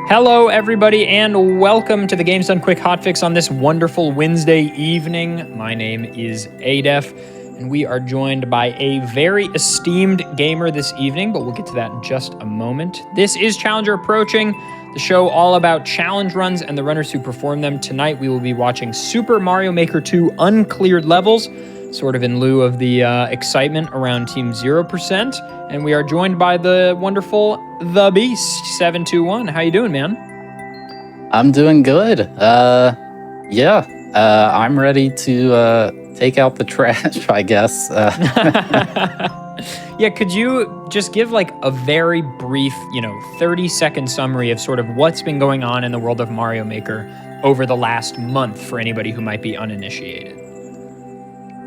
Hello, everybody, and welcome to the Games Done Quick Hotfix on this wonderful Wednesday evening. My name is Adef, and we are joined by a very esteemed gamer this evening, but we'll get to that in just a moment. This is Challenger Approaching, the show all about challenge runs and the runners who perform them. Tonight, we will be watching Super Mario Maker 2 Uncleared levels, sort of in lieu of the excitement around Team 0%. And we are joined by the wonderful The Beast, 721. How you doing, man? I'm doing good. I'm ready to take out the trash, I guess. Yeah, could you just give like a very brief, 30-second summary of sort of what's been going on in the world of Mario Maker over the last month for anybody who might be uninitiated?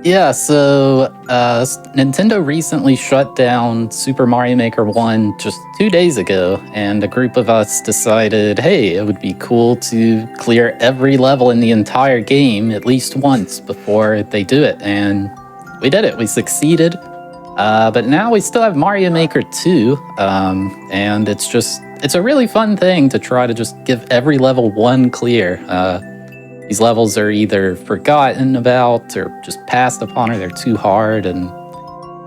Yeah, so Nintendo recently shut down Super Mario Maker 1 just 2 days ago, and a group of us decided, hey, it would be cool to clear every level in the entire game at least once before they do it, and we did it. We succeeded, but now we still have Mario Maker 2, and it's a really fun thing to try to just give every level one clear. These levels are either forgotten about or just passed upon, or they're too hard, and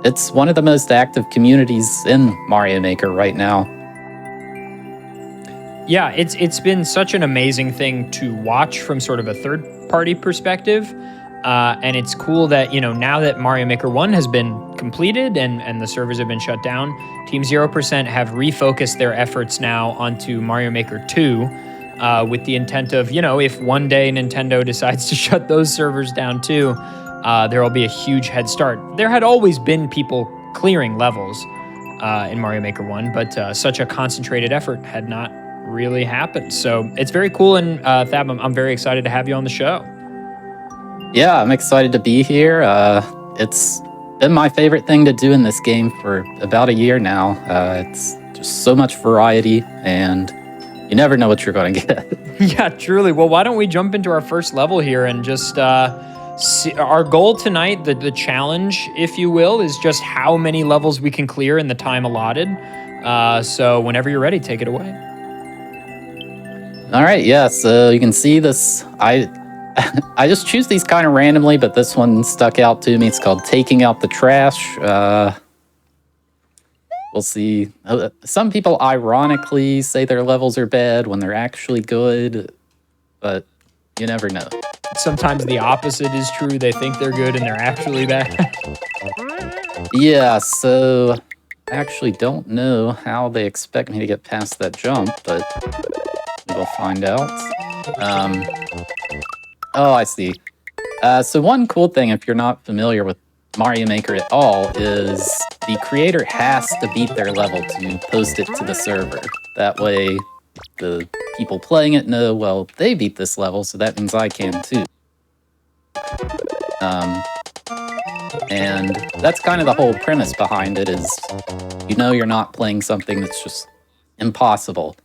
it's one of the most active communities in Mario Maker right now. Yeah, it's been such an amazing thing to watch from sort of a third-party perspective, and it's cool that, now that Mario Maker 1 has been completed and the servers have been shut down, Team 0% have refocused their efforts now onto Mario Maker 2, with the intent of, if one day Nintendo decides to shut those servers down too, there will be a huge head start. There had always been people clearing levels in Mario Maker 1, but such a concentrated effort had not really happened. So it's very cool, and Thab, I'm very excited to have you on the show. Yeah, I'm excited to be here. It's been my favorite thing to do in this game for about a year now. It's just so much variety, and you never know what you're going to get. Yeah, truly. Well, why don't we jump into our first level here and just see. Our goal tonight, the challenge, if you will, is just how many levels we can clear in the time allotted. So whenever you're ready, take it away. All right, yeah, so you can see this. I just choose these kind of randomly, but this one stuck out to me. It's called Taking Out the Trash. We'll see. Some people ironically say their levels are bad when they're actually good, but you never know. Sometimes the opposite is true. They think they're good and they're actually bad. Yeah, so I actually don't know how they expect me to get past that jump, but we'll find out. Oh, I see. So one cool thing, if you're not familiar with Mario Maker at all, is the creator has to beat their level to post it to the server. That way, the people playing it know, well, they beat this level, so that means I can too. And that's kind of the whole premise behind it, is you're not playing something that's just impossible.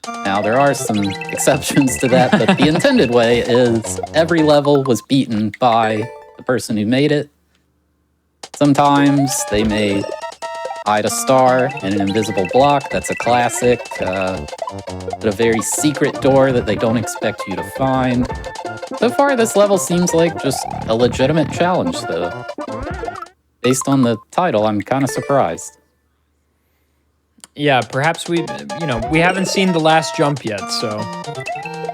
Now, there are some exceptions to that, but the intended way is every level was beaten by the person who made it. Sometimes they may hide a star in an invisible block. That's a classic. But a very secret door that they don't expect you to find. So far, this level seems like just a legitimate challenge, though. Based on the title, I'm kind of surprised. Yeah, perhaps we haven't seen the last jump yet, so.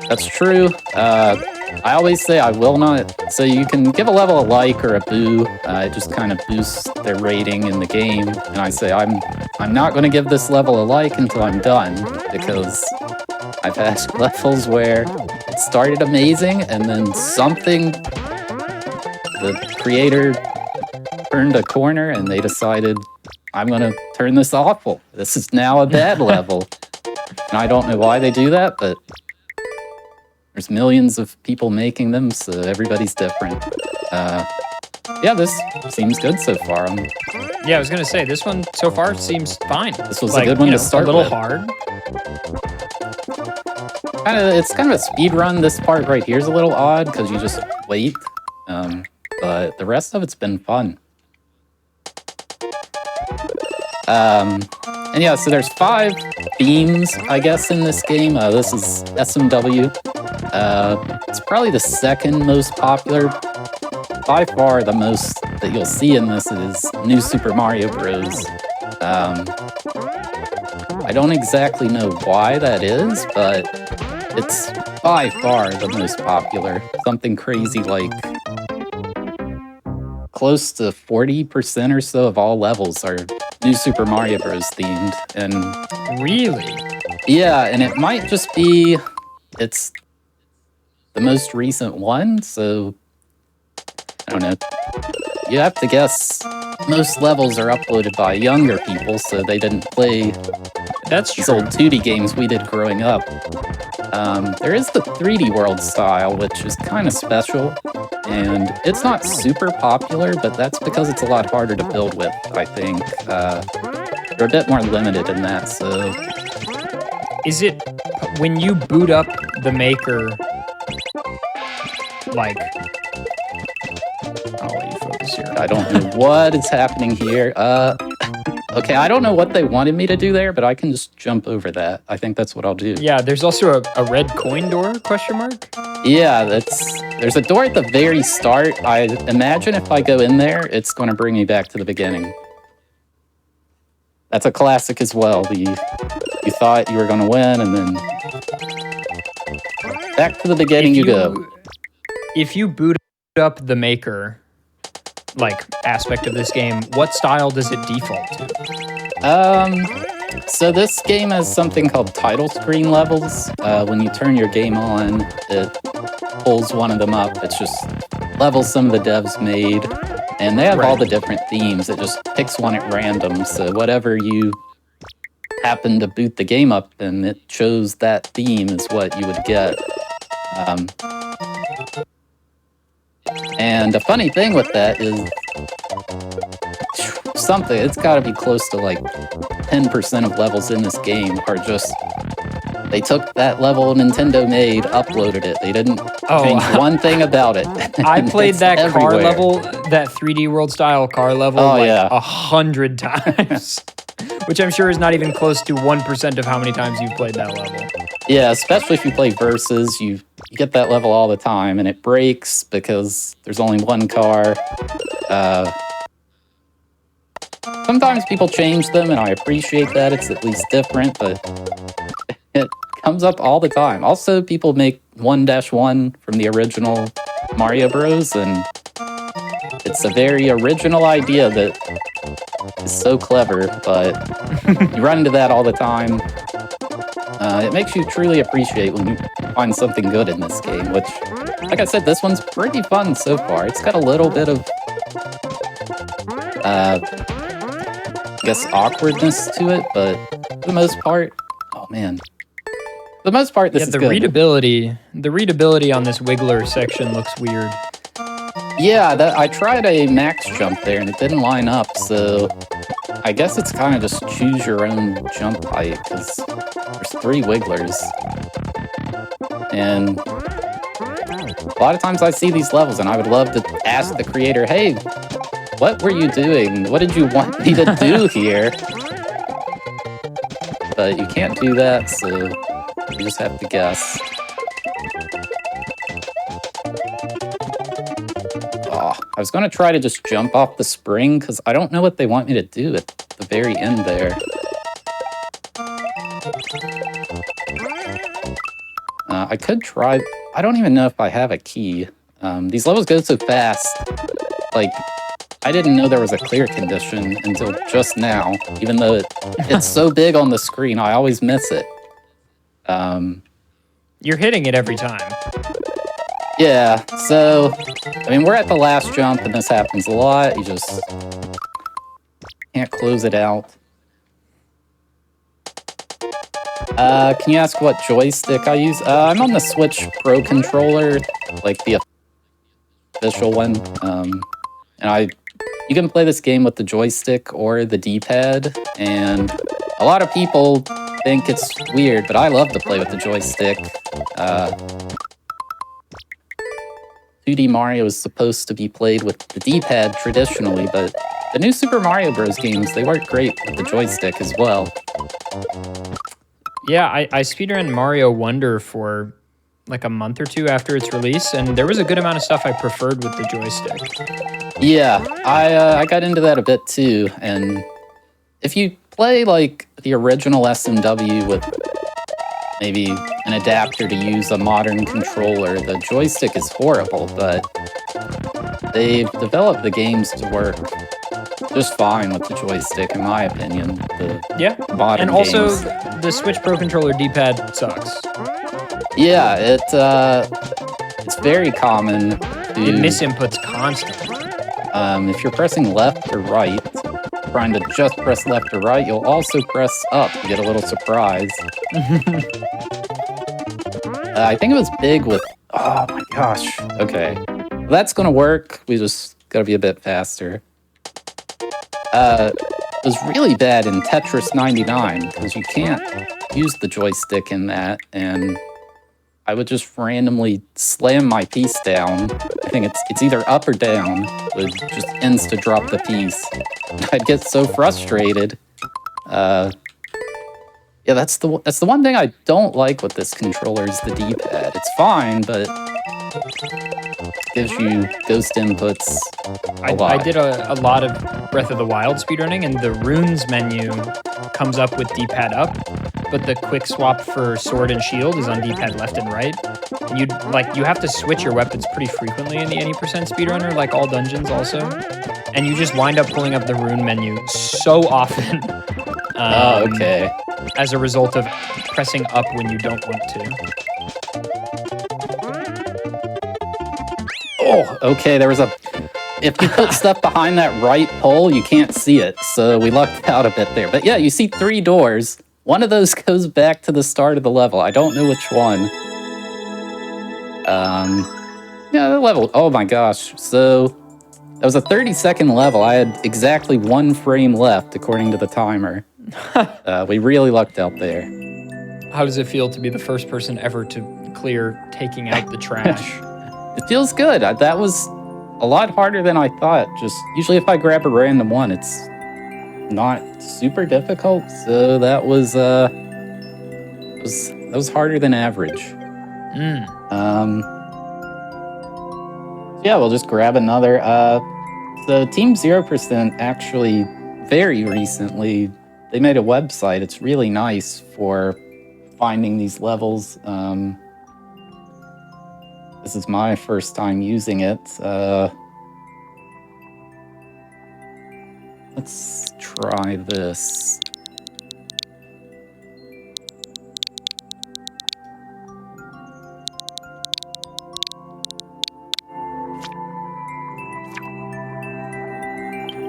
That's true. I always say I will not. So you can give a level a like or a boo. It just kind of boosts their rating in the game. And I say I'm not going to give this level a like until I'm done, because I've had levels where it started amazing and then the creator turned a corner and they decided, I'm going to turn this awful. This is now a bad level. And I don't know why they do that, but there's millions of people making them, so everybody's different. Yeah, this seems good so far. Yeah, I was going to say, this one so far seems fine. This was a good one to start with. A little hard. It's kind of a speed run. This part right here is a little odd, because you just wait. But the rest of it's been fun. And yeah, so there's 5 themes, I guess, in this game. This is SMW. It's probably the second most popular. By far, the most that you'll see in this is New Super Mario Bros. I don't exactly know why that is, but it's by far the most popular. Something crazy like close to 40% or so of all levels are New Super Mario Bros. Themed. And Really? yeah, and it might just be it's the most recent one, so I don't know. You have to guess most levels are uploaded by younger people, so they didn't play That's these true. old 2D games we did growing up. There is the 3D world style, which is kind of special, and it's not super popular, but that's because it's a lot harder to build with, I think. They're a bit more limited in that, so... Is it when you boot up the maker, like... I'll let you focus here. I don't know what is happening here. Okay, I don't know what they wanted me to do there, but I can just jump over that. I think that's what I'll do. Yeah, there's also a red coin door, question mark? Yeah, there's a door at the very start. I imagine if I go in there, it's going to bring me back to the beginning. That's a classic as well. You thought you were going to win, and then back to the beginning you go. If you boot up the maker, like, aspect of this game, what style does it default to? So this game has something called title screen levels. When you turn your game on, it pulls one of them up. It's just levels some of the devs made, and they have all the different themes. It just picks one at random, so whatever you happen to boot the game up and it chose that theme is what you would get. And the funny thing with that is it's got to be close to like 10% of levels in this game are just, they took that level Nintendo made, uploaded it. They didn't change one thing about it. I played that car everywhere. level, that 3D world style car level, 100 times. Which I'm sure is not even close to 1% of how many times you've played that level. Yeah, especially if you play Versus, you get that level all the time, and it breaks because there's only one car. Sometimes people change them, and I appreciate that. It's at least different, but it comes up all the time. Also, people make 1-1 from the original Mario Bros, and it's a very original idea that is so clever, but you run into that all the time. It makes you truly appreciate when you find something good in this game, which, like I said, this one's pretty fun so far. It's got a little bit of, I guess, awkwardness to it, but for the most part, oh man. For the most part, this is good. The readability on this Wiggler section looks weird. Yeah, I tried a max jump there and it didn't line up, so I guess it's kind of just choose your own jump height, because there's 3 wigglers. And a lot of times I see these levels and I would love to ask the creator, hey, what were you doing? What did you want me to do here? But you can't do that, so you just have to guess. I was going to try to just jump off the spring, because I don't know what they want me to do at the very end there. I could try... I don't even know if I have a key. These levels go so fast. Like, I didn't know there was a clear condition until just now, even though it's so big on the screen, I always miss it. You're hitting it every time. Yeah, so, I mean, we're at the last jump, and this happens a lot. You just can't close it out. Can you ask what joystick I use? I'm on the Switch Pro controller, like the official one. And you can play this game with the joystick or the D-pad, and a lot of people think it's weird, but I love to play with the joystick. 2D Mario is supposed to be played with the D-pad traditionally, but the new Super Mario Bros. Games, they work great with the joystick as well. Yeah, I speedrun Mario Wonder for like a month or two after its release, and there was a good amount of stuff I preferred with the joystick. Yeah, I got into that a bit too, and if you play like the original SMW with maybe an adapter to use a modern controller, the joystick is horrible, but they've developed the games to work just fine with the joystick, in my opinion. Yeah, modern and also games. the Switch Pro Controller D-pad sucks. Yeah, it's very common to... It misinputs constantly. If you're pressing left or right, trying to just press left or right, you'll also press up to get a little surprise. I think it was big with... Oh my gosh. Okay. That's gonna work. We just gotta be a bit faster. It was really bad in Tetris 99, because you can't use the joystick in that, and I would just randomly slam my piece down. I think it's either up or down. It would just insta-drop the piece. I'd get so frustrated. Yeah, that's the one thing I don't like with this controller is the D-pad. It's fine, but it gives you ghost inputs a lot. I did a lot of Breath of the Wild speedrunning, and the runes menu comes up with D-pad up, but the quick swap for sword and shield is on D-pad left and right. And you have to switch your weapons pretty frequently in the any percent speedrunner, like all dungeons also. And you just wind up pulling up the rune menu so often. Oh, okay. As a result of pressing up when you don't want to. Oh, okay, there was a... If you put stuff behind that right pole, you can't see it, so we lucked out a bit there. But yeah, you see 3 doors. One of those goes back to the start of the level. I don't know which one. Yeah, the level... Oh my gosh. So, that was a 30-second level. I had exactly 1 frame left, according to the timer. We really lucked out there. How does it feel to be the first person ever to clear taking out the trash? It feels good. That was a lot harder than I thought. Just usually if I grab a random one, it's not super difficult. So that was harder than average. Yeah, we'll just grab another. So Team 0% actually very recently, they made a website. It's really nice for finding these levels. This is my first time using it. Let's try this.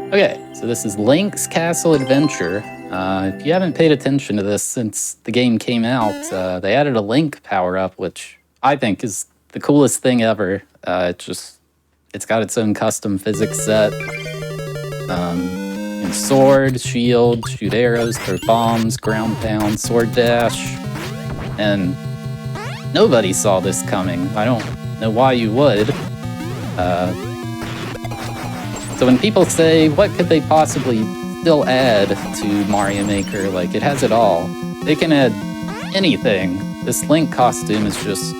Okay, so this is Link's Castle Adventure. If you haven't paid attention to this since the game came out, they added a Link power-up, which I think is the coolest thing ever. It's got its own custom physics set. And sword, shield, shoot arrows, throw bombs, ground pound, sword dash. And nobody saw this coming. I don't know why you would. So when people say, what could they possibly still add to Mario Maker? Like, it has it all. They can add anything. This Link costume is just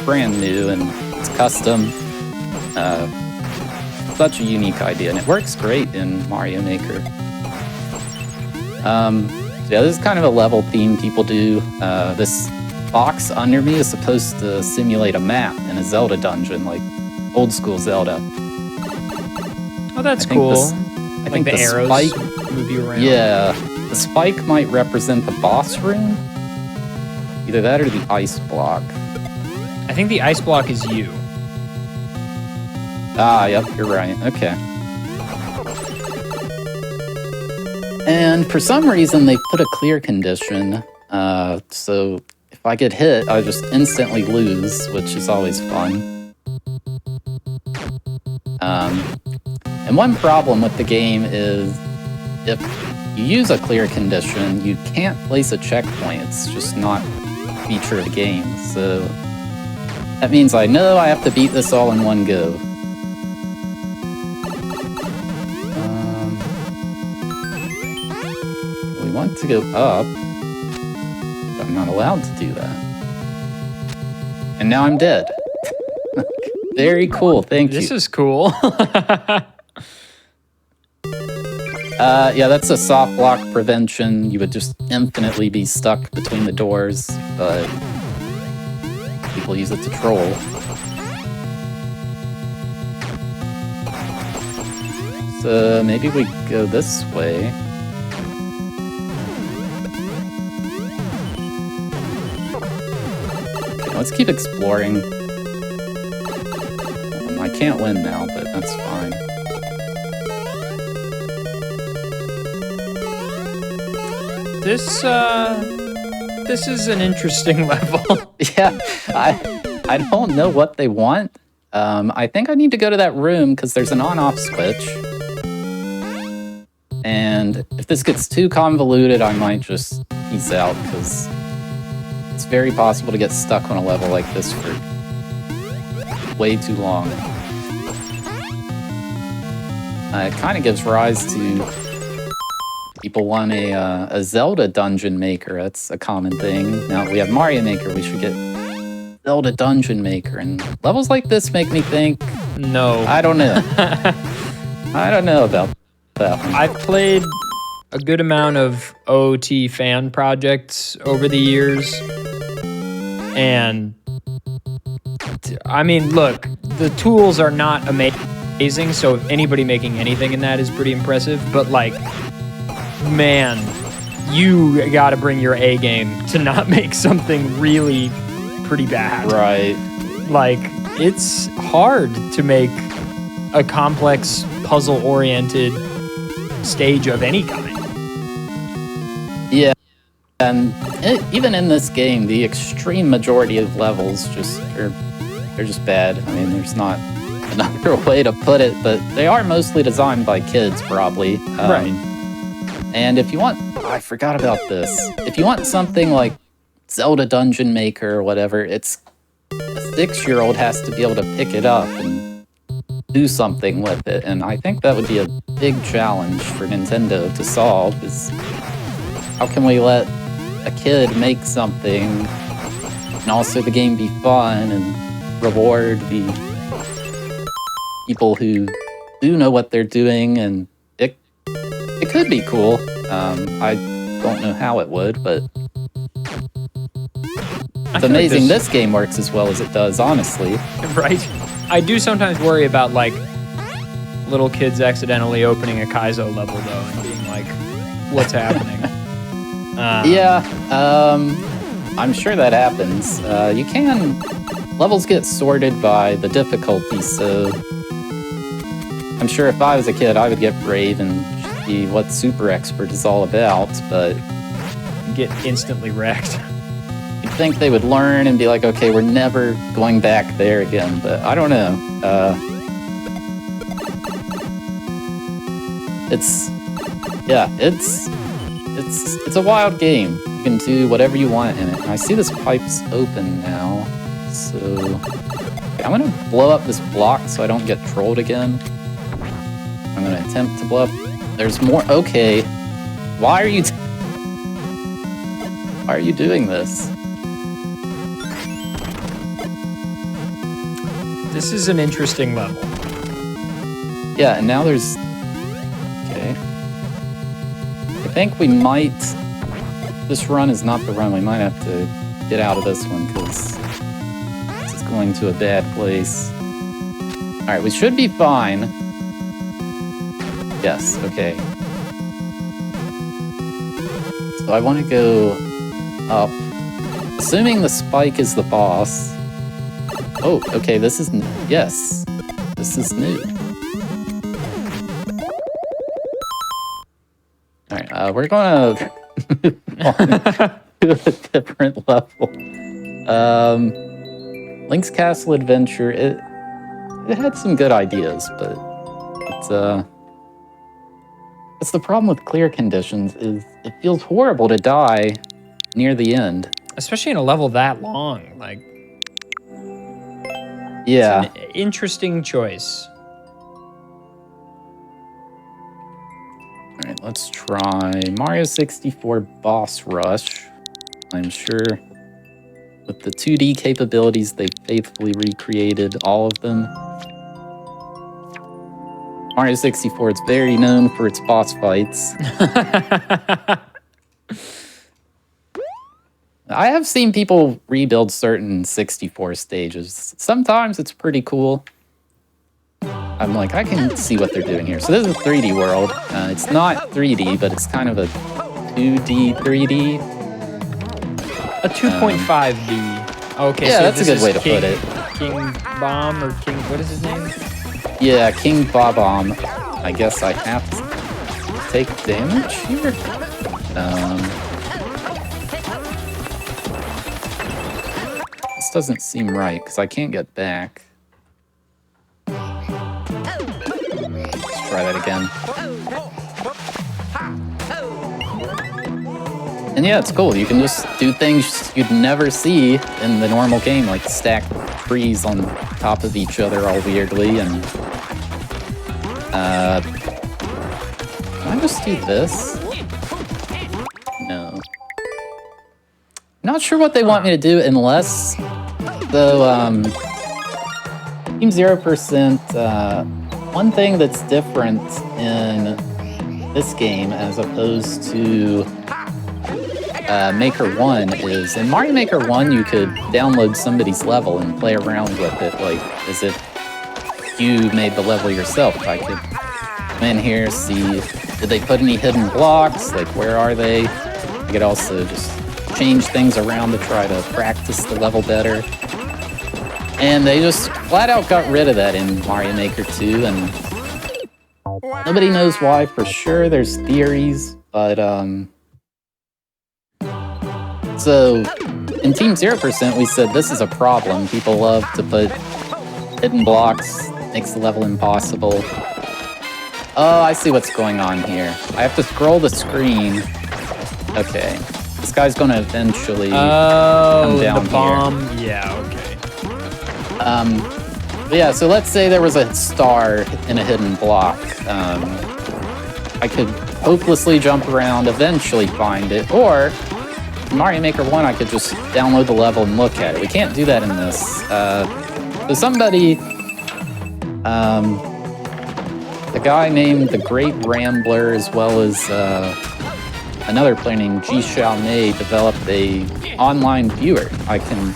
brand new and it's custom. Such a unique idea, and it works great in Mario Maker. So yeah, this is kind of a level theme people do. This box under me is supposed to simulate a map in a Zelda dungeon, like old school Zelda. Oh, that's cool. I think the arrows spike move you around. Yeah, the spike might represent the boss room. Either that or the ice block. I think the ice block is you. Ah, yep, you're right. Okay. And for some reason, they put a clear condition. So if I get hit, I just instantly lose, which is always fun. And one problem with the game is if you use a clear condition, you can't place a checkpoint. It's just not a feature of the game. So That means I know I have to beat this all in one go. We want to go up. But I'm not allowed to do that. And now I'm dead. Very cool, thank you. This is cool. Yeah, that's a soft block prevention. You would just infinitely be stuck between the doors, but people use it to troll. So maybe we go this way. Okay, let's keep exploring. I can't win now, but that's fine. This is an interesting level. Yeah, I don't know what they want. I think I need to go to that room because there's an on-off switch. And if this gets too convoluted, I might just peace out because it's very possible to get stuck on a level like this for way too long. It kind of gives rise to people want a Zelda dungeon maker. That's a common thing. Now that we have Mario Maker, we should get Zelda dungeon maker. And levels like this make me think, no. I don't know. I don't know about that one. I've played a good amount of OOT fan projects over the years. And I mean, look, the tools are not amazing, so if anybody making anything in that is pretty impressive, but like, man, you gotta bring your A game to not make something really pretty bad. Right. Like, it's hard to make a complex puzzle-oriented stage of any kind. Yeah. And even in this game, the extreme majority of levels they're just bad. I mean, there's not another way to put it, but they are mostly designed by kids, probably. Right. And if you want, I forgot about this. If you want something like Zelda Dungeon Maker or whatever, it's a 6-year-old has to be able to pick it up and do something with it. And I think that would be a big challenge for Nintendo to solve is how can we let a kid make something and also the game be fun and reward the people who do know what they're doing, and it could be cool. I don't know how it would, but it's amazing this game works as well as it does, honestly. Right? I do sometimes worry about, like, little kids accidentally opening a Kaizo level, though, and being like, what's happening? Yeah, I'm sure that happens. Levels get sorted by the difficulty, so I'm sure if I was a kid, I would get brave and see what Super Expert is all about, but get instantly wrecked. You'd think they would learn and be like, okay, we're never going back there again, but I don't know. It's a wild game. You can do whatever you want in it. I see this pipe's open now, so okay, I'm gonna blow up this block so I don't get trolled again. I'm gonna attempt to blow up. There's more. Okay, why are you doing this? This is an interesting level. Yeah, and now there's... Okay. I think we might... This run is not the run. We might have to get out of this one, because this is going to a bad place. Alright, we should be fine. Yes, okay. So I want to go up. Assuming the spike is the boss... Oh, okay, this is... Yes. This is new. Alright, we're gonna move on to a different level. Link's Castle Adventure, it had some good ideas, but it's the problem with clear conditions is it feels horrible to die near the end. Especially in a level that long, like... Yeah. It's an interesting choice. All right, let's try Mario 64 Boss Rush. I'm sure with the 2D capabilities, they've faithfully recreated all of them. Mario 64 is very known for its boss fights. I have seen people rebuild certain 64 stages. Sometimes it's pretty cool. I'm like, I can see what they're doing here. So this is a 3D world. It's not 3D, but it's kind of a 2D, 3D. A 2.5D. Okay, yeah, so that's a good way to put it. King Bomb or King, what is his name? Yeah, King Bob-omb. I guess I have to take damage here. This doesn't seem right because I can't get back. Let's try that again. And yeah, it's cool. You can just do things you'd never see in the normal game, like stack trees on top of each other all weirdly. And can I just do this? No. Not sure what they want me to do unless, though, Team 0%, one thing that's different in this game as opposed to Maker 1 is, in Mario Maker 1, you could download somebody's level and play around with it, like, as if you made the level yourself. I could come in here, see, did they put any hidden blocks? Like, where are they? I could also just change things around to try to practice the level better. And they just flat out got rid of that in Mario Maker 2, and nobody knows why for sure. There's theories, but so in Team 0%, we said this is a problem. People love to put hidden blocks, makes the level impossible. Oh, I see what's going on here. I have to scroll the screen. Okay. This guy's gonna eventually come down the bomb. here. Yeah, okay. Yeah, so let's say there was a star in a hidden block. I could hopelessly jump around, eventually find it, or in Mario Maker 1, I could just download the level and look at it. We can't do that in this. So somebody, a guy named the Great Rambler, as well as another player named G Xiao Mei, developed a online viewer. I can't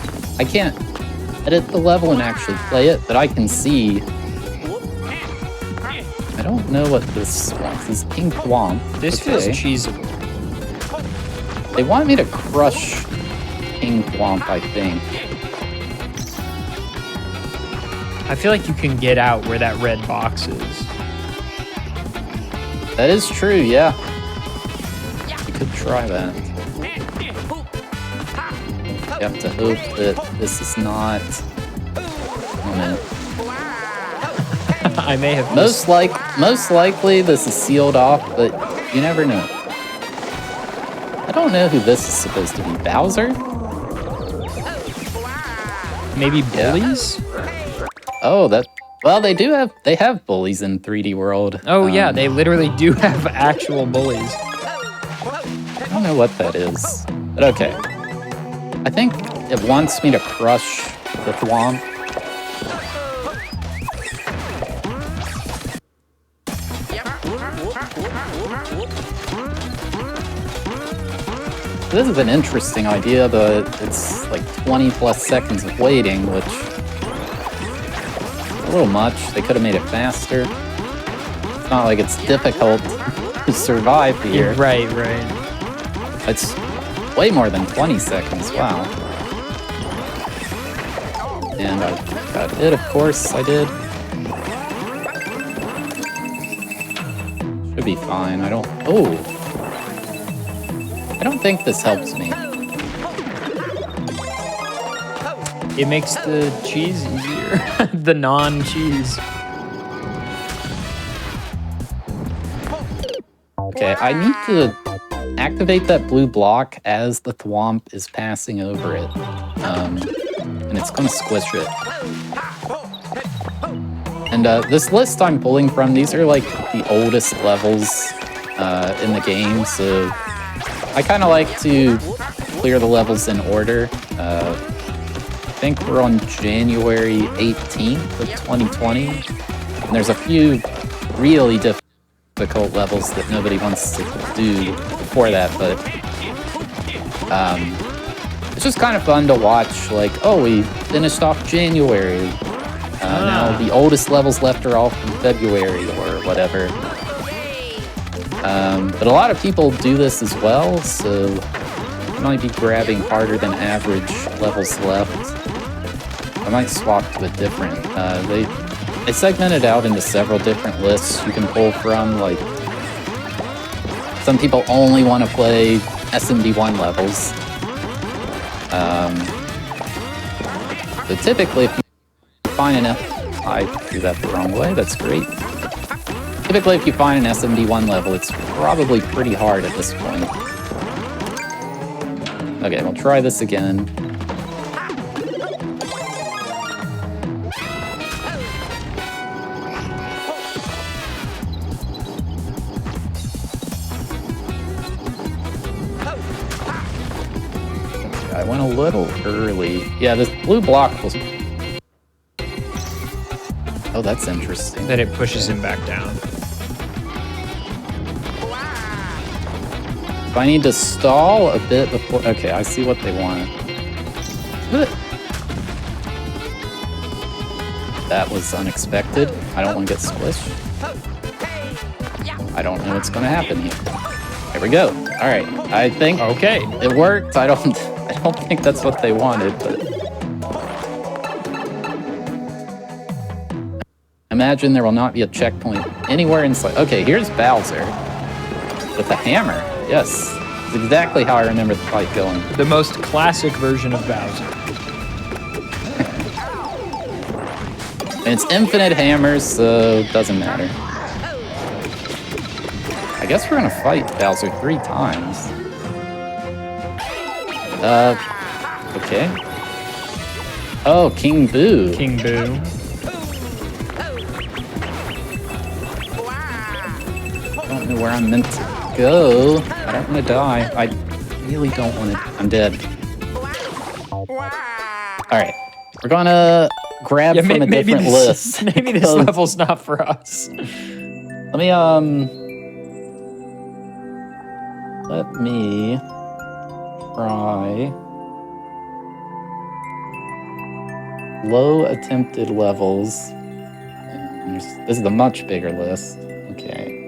edit the level and actually play it, but I can see. I don't know what this one is. King Thwomp. This feels cheesable. They want me to crush King Thwomp, I think. I feel like you can get out where that red box is. That is true, yeah. You could try that. You have to hope that this is not... Oh, man. I may have Most likely this is sealed off, but you never know. I don't know who this is supposed to be. Bowser? Maybe bullies? Oh, that... Well, they have bullies in 3D World. Oh, yeah, they literally do have actual bullies. I don't know what that is, but okay. I think it wants me to crush the Thwomp. This is an interesting idea, but it's like 20 plus seconds of waiting, which is a little much. They could have made it faster. It's not like it's difficult to survive here. Right. It's way more than 20 seconds, wow. And I got it, of course I did. Should be fine, I don't think this helps me. It makes the cheese easier. The non-cheese. Okay, I need to activate that blue block as the Thwomp is passing over it. And it's gonna squish it. And this list I'm pulling from, these are like the oldest levels in the game, so I kind of like to clear the levels in order. I think we're on January 18th of 2020, and there's a few really difficult levels that nobody wants to do before that, but it's just kind of fun to watch, like, oh, we finished off January. Now the oldest levels left are all from February or whatever. But a lot of people do this as well, so I might be grabbing harder than average levels left. I might swap to a different. They segment it out into several different lists you can pull from. Like, some people only want to play SMD1 levels. So typically, if you find an I threw that the wrong way, that's great. Typically, if you find an SMD1 level, it's probably pretty hard at this point. Okay, we'll try this again. I went a little early. Yeah, this blue block was... Oh, that's interesting. Then it pushes him back down. If I need to stall a bit before... Okay, I see what they want. That was unexpected. I don't want to get squished. I don't know what's going to happen here. There we go. All right. I think Okay. it worked. I don't think that's what they wanted, but... Imagine there will not be a checkpoint anywhere inside. Okay, here's Bowser with the hammer. Yes, it's exactly how I remember the fight going. The most classic version of Bowser. And it's infinite hammers, so it doesn't matter. I guess we're gonna fight Bowser 3 times. Okay. Oh, King Boo. King Boo. I don't know where I'm meant to go. I don't want to die. I really don't want to. I'm dead. Alright. We're gonna grab from a different list. Maybe this level's not for us. Let me try low attempted levels. This is a much bigger list. Okay.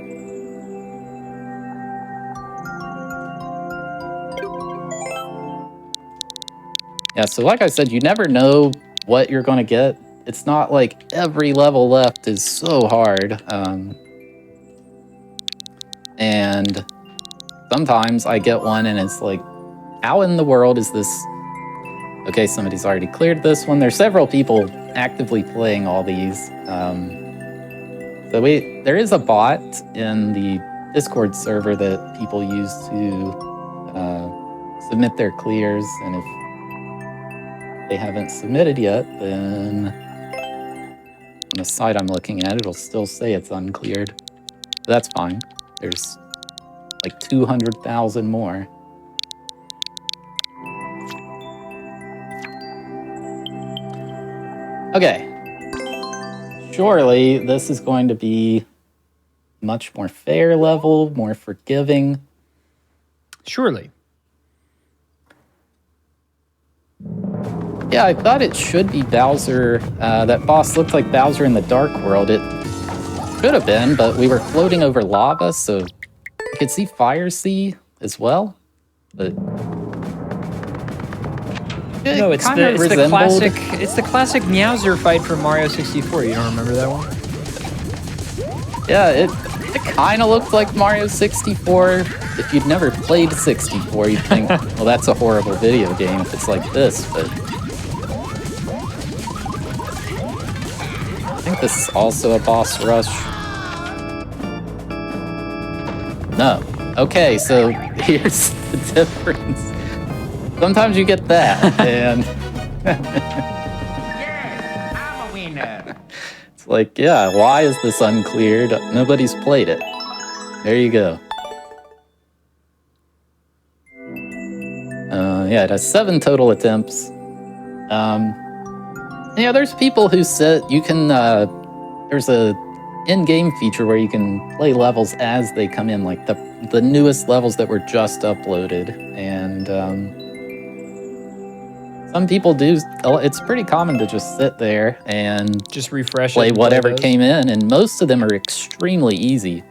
Yeah, so like I said, you never know what you're going to get. It's not like every level left is so hard. And sometimes I get one and it's like, how in the world is this? Okay, somebody's already cleared this one. There's several people actively playing all these. So there is a bot in the Discord server that people use to submit their clears, and if they haven't submitted yet, then on the site I'm looking at, it'll still say it's uncleared. But that's fine. There's like 200,000 more. Okay. Surely this is going to be much more fair level, more forgiving. Surely. Yeah, I thought it should be Bowser. That boss looked like Bowser in the Dark World. It could have been, but we were floating over lava, so I could see Fire Sea as well. But no, it's the classic Meowser fight from Mario 64. You don't remember that one? Yeah, it kind of looked like Mario 64. If you'd never played 64, you'd think, well, that's a horrible video game if it's like this, but I think this is also a boss rush. No. Okay, so here's the difference. Sometimes you get that, and I'm a winner. like, yeah, why is this uncleared? Nobody's played it. There you go. Yeah, it has 7 total attempts. Yeah, there's people who said you can, there's a in-game feature where you can play levels as they come in, like the newest levels that were just uploaded. And some people do, it's pretty common to just sit there and just refresh play it and whatever those. came in, and most of them are extremely easy.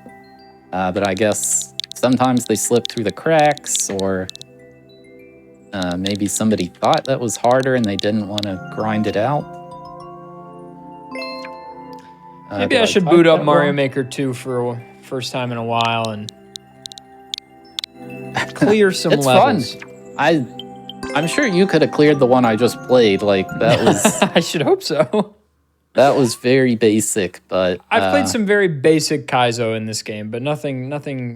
But I guess sometimes they slip through the cracks, or maybe somebody thought that was harder and they didn't want to grind it out. Maybe I should boot up Mario Maker 2 for first time in a while and clear some it's levels. Fun. I'm sure you could have cleared the one I just played. Like, that was... I should hope so. That was very basic, but... I've played some very basic Kaizo in this game, but nothing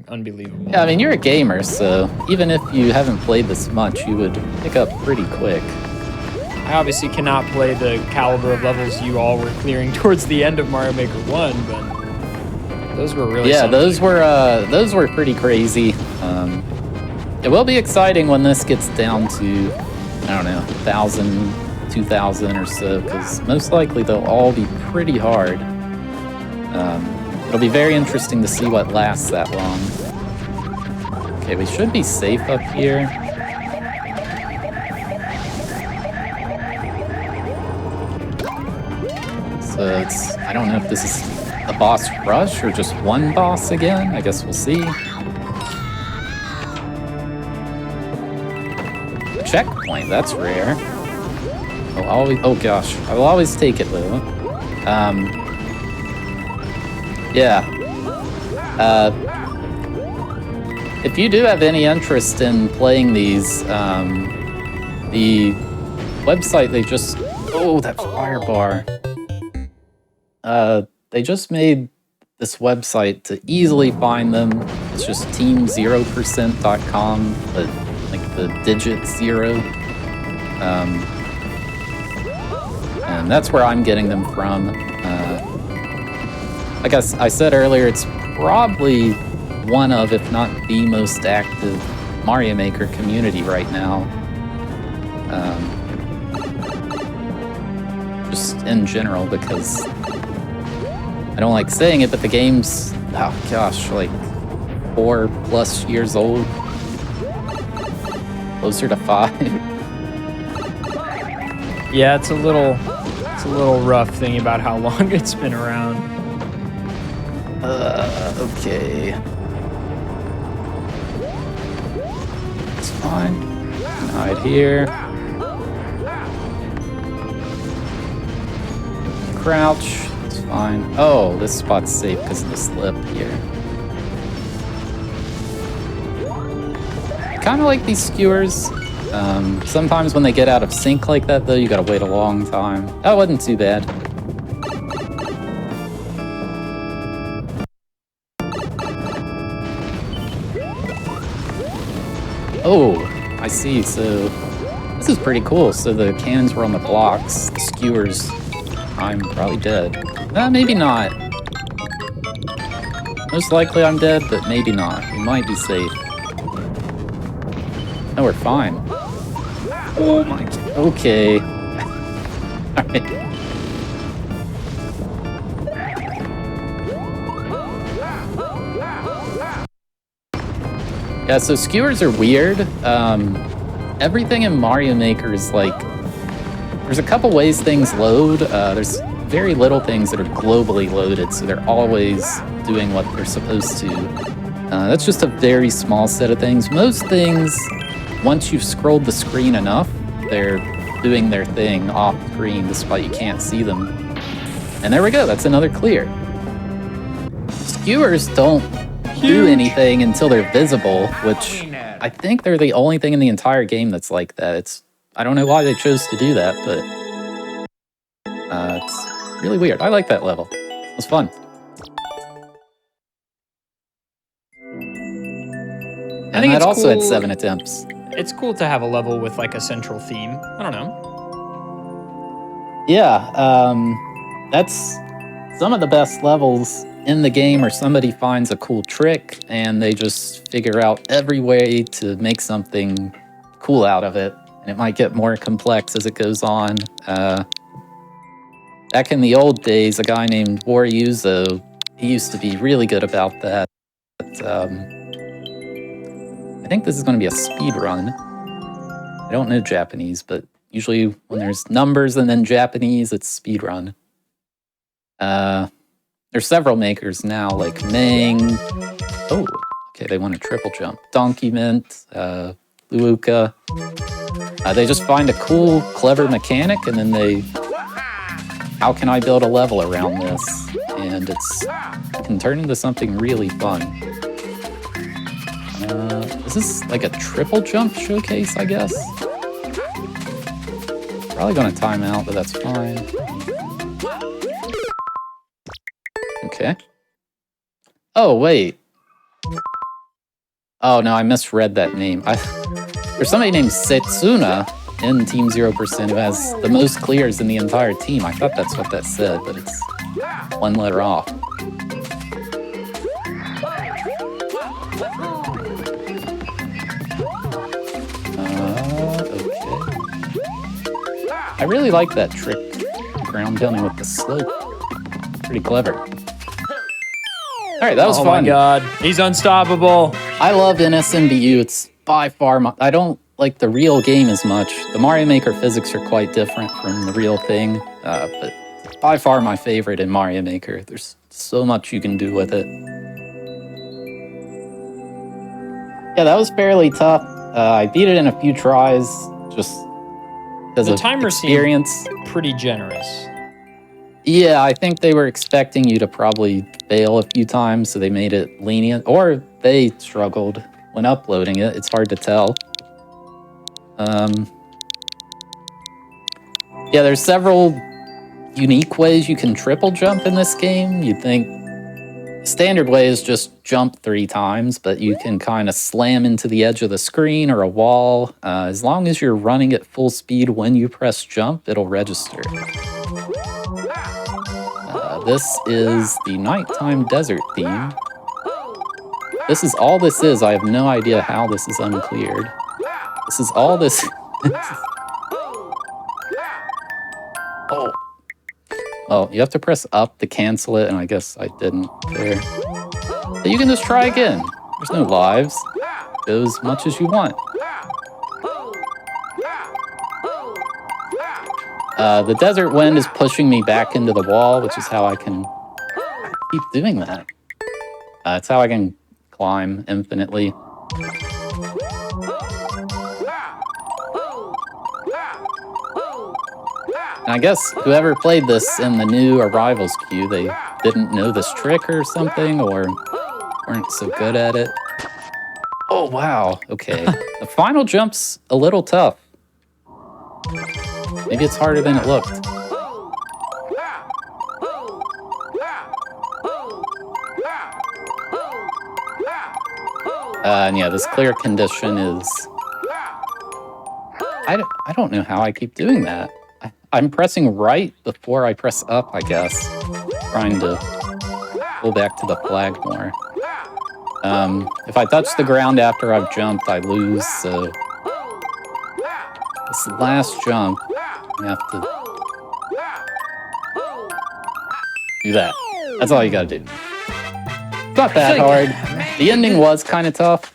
unbelievable. Yeah, I mean, you're a gamer, so even if you haven't played this much, you would pick up pretty quick. I obviously cannot play the caliber of levels you all were clearing towards the end of Mario Maker 1, but those were really something. those were pretty crazy. It will be exciting when this gets down to, I don't know, 1,000, 2,000 or so, because most likely they'll all be pretty hard. It'll be very interesting to see what lasts that long. Okay, we should be safe up here. So it's, I don't know if this is a boss rush or just one boss again. I guess we'll see. A checkpoint, that's rare. Oh gosh, I will always take it though. Yeah. If you do have any interest in playing these, the website they just... Oh, that fire bar. They just made this website to easily find them. It's just team0%.com, but like the digit 0. And that's where I'm getting them from. Like I said earlier, it's probably one of, if not the most active Mario Maker community right now. Just in general, because I don't like saying it, but the game's, oh gosh, like 4+ years old. Closer to 5. Yeah, it's a little rough thinking about how long it's been around. Okay. It's fine. Hide here. Crouch. It's fine. Oh, this spot's safe because of the slip here. Kind of like these skewers. Sometimes when they get out of sync like that, though, you gotta wait a long time. That wasn't too bad. Oh, I see. So this is pretty cool. So the cannons were on the blocks. The skewers, I'm probably dead. Maybe not. Most likely I'm dead, but maybe not. We might be safe. No, we're fine. Oh my god. Okay. Alright. Yeah, so skewers are weird. Everything in Mario Maker is like... There's a couple ways things load. There's very little things that are globally loaded, so they're always doing what they're supposed to. That's just a very small set of things. Most things, once you've scrolled the screen enough, they're doing their thing off screen despite you can't see them. And there we go, that's another clear. Skewers don't do anything until they're visible, which I think they're the only thing in the entire game that's like that. I don't know why they chose to do that, but it's really weird. I like that level. It was fun. And that also had 7 attempts. It's cool to have a level with like a central theme. I don't know. Yeah, that's some of the best levels in the game are somebody finds a cool trick and they just figure out every way to make something cool out of it. And it might get more complex as it goes on. Back in the old days, a guy named Waryuzo, he used to be really good about that. But, I think this is going to be a speed run. I don't know Japanese, but usually when there's numbers and then Japanese, it's speed run. There's several makers now, like Mang. Oh, okay, they want a triple jump. Donkey Mint, Luuka. They just find a cool, clever mechanic, and then they... How can I build a level around this? And it can turn into something really fun. Is this like a triple jump showcase, I guess? Probably gonna time out, but that's fine. Okay. Oh, wait. Oh, no, I misread that name. There's somebody named Setsuna in Team 0% who has the most clears in the entire team. I thought that's what that said, but it's one letter off. Okay. I really like that trick, ground pounding with the slope. Pretty clever. Alright, that was fun. Oh my god, he's unstoppable. I love NSMBU. It's by far I don't like the real game as much. The Mario Maker physics are quite different from the real thing, but it's by far my favorite in Mario Maker. There's so much you can do with it. Yeah, that was fairly tough. I beat it in a few tries, just because of experience. Seemed pretty generous. Yeah, I think they were expecting you to probably fail a few times, so they made it lenient. Or they struggled when uploading it. It's hard to tell. Yeah, there's several unique ways you can triple jump in this game. You'd think the standard way is just jump 3 times, but you can kind of slam into the edge of the screen or a wall. As long as you're running at full speed when you press jump, it'll register. This is the nighttime desert theme. This is all this is. I have no idea how this is uncleared. This is all this... Oh. Well, you have to press up to cancel it, and I guess I didn't there. But you can just try again. There's no lives. Go as much as you want. The desert wind is pushing me back into the wall, which is how I can keep doing that. It's how I can climb infinitely. And I guess whoever played this in the new Arrivals queue, they didn't know this trick or something, or weren't so good at it. Oh, wow. Okay. The final jump's a little tough. Maybe it's harder than it looked. And yeah, this clear condition is... I don't know how I keep doing that. I'm pressing right before I press up, I guess. Trying to go back to the flag more. If I touch the ground after I've jumped, I lose, so... This last jump, I have to do that. That's all you gotta do. It's not that hard. The ending was kind of tough.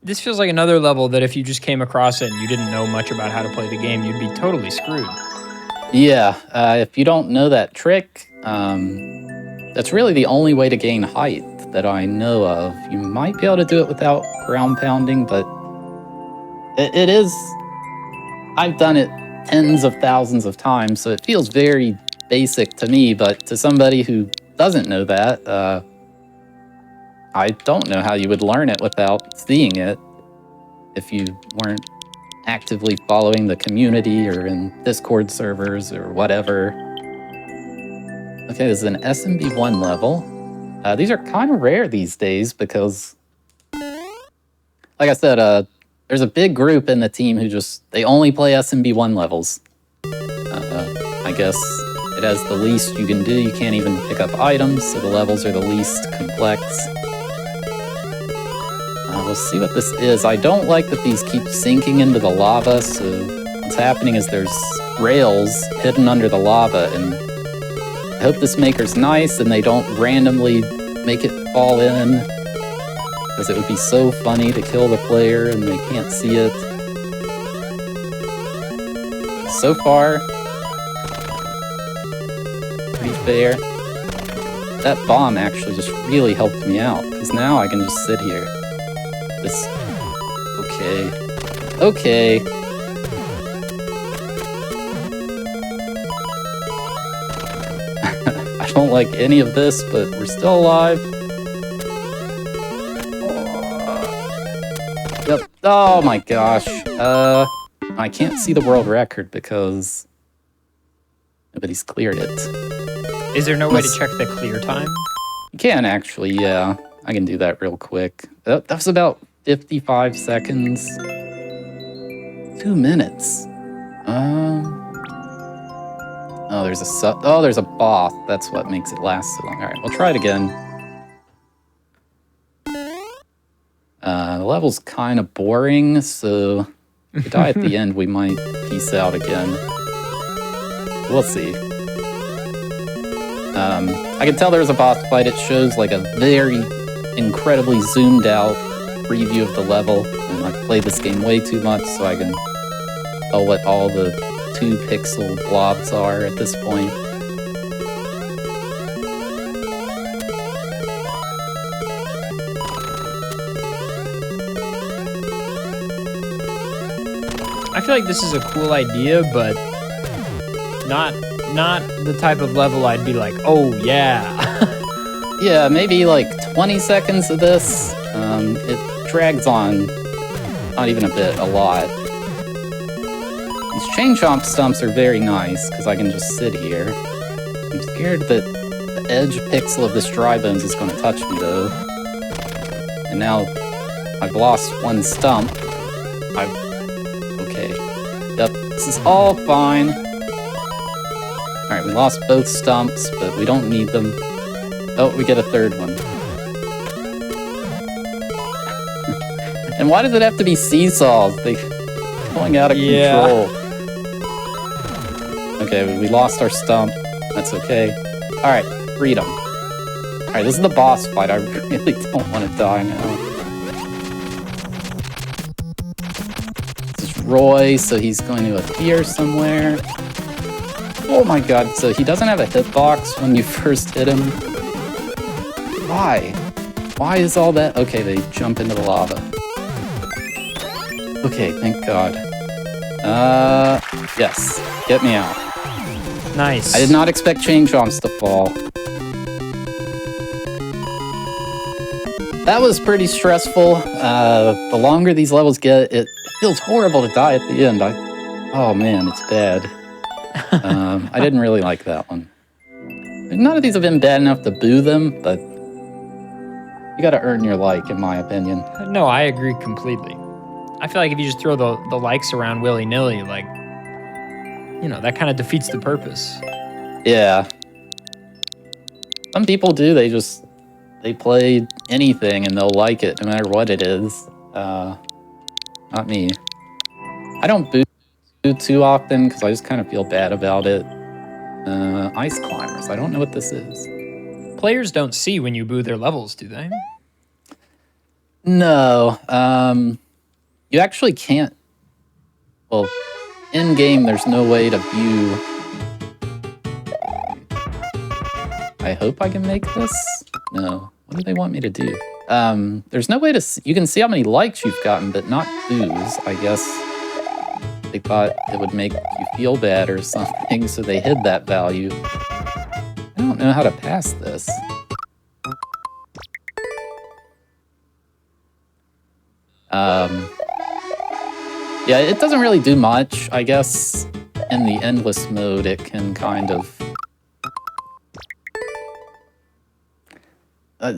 This feels like another level that if you just came across it and you didn't know much about how to play the game, you'd be totally screwed. Yeah, if you don't know that trick, that's really the only way to gain height that I know of. You might be able to do it without ground pounding, but it is... I've done it tens of thousands of times, so it feels very basic to me, but to somebody who doesn't know that, I don't know how you would learn it without seeing it if you weren't actively following the community or in Discord servers or whatever. Okay, this is an SMB1 level. These are kind of rare these days because, like I said, there's a big group in the team who they only play SMB1 levels. I guess It has the least you can do. You can't even pick up items, so the levels are the least complex. We'll see what this is. I don't like that these keep sinking into the lava, so what's happening is there's rails hidden under the lava, and I hope this maker's nice and they don't randomly make it fall in, because it would be so funny to kill the player and they can't see it. So far, pretty fair. That bomb actually just really helped me out, because now I can just sit here. This... Okay. Okay. I don't like any of this, but we're still alive. Yep. Oh my gosh. I can't see the world record because nobody's cleared it. Is there no way to check the clear time? You can actually, yeah. I can do that real quick. That was about 55 seconds. 2 minutes. Oh, there's a boss. That's what makes it last so long. All right, we'll try it again. The level's kind of boring, so if we die at the end, we might peace out again. We'll see. I can tell there's a boss fight. It shows like a very incredibly zoomed out preview of the level, and I've played this game way too much, so I can tell what all the 2-pixel blobs are at this point. I feel like this is a cool idea, but not the type of level I'd be like, oh yeah. Yeah, maybe like 20 seconds of this. It drags on, not even a bit, a lot. These chain chomp stumps are very nice, because I can just sit here. I'm scared that the edge pixel of this dry bones is going to touch me, though. And now I've lost one stump. Okay. Yep, this is all fine. Alright, we lost both stumps, but we don't need them. Oh, we get a third one. And why does it have to be seesaws? They're going out of control. Okay, we lost our stump. That's okay. Alright, freedom. Alright, this is the boss fight. I really don't want to die now. This is Roy, so he's going to appear somewhere. Oh my god, so he doesn't have a hitbox when you first hit him. Why? Why is all that? Okay, they jump into the lava. Okay, thank god. Yes. Get me out. Nice. I did not expect chain chomps to fall. That was pretty stressful. The longer these levels get, it feels horrible to die at the end. Oh man, it's bad. I didn't really like that one. None of these have been bad enough to boo them, but you gotta earn your like, in my opinion. No, I agree completely. I feel like if you just throw the likes around willy-nilly, like, you know, that kind of defeats the purpose. Yeah. Some people do, they play anything and they'll like it no matter what it is. Not me. I don't boo too often because I just kind of feel bad about it. Ice climbers, I don't know what this is. Players don't see when you boo their levels, do they? No. You actually can't. Well, in-game, there's no way to view. I hope I can make this? No. What do they want me to do? There's no way to see. You can see how many likes you've gotten, but not boos, I guess. They thought it would make you feel bad or something, so they hid that value. I don't know how to pass this. Yeah, it doesn't really do much. I guess in the endless mode, it can kind of...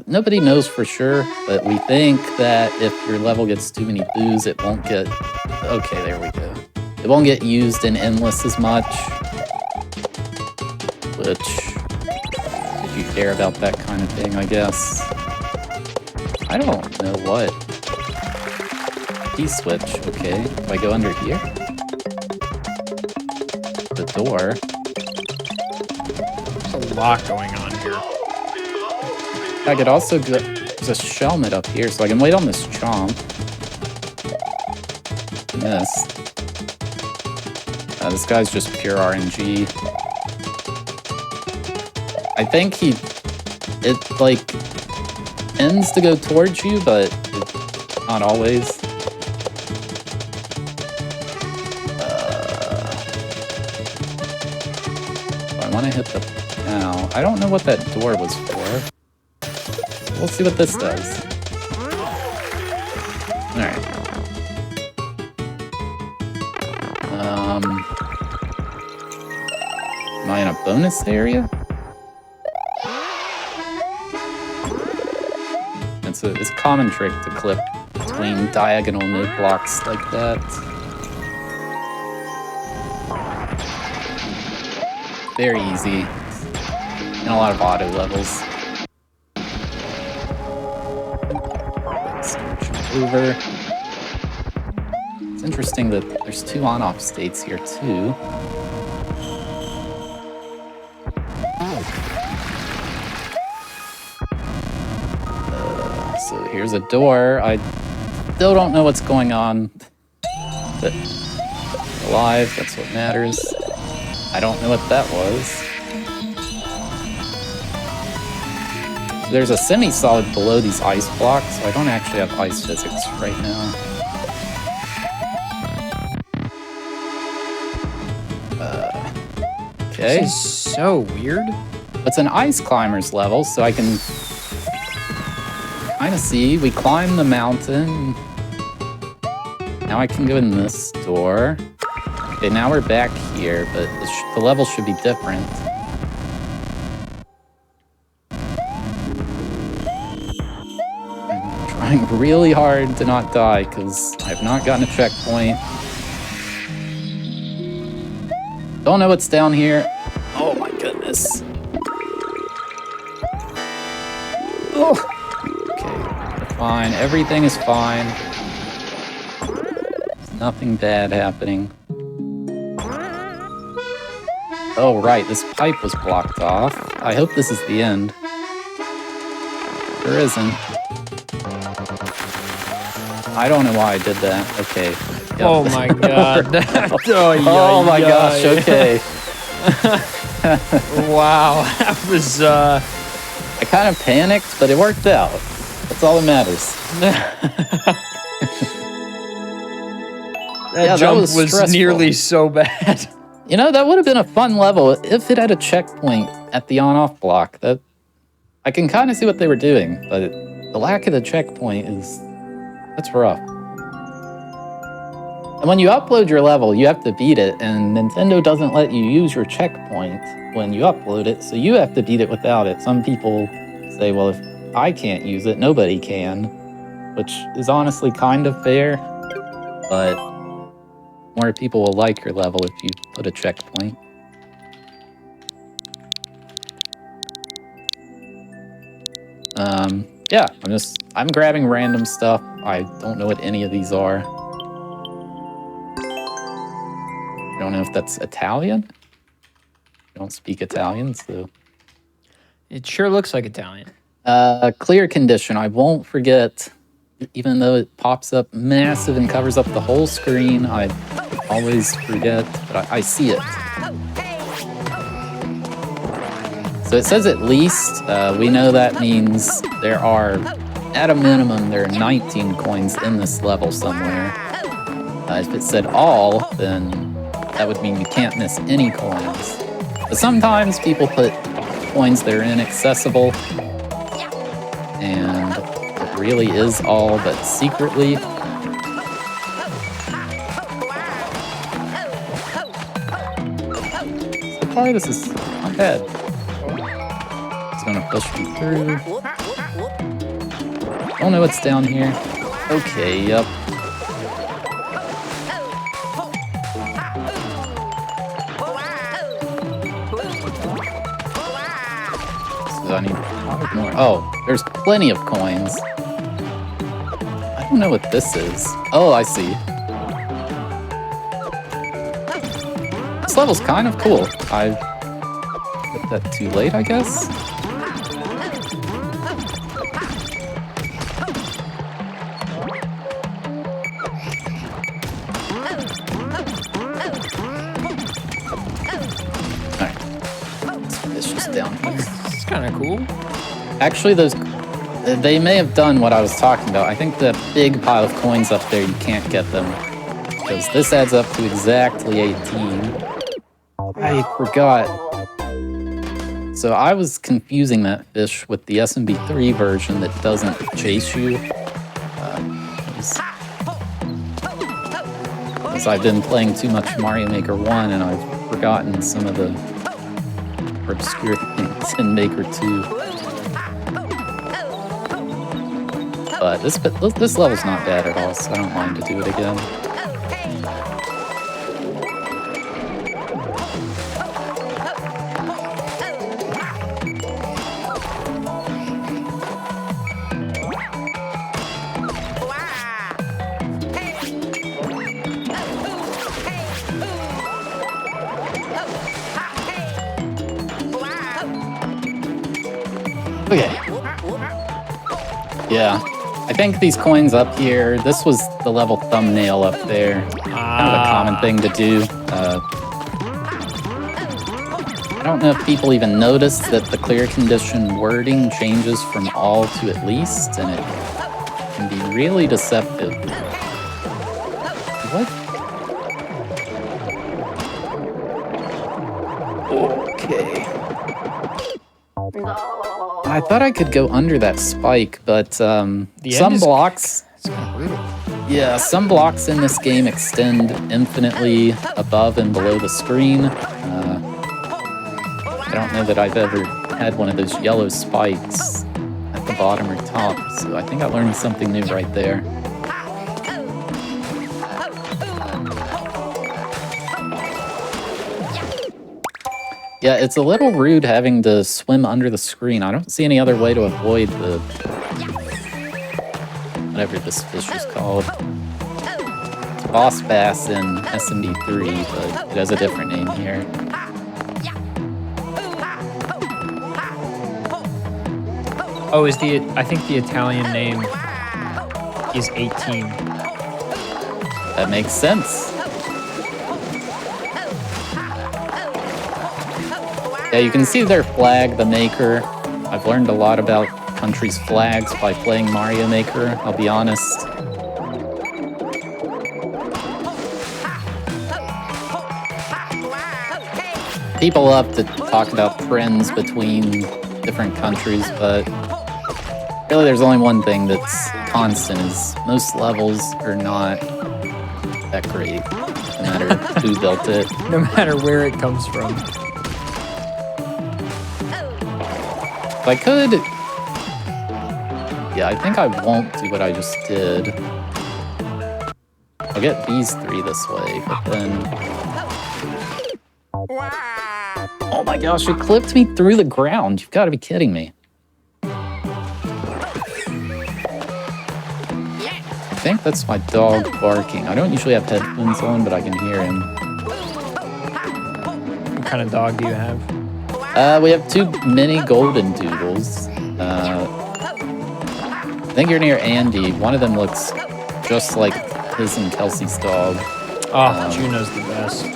nobody knows for sure, but we think that if your level gets too many boos, it won't get... Okay, there we go. It won't get used in endless as much. switch. If you care about that kind of thing, I guess. I don't know what. T-switch, okay. Do I go under here? The door. There's a lot going on here. I could also go... There's a Shelmet up here, so I can wait on this Chomp. Yes. This guy's just pure RNG. I think it like tends to go towards you, but not always. I want to hit the now. I don't know what that door was for. We'll see what this does. All right. Am I in a bonus area? It's a common trick to clip between diagonal node blocks like that. Very easy. And a lot of auto levels. Switch over. It's interesting that there's 2 on-off states here too. So here's a door. I still don't know what's going on. But alive, that's what matters. I don't know what that was. There's a semi-solid below these ice blocks, so I don't actually have ice physics right now. Okay. This is so weird. It's an ice climber's level, so I can kind of see. We climb the mountain. Now I can go in this door. Okay, now we're back here, but the level should be different. I'm trying really hard to not die, because I have not gotten a checkpoint. Don't know what's down here. Oh my goodness. Oh. Okay, we're fine. Everything is fine. There's nothing bad happening. Oh, right, this pipe was blocked off. I hope this is the end. There isn't. I don't know why I did that. Okay. Yep. Oh my god. Oh my gosh, okay. Wow, that was I kind of panicked, but it worked out. That's all that matters. that jump was stressful. nearly so bad. You know, that would have been a fun level if it had a checkpoint at the on-off block. That I can kind of see what they were doing, but the lack of the checkpoint that's rough. And when you upload your level, you have to beat it, and Nintendo doesn't let you use your checkpoint when you upload it, so you have to beat it without it. Some people say, well, if I can't use it, nobody can, which is honestly kind of fair, but more people will like your level if you put a checkpoint. Yeah, I'm grabbing random stuff. I don't know what any of these are. I don't know if that's Italian. I don't speak Italian, so. It sure looks like Italian. Clear condition. I won't forget, even though it pops up massive and covers up the whole screen, I always forget, but I see it. So it says at least. We know that means there are, at a minimum, there are 19 coins in this level somewhere. If it said all, then that would mean you can't miss any coins. But sometimes people put coins that are inaccessible, and it really is all, but secretly. So far, this is not bad. It's gonna push me through. Don't know what's down here. Okay, yep. So I need 5 more. Oh, there's plenty of coins. I don't know what this is. Oh, I see. This level's kind of cool. I hit that too late, I guess? Down here. It's kind of cool. Actually, they may have done what I was talking about. I think the big pile of coins up there, you can't get them. Because this adds up to exactly 18. I forgot. So I was confusing that fish with the SMB3 version that doesn't chase you. Because I've been playing too much Mario Maker 1 and I've forgotten some of the obscure things in Maker 2. But this level's not bad at all, so I don't mind to do it again. Okay. Yeah. I think these coins up here, this was the level thumbnail up there. Kind of a common thing to do. I don't know if people even notice that the clear condition wording changes from all to at least, and it can be really deceptive. What? Okay. I thought I could go under that spike, but some blocks... It's kind of brutal. Yeah, some blocks in this game extend infinitely above and below the screen. I don't know that I've ever had one of those yellow spikes at the bottom or top, so I think I learned something new right there. Yeah, it's a little rude having to swim under the screen. I don't see any other way to avoid the... whatever this fish is called. It's boss bass in SMB3, but it has a different name here. Oh, I think the Italian name is 18. That makes sense. Yeah, you can see their flag, the Maker. I've learned a lot about countries' flags by playing Mario Maker, I'll be honest. People love to talk about trends between different countries, but really there's only one thing that's constant, is most levels are not that great, no matter who built it. No matter where it comes from. If I could... Yeah, I think I won't do what I just did. I'll get these 3 this way, but then... Oh my gosh, it clipped me through the ground. You've got to be kidding me. I think that's my dog barking. I don't usually have headphones on, but I can hear him. What kind of dog do you have? We have 2 mini golden doodles. I think you're near Andy. One of them looks just like his and Kelsey's dog. Oh, Juno's the best.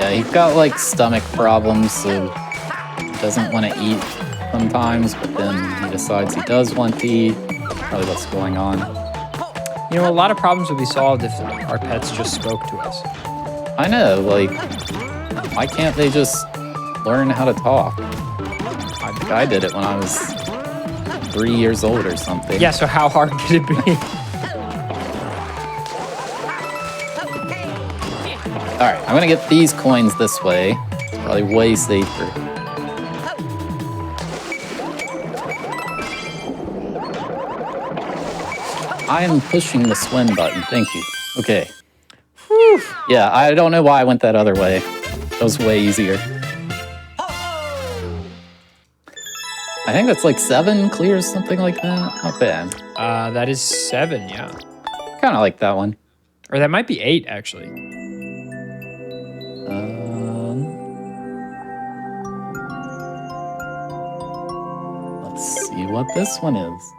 Yeah, he's got like stomach problems, so he doesn't want to eat sometimes, but then he decides he does want to eat. Probably what's going on. You know, a lot of problems would be solved if our pets just spoke to us. I know, like, why can't they just learn how to talk? I did it when I was 3 years old or something. Yeah, so how hard could it be? Alright, I'm gonna get these coins this way. Probably way safer. I am pushing the swim button. Thank you. Okay. Whew. Yeah, I don't know why I went that other way. That was way easier. I think that's like 7 clears, something like that. Not bad. That is 7, yeah. Kind of like that one. Or that might be 8, actually. Let's see what this one is.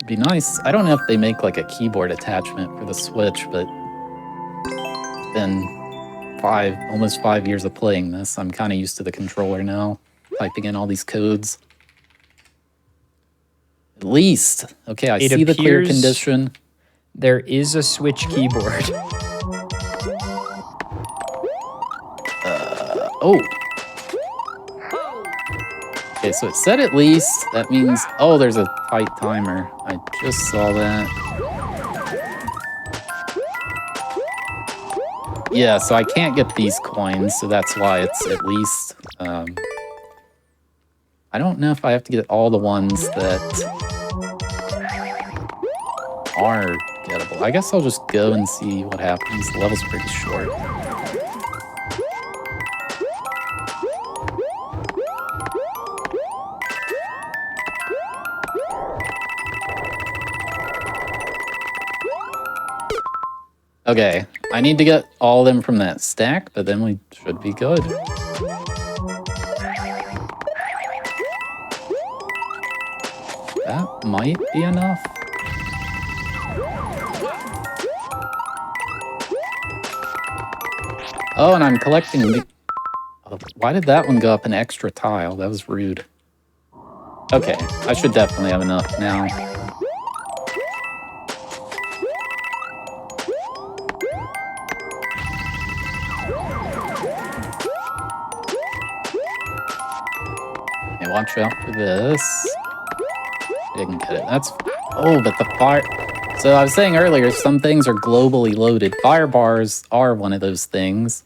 Be nice. I don't know if they make like a keyboard attachment for the Switch, but it's been almost 5 years of playing this. I'm kind of used to the controller now, typing in all these codes. At least. Okay, I see the clear condition. There is a Switch keyboard. Oh. Okay, so it said at least. That means, oh, there's a tight timer. I just saw that. Yeah, so I can't get these coins, so that's why it's at least. I don't know if I have to get all the ones that are gettable. I guess I'll just go and see what happens. The level's pretty short. Okay, I need to get all of them from that stack, but then we should be good. That might be enough. Oh, and I'm collecting the... Why did that one go up an extra tile? That was rude. Okay, I should definitely have enough now. Okay, watch out for this. Didn't get it. That's... Oh, but the fire... So I was saying earlier, some things are globally loaded. Fire bars are one of those things.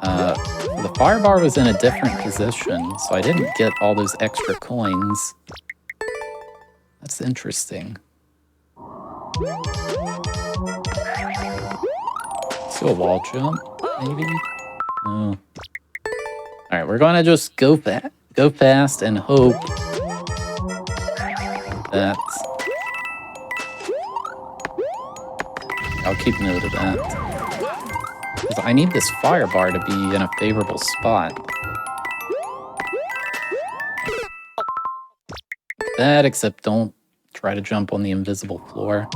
The fire bar was in a different position, so I didn't get all those extra coins. That's interesting. Let's do a wall jump, maybe? Oh. Alright, we're gonna just go fast and hope that... I'll keep note of that. Because I need this fire bar to be in a favorable spot. That, except don't try to jump on the invisible floor.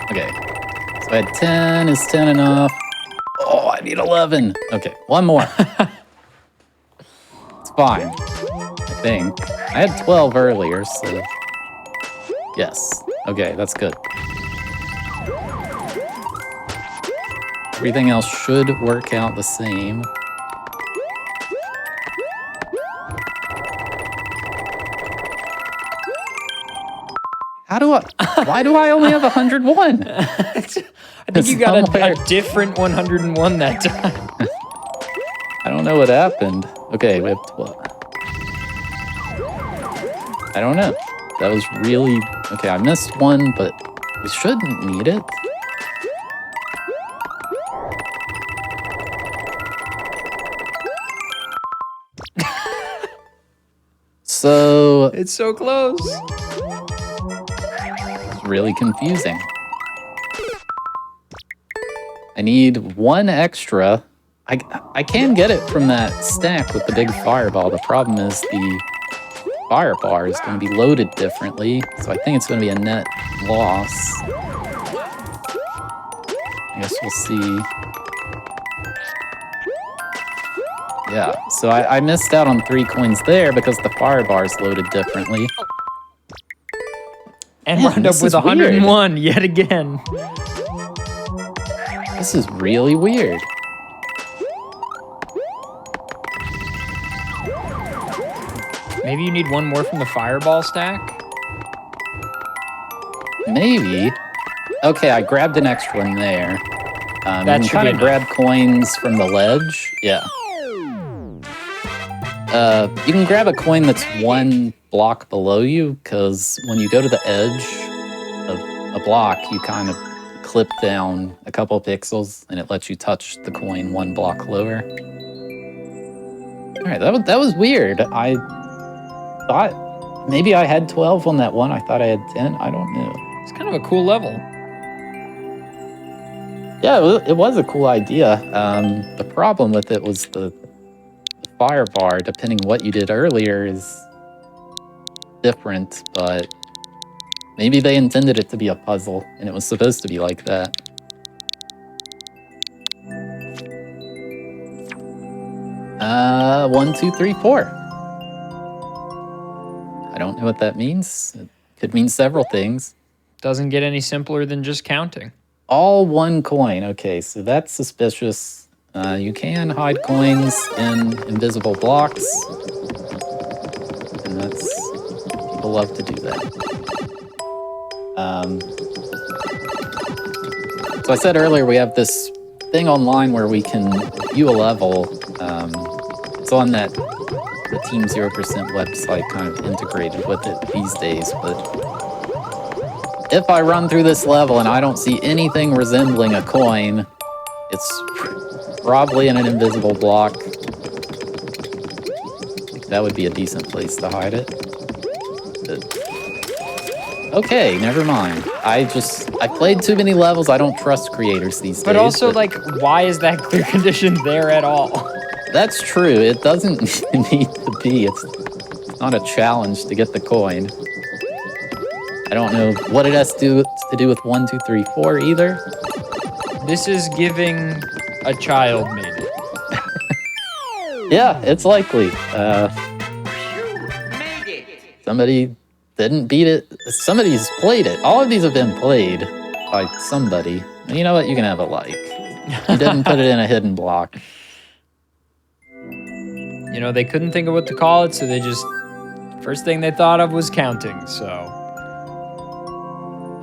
Okay, so I had 10. Is 10 enough? Oh, I need 11. Okay, one more. It's fine, I think. I had 12 earlier, so... Yes. Okay, that's good. Everything else should work out the same. How do I... Why do I only have 101? I think you got a different 101 that time. I don't know what happened. Okay, we have 12. I don't know. That was really... Okay, I missed one, but we shouldn't need it. So... It's so close. It's really confusing. I need one extra. I can get it from that stack with the big fireball. The problem is the fire bar is going to be loaded differently, so I think it's going to be a net loss. I guess we'll see. Yeah, so I missed out on 3 coins there because the fire bar is loaded differently. And wound up with 101 yet again. This is really weird. Maybe you need one more from the fireball stack? Maybe. Okay, I grabbed an extra one there. You can kind of grab coins from the ledge. Yeah. You can grab a coin that's one block below you, because when you go to the edge of a block, you kind of clip down a couple pixels, and it lets you touch the coin one block lower. All right, that was weird. I thought maybe I had 12 on that one. I thought I had 10. I don't know. It's kind of a cool level. Yeah, it was a cool idea. The problem with it was the fire bar, depending what you did earlier, is different, but maybe they intended it to be a puzzle, and it was supposed to be like that. One, two, three, four. I don't know what that means. It could mean several things. Doesn't get any simpler than just counting. All one coin. Okay, so that's suspicious. You can hide coins in invisible blocks. And people love to do that. So I said earlier, we have this thing online where we can view a level. It's on the Team 0% website, kind of integrated with it these days, but if I run through this level and I don't see anything resembling a coin, it's probably in an invisible block. That would be a decent place to hide it. But, okay, never mind. I played too many levels. I don't trust creators these days. But also, like, why is that clear condition there at all? That's true. It doesn't need to be. It's not a challenge to get the coin. I don't know what it has to do with 1, 2, 3, 4 either. This is giving a child made it. Yeah, it's likely. Somebody didn't beat it. Somebody's played it. All of these have been played by somebody. And you know what? You can have a like. You didn't put it in a hidden block. You know, they couldn't think of what to call it, so they just... First thing they thought of was counting, so...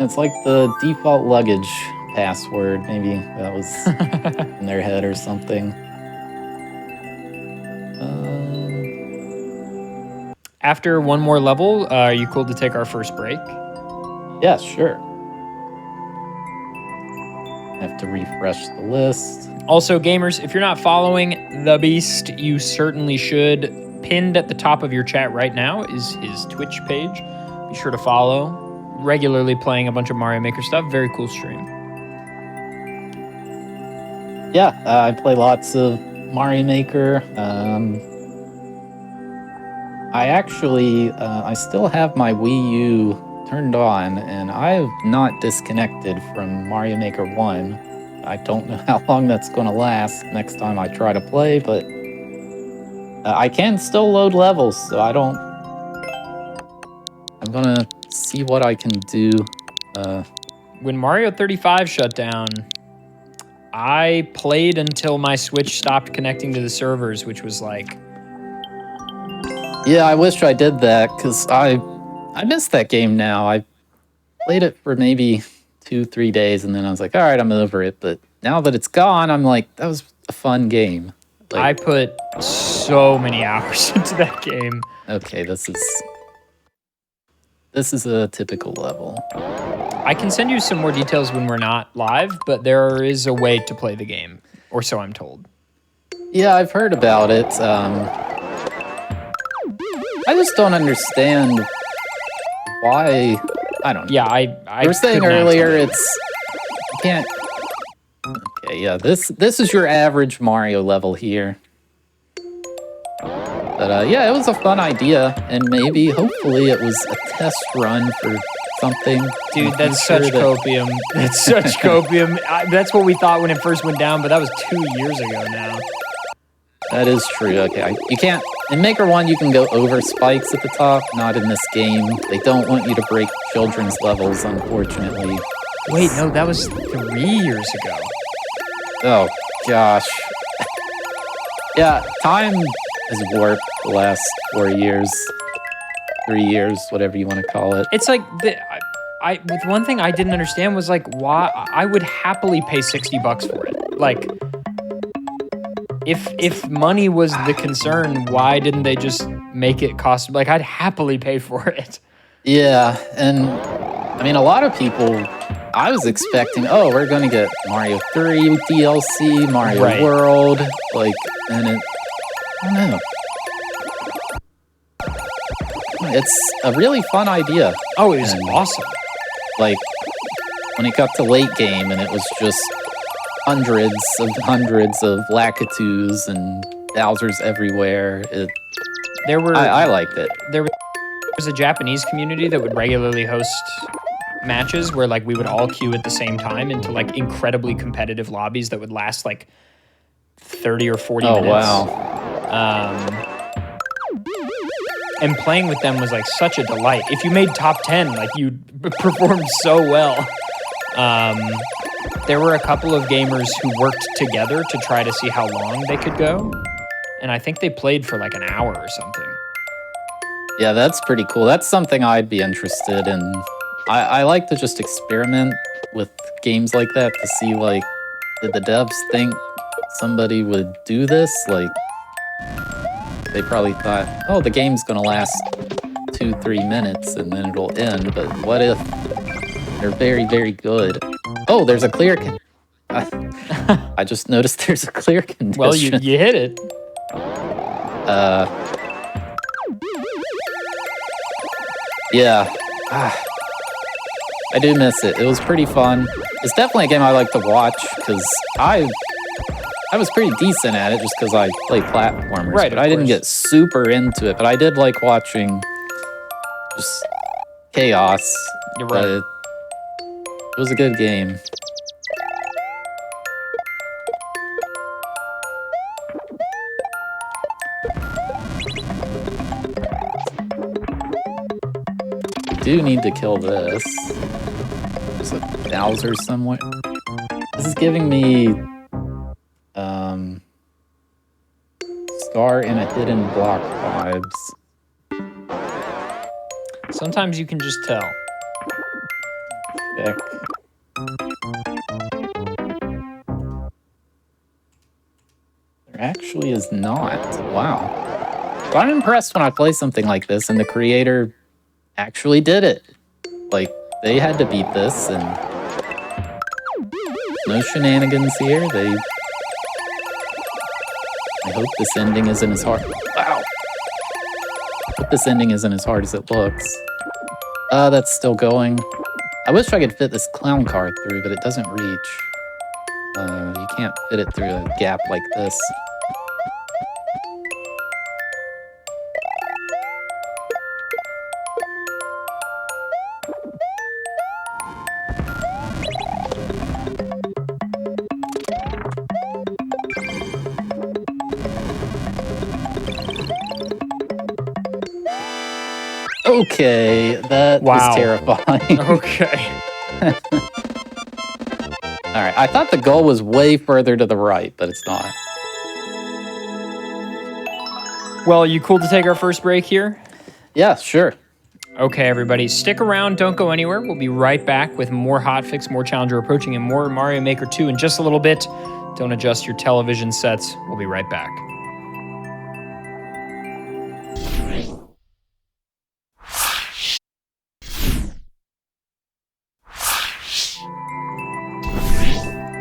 It's like the default luggage password. Maybe that was in their head or something. After one more level, are you cool to take our first break? Yeah, sure. I have to refresh the list. Also, gamers, if you're not following The Beast, you certainly should. Pinned at the top of your chat right now is his Twitch page. Be sure to follow. Regularly playing a bunch of Mario Maker stuff. Very cool stream. Yeah, I play lots of Mario Maker. I still have my Wii U turned on, and I have not disconnected from Mario Maker 1. I don't know how long that's going to last next time I try to play, but I can still load levels, so I'm going to see what I can do. When Mario 35 shut down, I played until my Switch stopped connecting to the servers, which was like... Yeah, I wish I did that, because I missed that game now. I played it for maybe 2-3 days, and then I was like, all right, I'm over it. But now that it's gone, I'm like, that was a fun game. Like, I put so many hours into that game. Okay, this is a typical level. I can send you some more details when we're not live, but there is a way to play the game, or so I'm told. Yeah, I've heard about it. I just don't understand why. I don't know. Yeah, I you were saying earlier you can't. Okay, yeah, this is your average Mario level here. But yeah, it was a fun idea, and maybe, hopefully, it was a test run for something. Dude, that's such copium. That's such copium. That's what we thought when it first went down, but that was 2 years ago now. That is true. Okay, you can't... In Maker 1, you can go over spikes at the top. Not in this game. They don't want you to break children's levels, unfortunately. Wait, no, that was 3 years ago. Oh, gosh. Yeah, time has warped the last 4 years. 3 years, whatever you want to call it. It's like I with one thing I didn't understand was like why I would happily pay $60 for it. Like if money was the concern, why didn't they just make it cost? Like I'd happily pay for it. Yeah, and I mean, a lot of people. I was expecting, oh, we're going to get Mario 3 DLC, Mario World, like, and it, I don't know. It's a really fun idea. Oh, it was awesome. Like, when it got to late game and it was just hundreds of Lakitus and Bowsers everywhere, I liked it. There was a Japanese community that would regularly host matches where like we would all queue at the same time into like incredibly competitive lobbies that would last like 30 or 40 minutes. Oh, wow. And playing with them was like such a delight. If you made top 10, like you performed so well. There were a couple of gamers who worked together to try to see how long they could go. And I think they played for like an hour or something. Yeah, that's pretty cool. That's something I'd be interested in. I like to just experiment with games like that to see, like, did the devs think somebody would do this? Like, they probably thought, oh, the game's gonna last 2-3 minutes and then it'll end, but what if they're very, very good? Oh, there's a clear... I just noticed there's a clear condition. Well, you hit it. Yeah. I do miss it. It was pretty fun. It's definitely a game I like to watch, because I was pretty decent at it just because I play platformers. Right, but I didn't get super into it. But I did like watching just chaos. You're right. It was a good game. Do need to kill this. There's a Bowser somewhere. This is giving me Star in a Hidden Block vibes. Sometimes you can just tell. Check. There actually is not. Wow. So I'm impressed when I play something like this and the creator actually did it. Like, they had to beat this, and no shenanigans here. I hope this ending isn't as hard. Wow. I hope this ending isn't as hard as it looks. That's still going. I wish I could fit this clown car through, but it doesn't reach. You can't fit it through a gap like this. Okay, that is terrifying. Okay. Alright, I thought the goal was way further to the right, but it's not. Well, you cool to take our first break here? Yeah, sure. Okay, everybody, stick around. Don't go anywhere. We'll be right back with more Hotfix, more Challenger Approaching, and more Mario Maker 2 in just a little bit. Don't adjust your television sets. We'll be right back.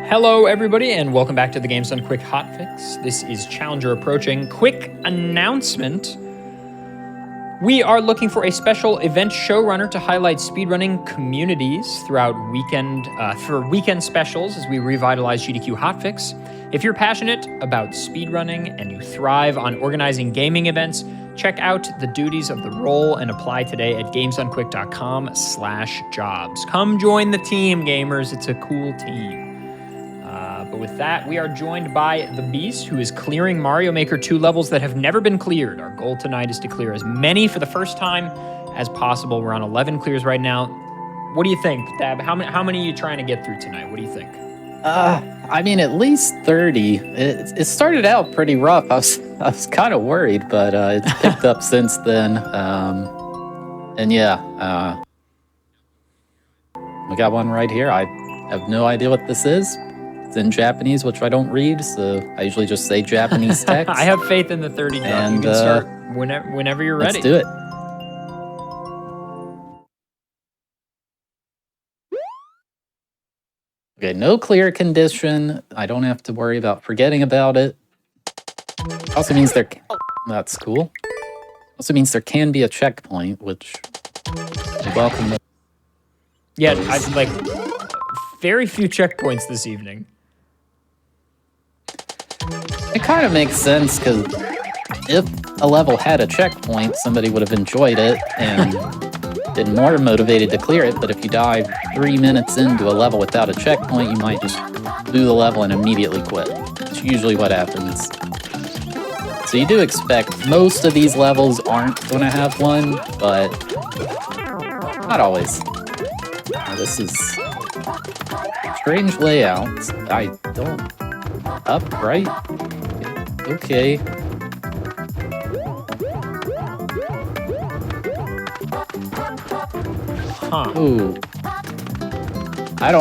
Hello, everybody, and welcome back to the Games Done Quick Hotfix. This is Challenger Approaching. Quick announcement. We are looking for a special event showrunner to highlight speedrunning communities throughout for weekend specials as we revitalize GDQ Hotfix. If you're passionate about speedrunning and you thrive on organizing gaming events, check out the duties of the role and apply today at gamesdonequick.com/jobs. Come join the team, gamers. It's a cool team. But with that, we are joined by the Beast, who is clearing Mario Maker 2 levels that have never been cleared. Our goal tonight is to clear as many for the first time as possible. We're on 11 clears right now. What do you think, Dab? How many are you trying to get through tonight? What do you think? I mean, at least 30. It started out pretty rough. I was kind of worried, but it's picked up since then. And yeah, we got one right here. I have no idea what this is. It's in Japanese, which I don't read, so I usually just say Japanese text. I have faith in the 30 drop. And, You can start whenever you're ready. Let's do it. Okay, no clear condition. I don't have to worry about forgetting about it. Also means there... That's cool. Also means there can be a checkpoint, which... I welcome. Yeah, I've like very few checkpoints this evening. It kind of makes sense, because if a level had a checkpoint, somebody would have enjoyed it and been more motivated to clear it. But if you die 3 minutes into a level without a checkpoint, you might just do the level and immediately quit. It's usually what happens. So you do expect most of these levels aren't going to have one, but not always. Now, this is strange layout. I don't... Up, right? Okay. Huh. Ooh. I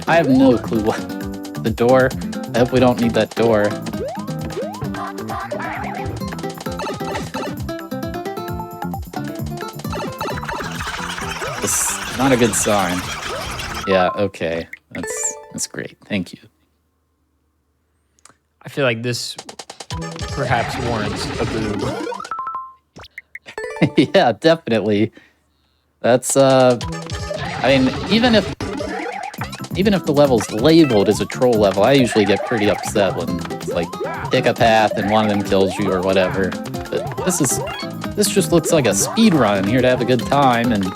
have no clue what... The door. I hope we don't need that door. This is not a good sign. Yeah, okay. That's great. Thank you. I feel like this perhaps warrants a boo. Yeah, definitely. That's I mean, even if the level's labeled as a troll level, I usually get pretty upset when it's like pick a path and one of them kills you or whatever. But this just looks like a speed run here to have a good time, and we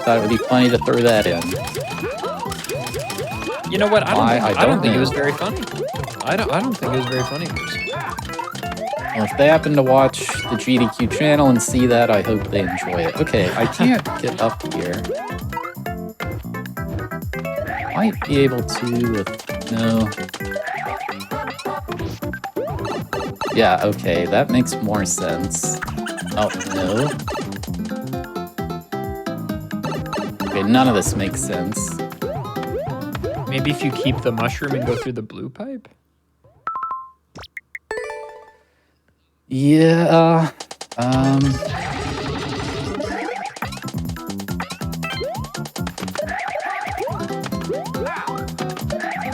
thought it would be funny to throw that in. You know what? I don't think it was know. very funny. I don't think it was very funny. Well, if they happen to watch the GDQ channel and see that, I hope they enjoy it. Okay, I can't get up here. Might be able to with... No. Yeah, okay, that makes more sense. Oh, no. Okay, none of this makes sense. Maybe if you keep the mushroom and go through the blue pipe? Yeah,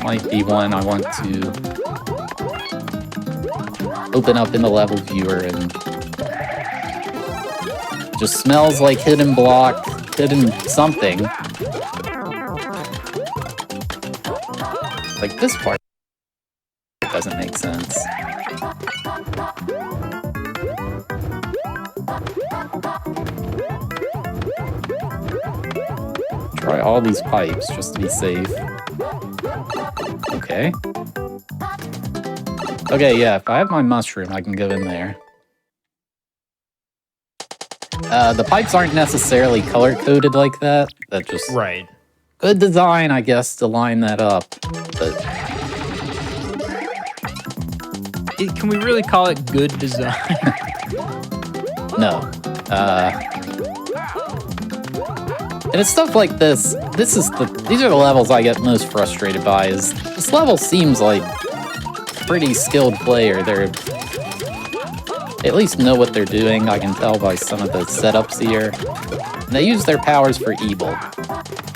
might be one I want to open up in the level viewer, and just smells like hidden block, hidden something. Like this part doesn't make sense. Try all these pipes just to be safe. Okay. Okay, yeah, if I have my mushroom, I can go in there. The pipes aren't necessarily color-coded like that. That just... Right. Good design, I guess, to line that up. But... Can we really call it good design? No. And it's stuff like this. These are the levels I get most frustrated by, is this level seems like a pretty skilled player. They at least know what they're doing. I can tell by some of the setups here. And they use their powers for evil.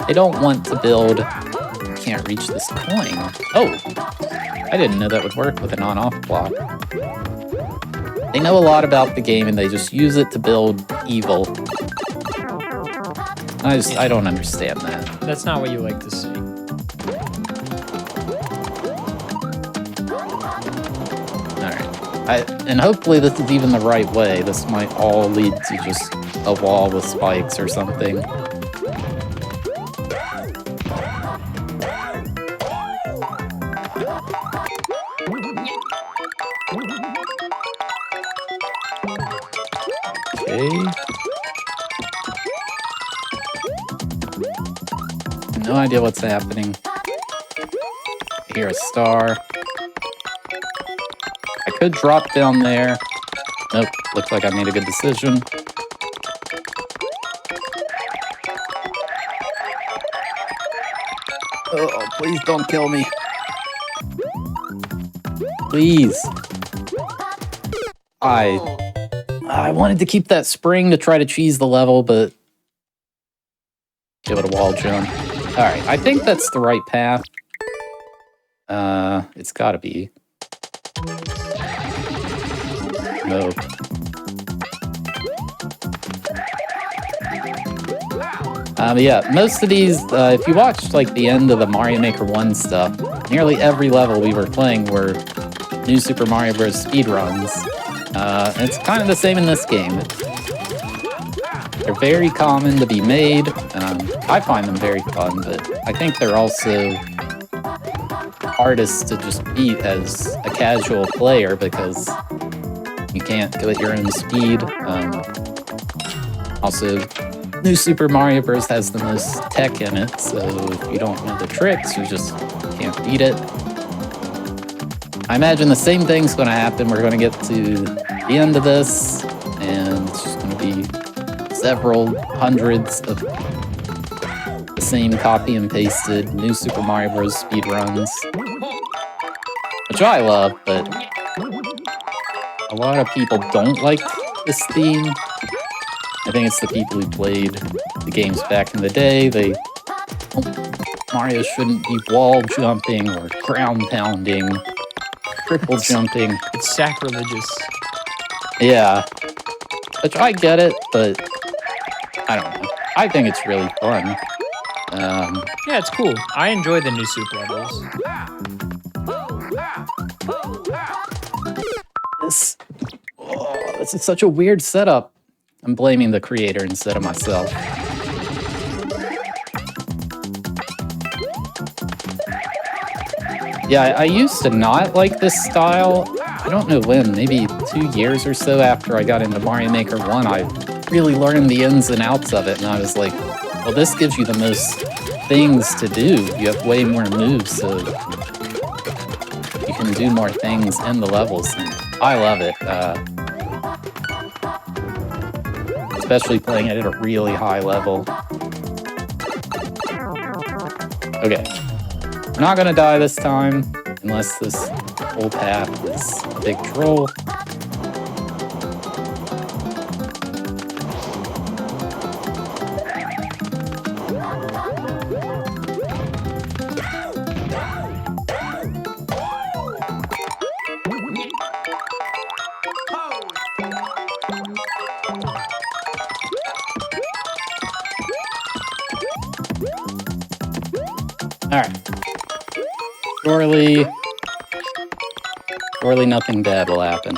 They don't want to build... Can't reach this coin. Oh! I didn't know that would work with an on-off block. They know a lot about the game and they just use it to build evil. I don't understand that. That's not what you like to see. Alright. And hopefully this is even the right way. This might all lead to just a wall with spikes or something. Okay. No idea what's happening. I hear a star. I could drop down there. Nope, looks like I made a good decision. Oh, please don't kill me. Please. I wanted to keep that spring to try to cheese the level, but give it a wall jump. Alright, I think that's the right path. It's gotta be. No. Yeah, most of these, if you watched like the end of the Mario Maker 1 stuff, nearly every level we were playing were New Super Mario Bros. Speedruns. And it's kind of the same in this game. They're very common to be made. I find them very fun, but I think they're also hardest to just beat as a casual player because you can't go at your own speed. Also, New Super Mario Bros. Has the most tech in it, so if you don't know the tricks, you just can't beat it. I imagine the same thing's going to happen. We're going to get to the end of this, and it's just going to be several hundreds of the same copy and pasted New Super Mario Bros. Speedruns, which I love, but a lot of people don't like this theme. I think it's the people who played the games back in the day. Mario shouldn't be wall jumping or ground pounding, triple jumping. It's sacrilegious. Yeah, which I get it, but I don't know. I think it's really fun. Yeah, it's cool. I enjoy the new soup levels. This is such a weird setup. I'm blaming the creator instead of myself. Yeah, I used to not like this style. I don't know when, maybe 2 years or so after I got into Mario Maker 1, I really learned the ins and outs of it, and I was like, well, this gives you the most things to do. You have way more moves, so you can do more things in the levels, and I love it. Especially playing it at a really high level. Okay. We're not gonna die this time, unless this whole path is a big troll. Alright. Surely nothing bad will happen.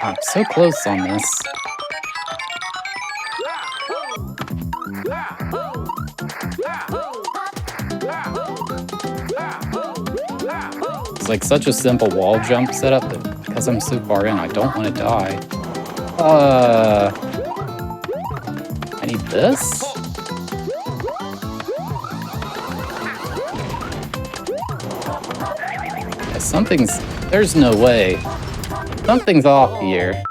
I'm so close on this. It's like such a simple wall jump setup that because I'm so far in, I don't want to die. I need this? Yeah, there's no way. Something's off here.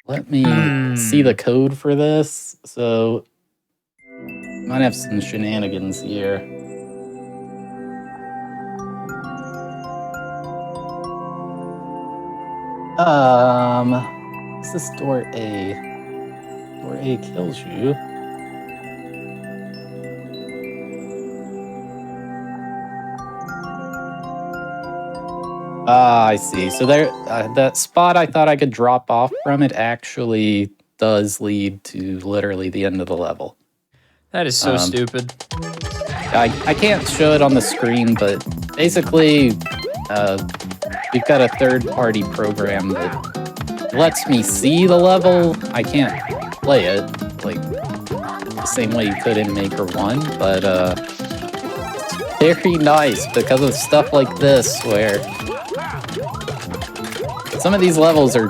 Let me see the code for this. So, might have some shenanigans here. This is door A. Door A kills you. I see. So there, that spot I thought I could drop off from, it actually does lead to literally the end of the level. That is so stupid. I can't show it on the screen, but basically, we've got a third-party program that lets me see the level. I can't play it, like, the same way you could in Maker 1, but, it's very nice because of stuff like this, where some of these levels are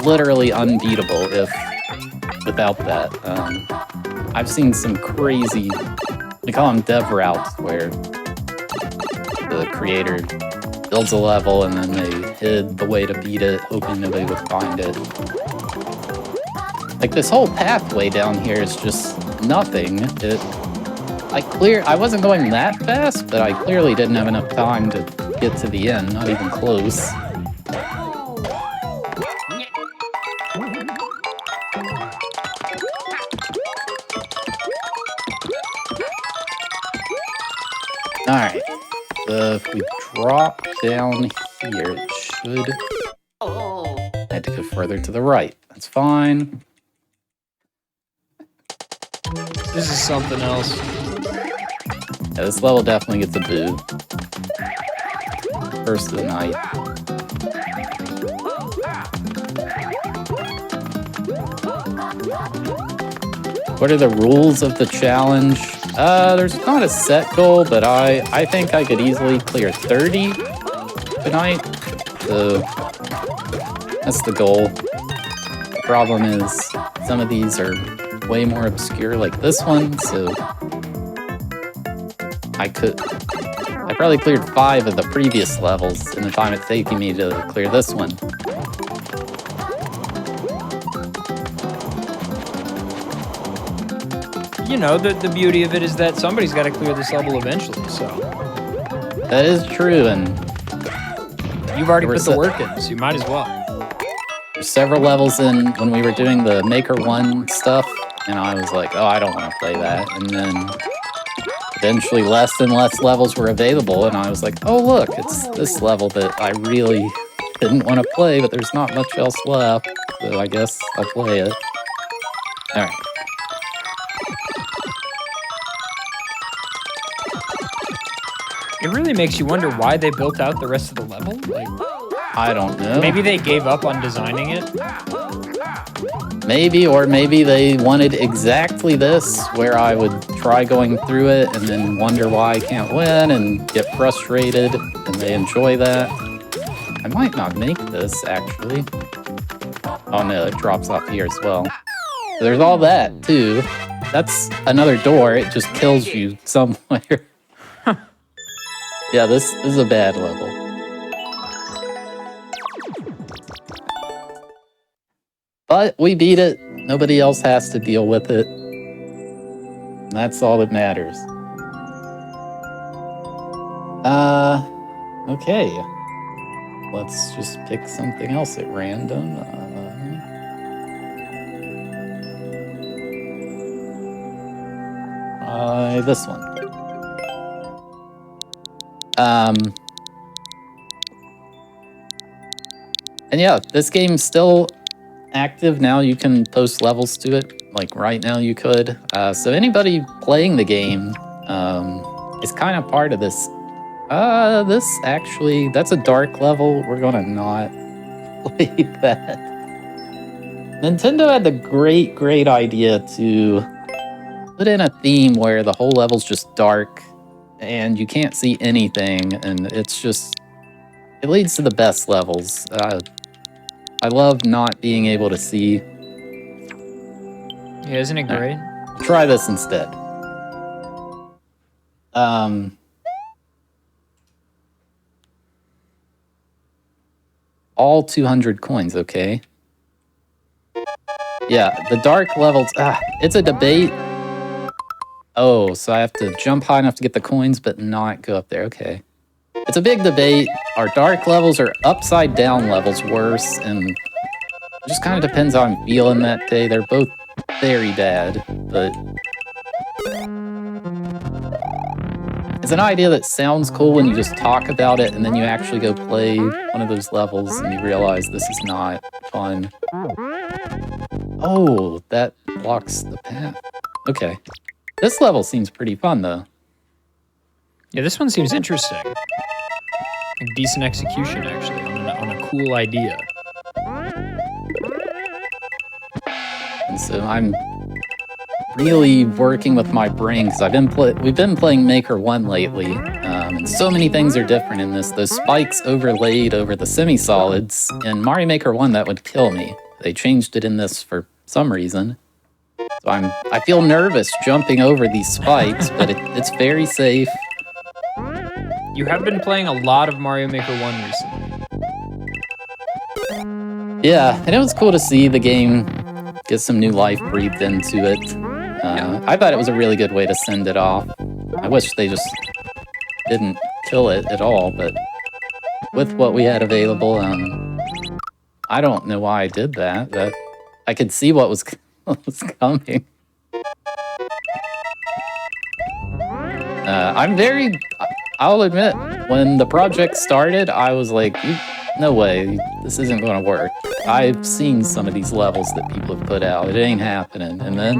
literally unbeatable without that. I've seen some crazy, we call them dev routes, where the creator builds a level and then they hid the way to beat it, hoping nobody would find it. Like, this whole pathway down here is just nothing. I wasn't going that fast, but I clearly didn't have enough time to get to the end, not even close. Alright, so if we drop down here, it should... I had to go further to the right. That's fine. This is something else. Yeah, this level definitely gets a boo. First of the night. What are the rules of the challenge? There's not a set goal, but I think I could easily clear 30 tonight. So that's the goal. The problem is some of these are way more obscure, like this one, so I probably cleared 5 of the previous levels in the time it's taking me to clear this one. You know, the beauty of it is that somebody's got to clear this level eventually, so. That is true, and you've already put the work in, so you might as well. There's several levels in when we were doing the Maker 1 stuff, and I was like, oh, I don't want to play that. And then eventually less and less levels were available, and I was like, oh, look, it's this level that I really didn't want to play, but there's not much else left, so I guess I'll play it. Alright. It really makes you wonder why they built out the rest of the level. Like, I don't know. Maybe they gave up on designing it. Maybe, or maybe they wanted exactly this, where I would try going through it and then wonder why I can't win and get frustrated, and they enjoy that. I might not make this, actually. Oh no, it drops off here as well. So there's all that, too. That's another door, it just kills you somewhere. Yeah, this is a bad level. But we beat it. Nobody else has to deal with it. And that's all that matters. Okay. Let's just pick something else at random. This one. And yeah, this game's still active now. You can post levels to it, like right now you could. So anybody playing the game is kind of part of this. This actually, that's a dark level. We're gonna not play that. Nintendo had the great idea to put in a theme where the whole level's just dark and you can't see anything, and it's just, it leads to the best levels. I love not being able to see. Yeah, isn't it great? Try this instead. All 200 coins, okay. Yeah, the dark levels, it's a debate. Oh, so I have to jump high enough to get the coins, but not go up there, okay. It's a big debate. Are dark levels or upside down levels worse? And it just kind of depends how I'm feeling that day. They're both very bad, but it's an idea that sounds cool when you just talk about it, and then you actually go play one of those levels and you realize this is not fun. Oh, that blocks the path. Okay. This level seems pretty fun, though. Yeah, this one seems interesting. Like decent execution, actually, on a cool idea. And so I'm really working with my brain, because we've been playing Maker 1 lately, and so many things are different in this. Those spikes overlaid over the semi-solids. In Mario Maker 1, that would kill me. They changed it in this for some reason. So I feel nervous jumping over these spikes, but it's very safe. You have been playing a lot of Mario Maker 1 recently. Yeah, and it was cool to see the game get some new life breathed into it. I thought it was a really good way to send it off. I wish they just didn't kill it at all, but with what we had available, I don't know why I did that. That I could see what was coming. I'll admit, when the project started, I was like, no way, this isn't going to work. I've seen some of these levels that people have put out. It ain't happening. And then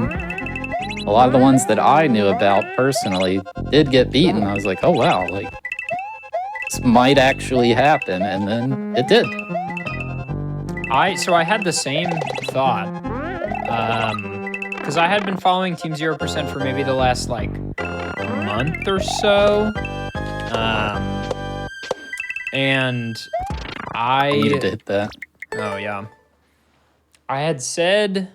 a lot of the ones that I knew about personally did get beaten. I was like, oh wow, like this might actually happen. And then it did. So I had the same thought. Because I had been following Team 0% for maybe the last, like, month or so. And I needed to hit that. Oh, yeah. I had said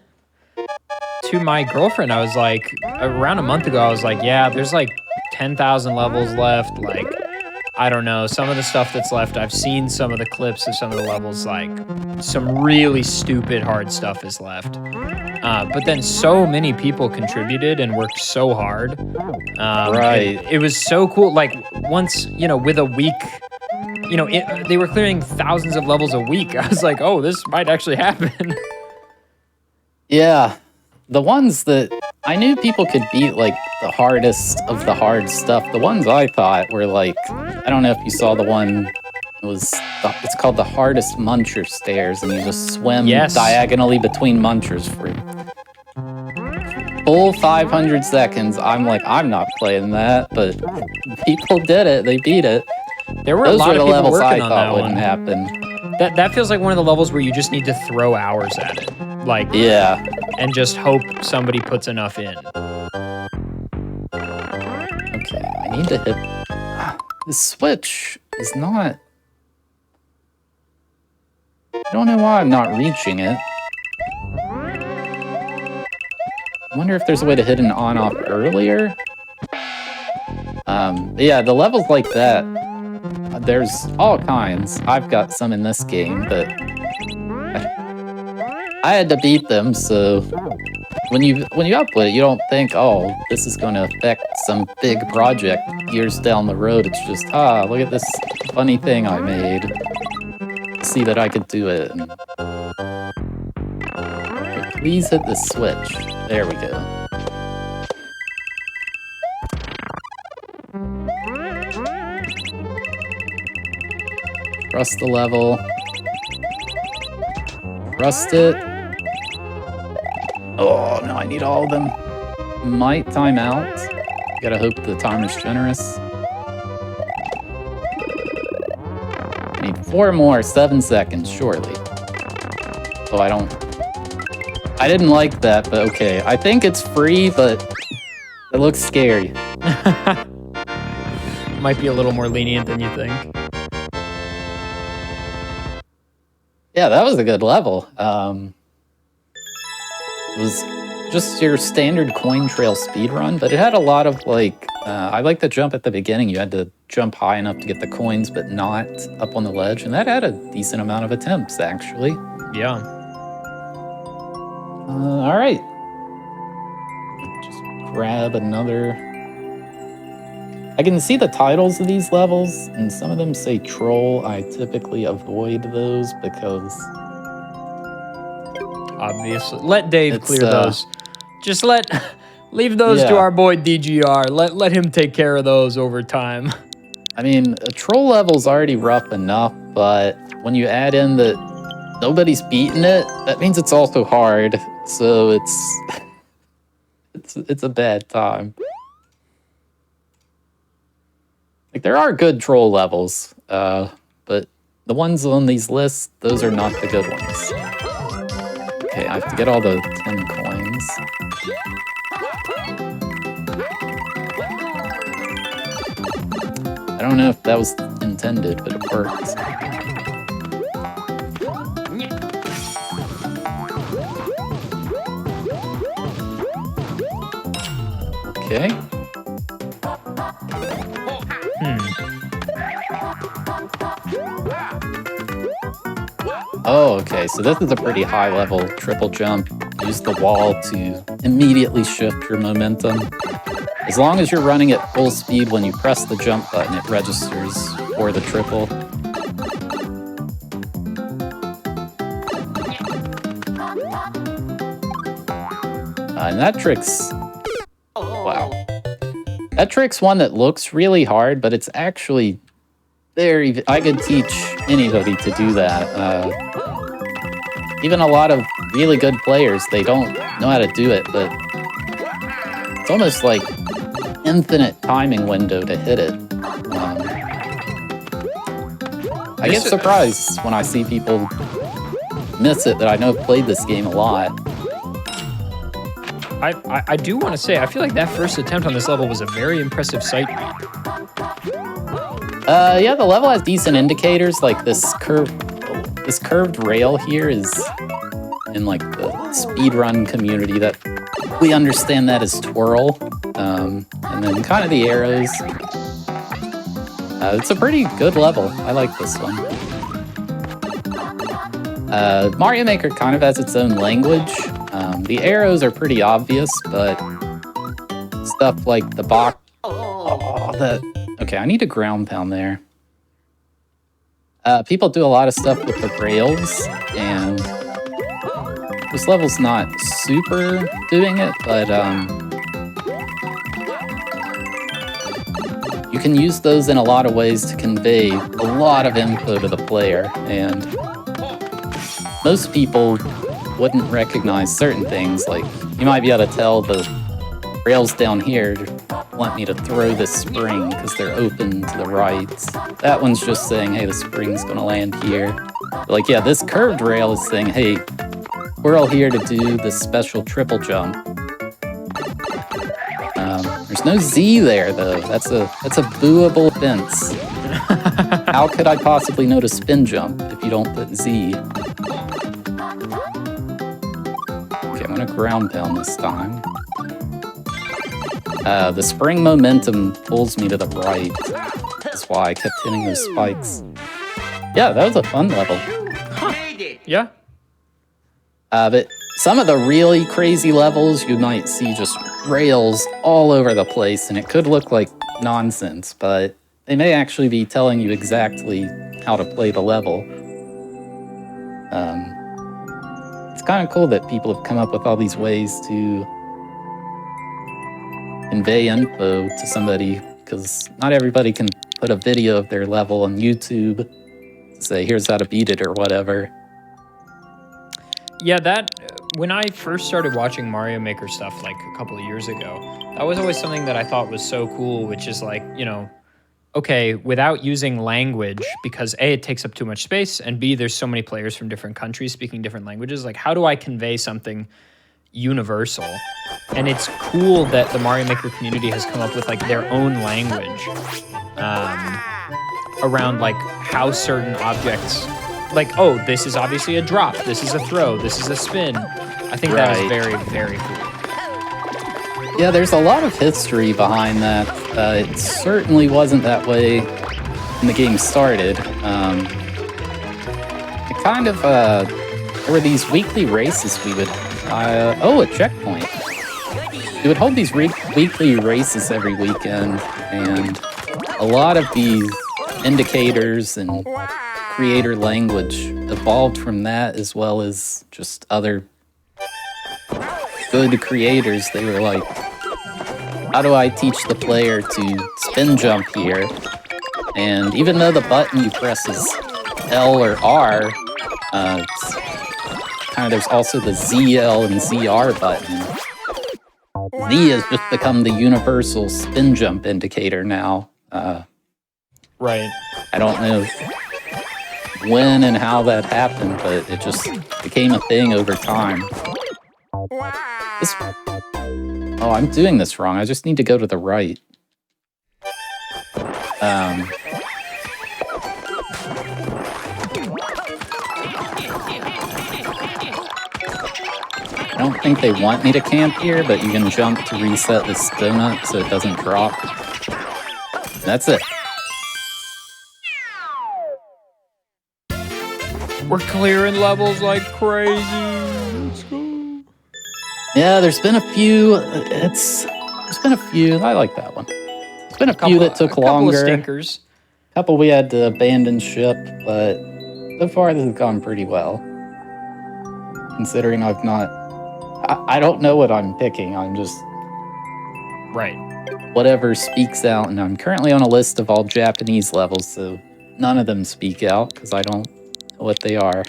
to my girlfriend, I was like, around a month ago, I was like, yeah, there's like 10,000 levels left. Like, I don't know. Some of the stuff that's left, I've seen some of the clips of some of the levels, like some really stupid hard stuff is left. But then so many people contributed and worked so hard. Right. It was so cool. Like once, with a week, they were clearing thousands of levels a week. I was like, oh, this might actually happen. Yeah. The ones that I knew people could beat, like the hardest of the hard stuff. The ones I thought were like, I don't know if you saw the one. It's called the hardest muncher stairs, and you just swim diagonally between munchers for full 500 seconds. I'm like, I'm not playing that, but people did it. They beat it. There were Those a lot were of the people levels I working on thought that wouldn't one. happen. That feels like one of the levels where you just need to throw hours at it. Like, yeah. And just hope somebody puts enough in. Okay, I need to hit... The switch is not... I don't know why I'm not reaching it. I wonder if there's a way to hit an on-off earlier? Yeah, the levels like that, there's all kinds. I've got some in this game, but I had to beat them, so when you upload it, you don't think, oh, this is going to affect some big project years down the road. It's just, look at this funny thing I made. See that I could do it. Okay, please hit the switch. There we go. Trust the level. Trust it. Oh, no, I need all of them. Might time out. Gotta hope the timer's generous. I need 4 more, 7 seconds, surely. Oh, I didn't like that, but okay. I think it's free, but it looks scary. Might be a little more lenient than you think. Yeah, that was a good level. It was just your standard coin trail speedrun, but it had a lot of, like, I like the jump at the beginning. You had to jump high enough to get the coins, but not up on the ledge, and that had a decent amount of attempts, actually. Yeah. All right. Just grab another... I can see the titles of these levels, and some of them say troll. I typically avoid those because... Obviously. Let Dave clear those. Just leave those to our boy DGR. Let him take care of those over time. I mean, a troll level's already rough enough, but when you add in that nobody's beaten it, that means it's also hard. So it's a bad time. Like, there are good troll levels, but the ones on these lists, those are not the good ones. Okay, I have to get all the 10 coins. I don't know if that was intended, but it worked. Okay. Oh, okay, so this is a pretty high level triple jump. Use the wall to immediately shift your momentum. As long as you're running at full speed, when you press the jump button, it registers for the triple. And that trick's... Wow. That trick's one that looks really hard, but it's actually very... I could teach anybody to do that. Even a lot of really good players, they don't know how to do it, but it's almost like infinite timing window to hit it. I get surprised when I see people miss it that I know have played this game a lot. I do want to say, I feel like that first attempt on this level was a very impressive sight read. Yeah, the level has decent indicators, like this curved rail here is in like the speedrun community that we understand that as twirl. And then kind of the arrows. It's a pretty good level. I like this one. Mario Maker kind of has its own language. The arrows are pretty obvious, but stuff like the box... Okay, I need a ground pound there. People do a lot of stuff with the rails, and this level's not super doing it, but you can use those in a lot of ways to convey a lot of info to the player, and most people wouldn't recognize certain things. Like, you might be able to tell the rails down here want me to throw this spring because they're open to the right. That one's just saying, hey, the spring's gonna land here. Like, yeah, this curved rail is saying, hey, we're all here to do this special triple jump. There's no Z there, though. That's a booable fence. How could I possibly know to spin jump if you don't put Z? Okay, I'm gonna ground pound this time. The spring momentum pulls me to the right. That's why I kept hitting those spikes. Yeah, that was a fun level. Huh. Yeah. But some of the really crazy levels, you might see just rails all over the place, and it could look like nonsense, but they may actually be telling you exactly how to play the level. It's kind of cool that people have come up with all these ways to convey info to somebody, because not everybody can put a video of their level on YouTube to say, here's how to beat it or whatever. Yeah, when I first started watching Mario Maker stuff like a couple of years ago, that was always something that I thought was so cool, which is like, you know, okay, without using language, because A, it takes up too much space, and B, there's so many players from different countries speaking different languages, like how do I convey something universal? And it's cool that the Mario Maker community has come up with like their own language around like how certain objects, like, oh, this is obviously a drop, this is a throw, this is a spin. I think that is very, very cool. Yeah, there's a lot of history behind that. It certainly wasn't that way when the game started. It kind of, there were these weekly races we would, oh, a checkpoint. We would hold these weekly races every weekend, and a lot of these indicators and creator language evolved from that, as well as just other good creators. They were like, how do I teach the player to spin jump here? And even though the button you press is L or R, there's also the ZL and ZR button. Z has just become the universal spin jump indicator now. Right. I don't know when and how that happened, but it just became a thing over time. Oh, I'm doing this wrong. I just need to go to the right. I don't think they want me to camp here, but you can jump to reset this donut so it doesn't drop. That's it. We're clearing levels like crazy. Let's go. Yeah, there's been a few. There's been a few. I like that one. There's been a few that took longer. A couple of stinkers. A couple we had to abandon ship, but so far this has gone pretty well. Considering I've not... I don't know what I'm picking. I'm just... Right. Whatever speaks out, and I'm currently on a list of all Japanese levels, so none of them speak out, because I don't know what they are.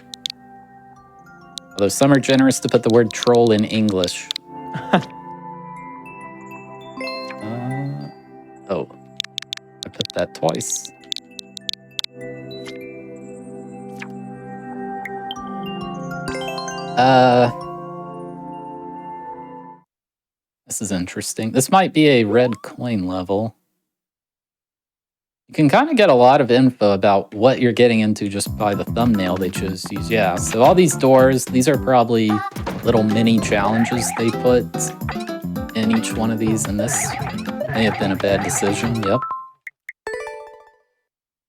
Although some are generous to put the word troll in English. Oh. I put that twice. This is interesting. This might be a red coin level. You can kind of get a lot of info about what you're getting into just by the thumbnail they chose to use. Yeah, so all these doors, these are probably little mini challenges they put in each one of these, and this may have been a bad decision, yep.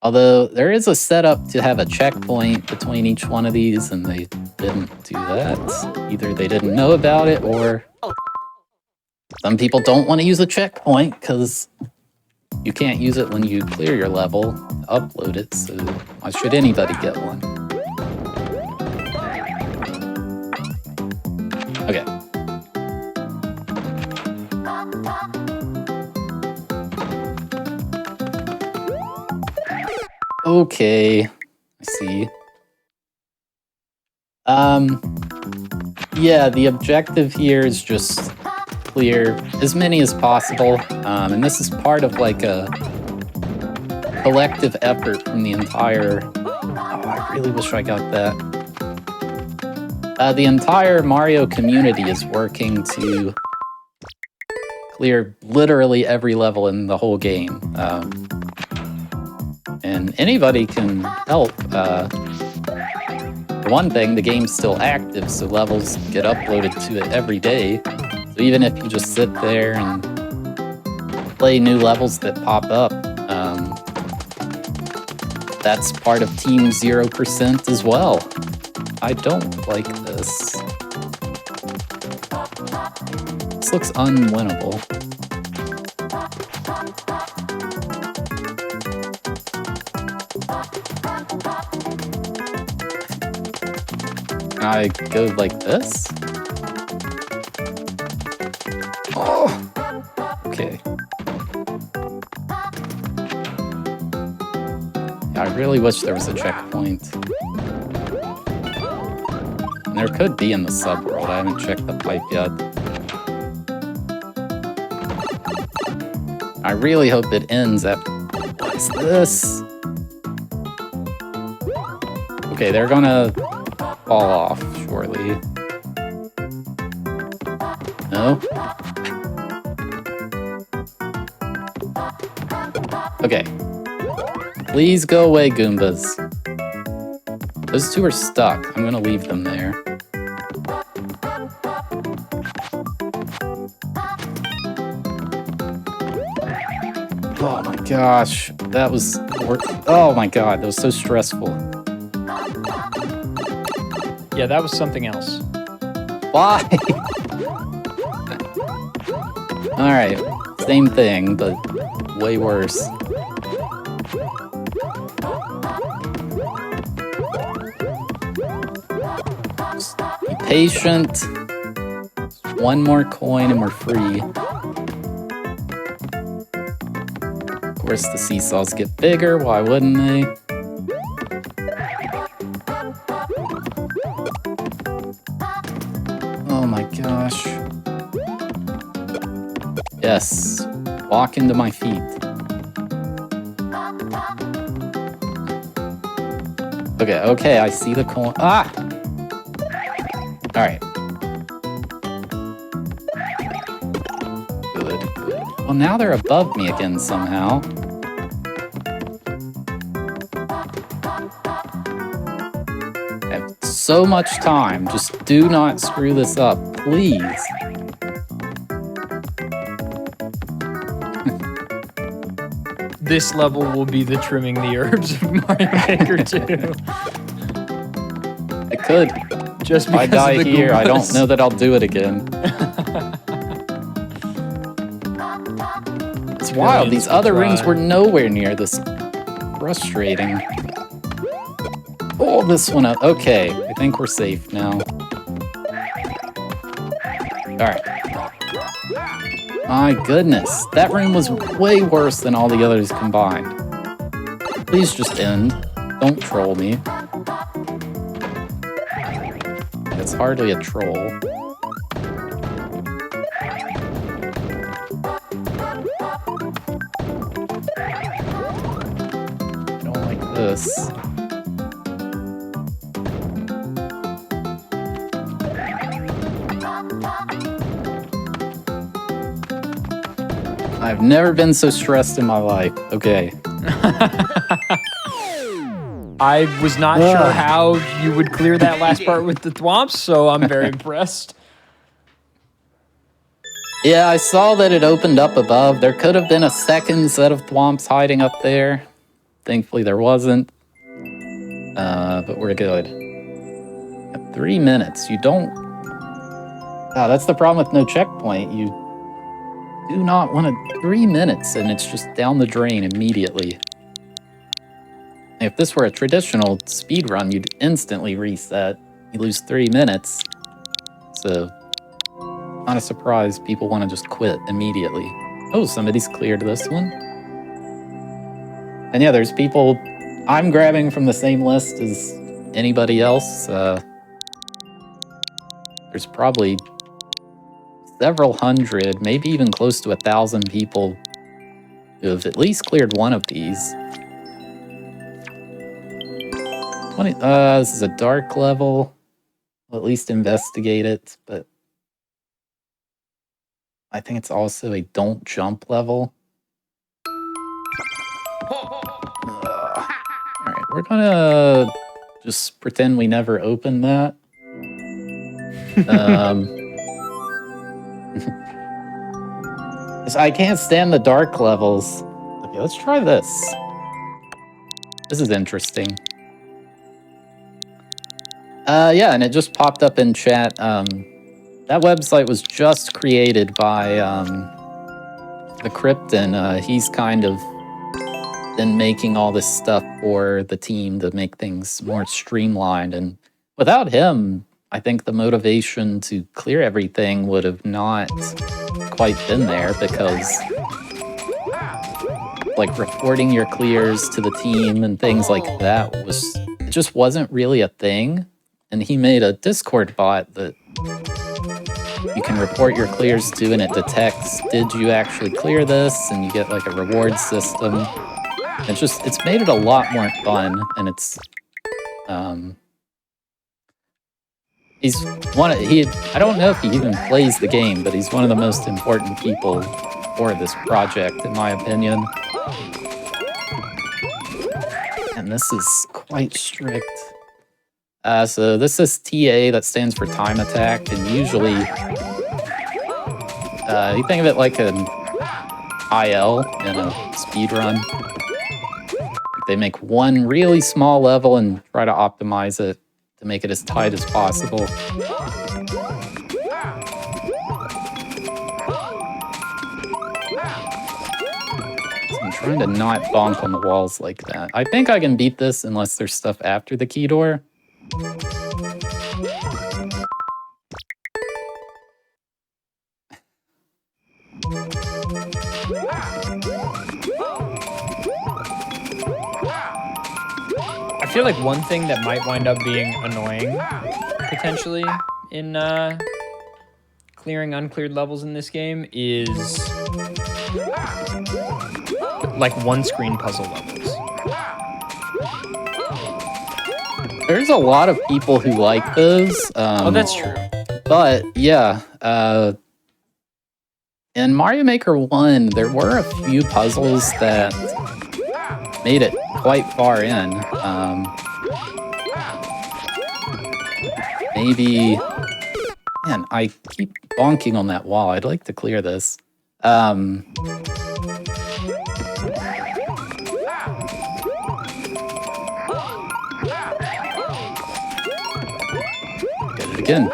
Although there is a setup to have a checkpoint between each one of these, and they didn't do that. Either they didn't know about it, or some people don't want to use a checkpoint because you can't use it when you clear your level, upload it, so why should anybody get one? Okay. Okay, I see. Yeah, the objective here is just clear as many as possible, and this is part of like a collective effort from the entire... Oh, I really wish I got that. The entire Mario community is working to clear literally every level in the whole game. And anybody can help. For one thing, the game's still active, so levels get uploaded to it every day. So even if you just sit there and play new levels that pop up, that's part of Team 0% as well. I don't like this. This looks unwinnable. I go like this? Oh! Okay. Yeah, I really wish there was a checkpoint. And there could be in the subworld. I haven't checked the pipe yet. I really hope it ends at... What is this? Okay, they're gonna fall off, surely. No? Okay. Please go away, Goombas. Those two are stuck. I'm gonna leave them there. Oh my gosh. That was... Oh my god, that was so stressful. Yeah, that was something else. Why? Alright, same thing, but way worse. Just be patient. One more coin and we're free. Of course, the seesaws get bigger, why wouldn't they? Oh my gosh. Yes. Walk into my feet. Okay, I see the coin. Ah! Alright. Good. Well, now they're above me again somehow. I have so much time. Just do not screw this up, please. This level will be the trimming the herbs of Mario Maker 2. could. Just If I because die of the here, I don't Goombas. know that I'll do it again. It's wild. These other rooms were nowhere near this frustrating. Pull this one up. Okay, I think we're safe now. Alright. My goodness, that room was way worse than all the others combined. Please just end. Don't troll me. It's hardly a troll. I don't like this. I've never been so stressed in my life. Okay. I was not sure how you would clear that last part with the thwomps, so I'm very impressed. Yeah, I saw that it opened up above. There could have been a second set of thwomps hiding up there. Thankfully, there wasn't. But we're good. At 3 minutes, you don't... Ah, that's the problem with no checkpoint. You do not want to... 3 minutes, and it's just down the drain immediately. If this were a traditional speedrun, you'd instantly reset. You lose 3 minutes. So, not a surprise people want to just quit immediately. Oh, somebody's cleared this one. And yeah, there's people I'm grabbing from the same list as anybody else. There's probably several hundred, maybe even close to 1,000 people who have at least cleared one of these. This is a dark level. I'll at least investigate it, but I think it's also a don't jump level. Alright, we're gonna just pretend we never opened that. I can't stand the dark levels. Okay, let's try this. This is interesting. Yeah, and it just popped up in chat. That website was just created by the Krypton. He's kind of been making all this stuff for the team to make things more streamlined. And without him, I think the motivation to clear everything would have not quite been there, because like reporting your clears to the team and things like that it just wasn't really a thing. And he made a Discord bot that you can report your clears to, and it detects, did you actually clear this? And you get like a reward system. It's made it a lot more fun, and it's, I don't know if he even plays the game, but he's one of the most important people for this project, in my opinion. And this is quite strict. So this is TA, that stands for time attack, and usually you think of it like an IL in a speedrun. They make one really small level and try to optimize it to make it as tight as possible. So I'm trying to not bonk on the walls like that. I think I can beat this unless there's stuff after the key door. I feel like one thing that might wind up being annoying, potentially, in clearing uncleared levels in this game is like one-screen puzzle levels. There's a lot of people who like those. Oh, that's true. But, yeah, in Mario Maker 1, there were a few puzzles that made it quite far in. Maybe... Man, I keep bonking on that wall. I'd like to clear this. again,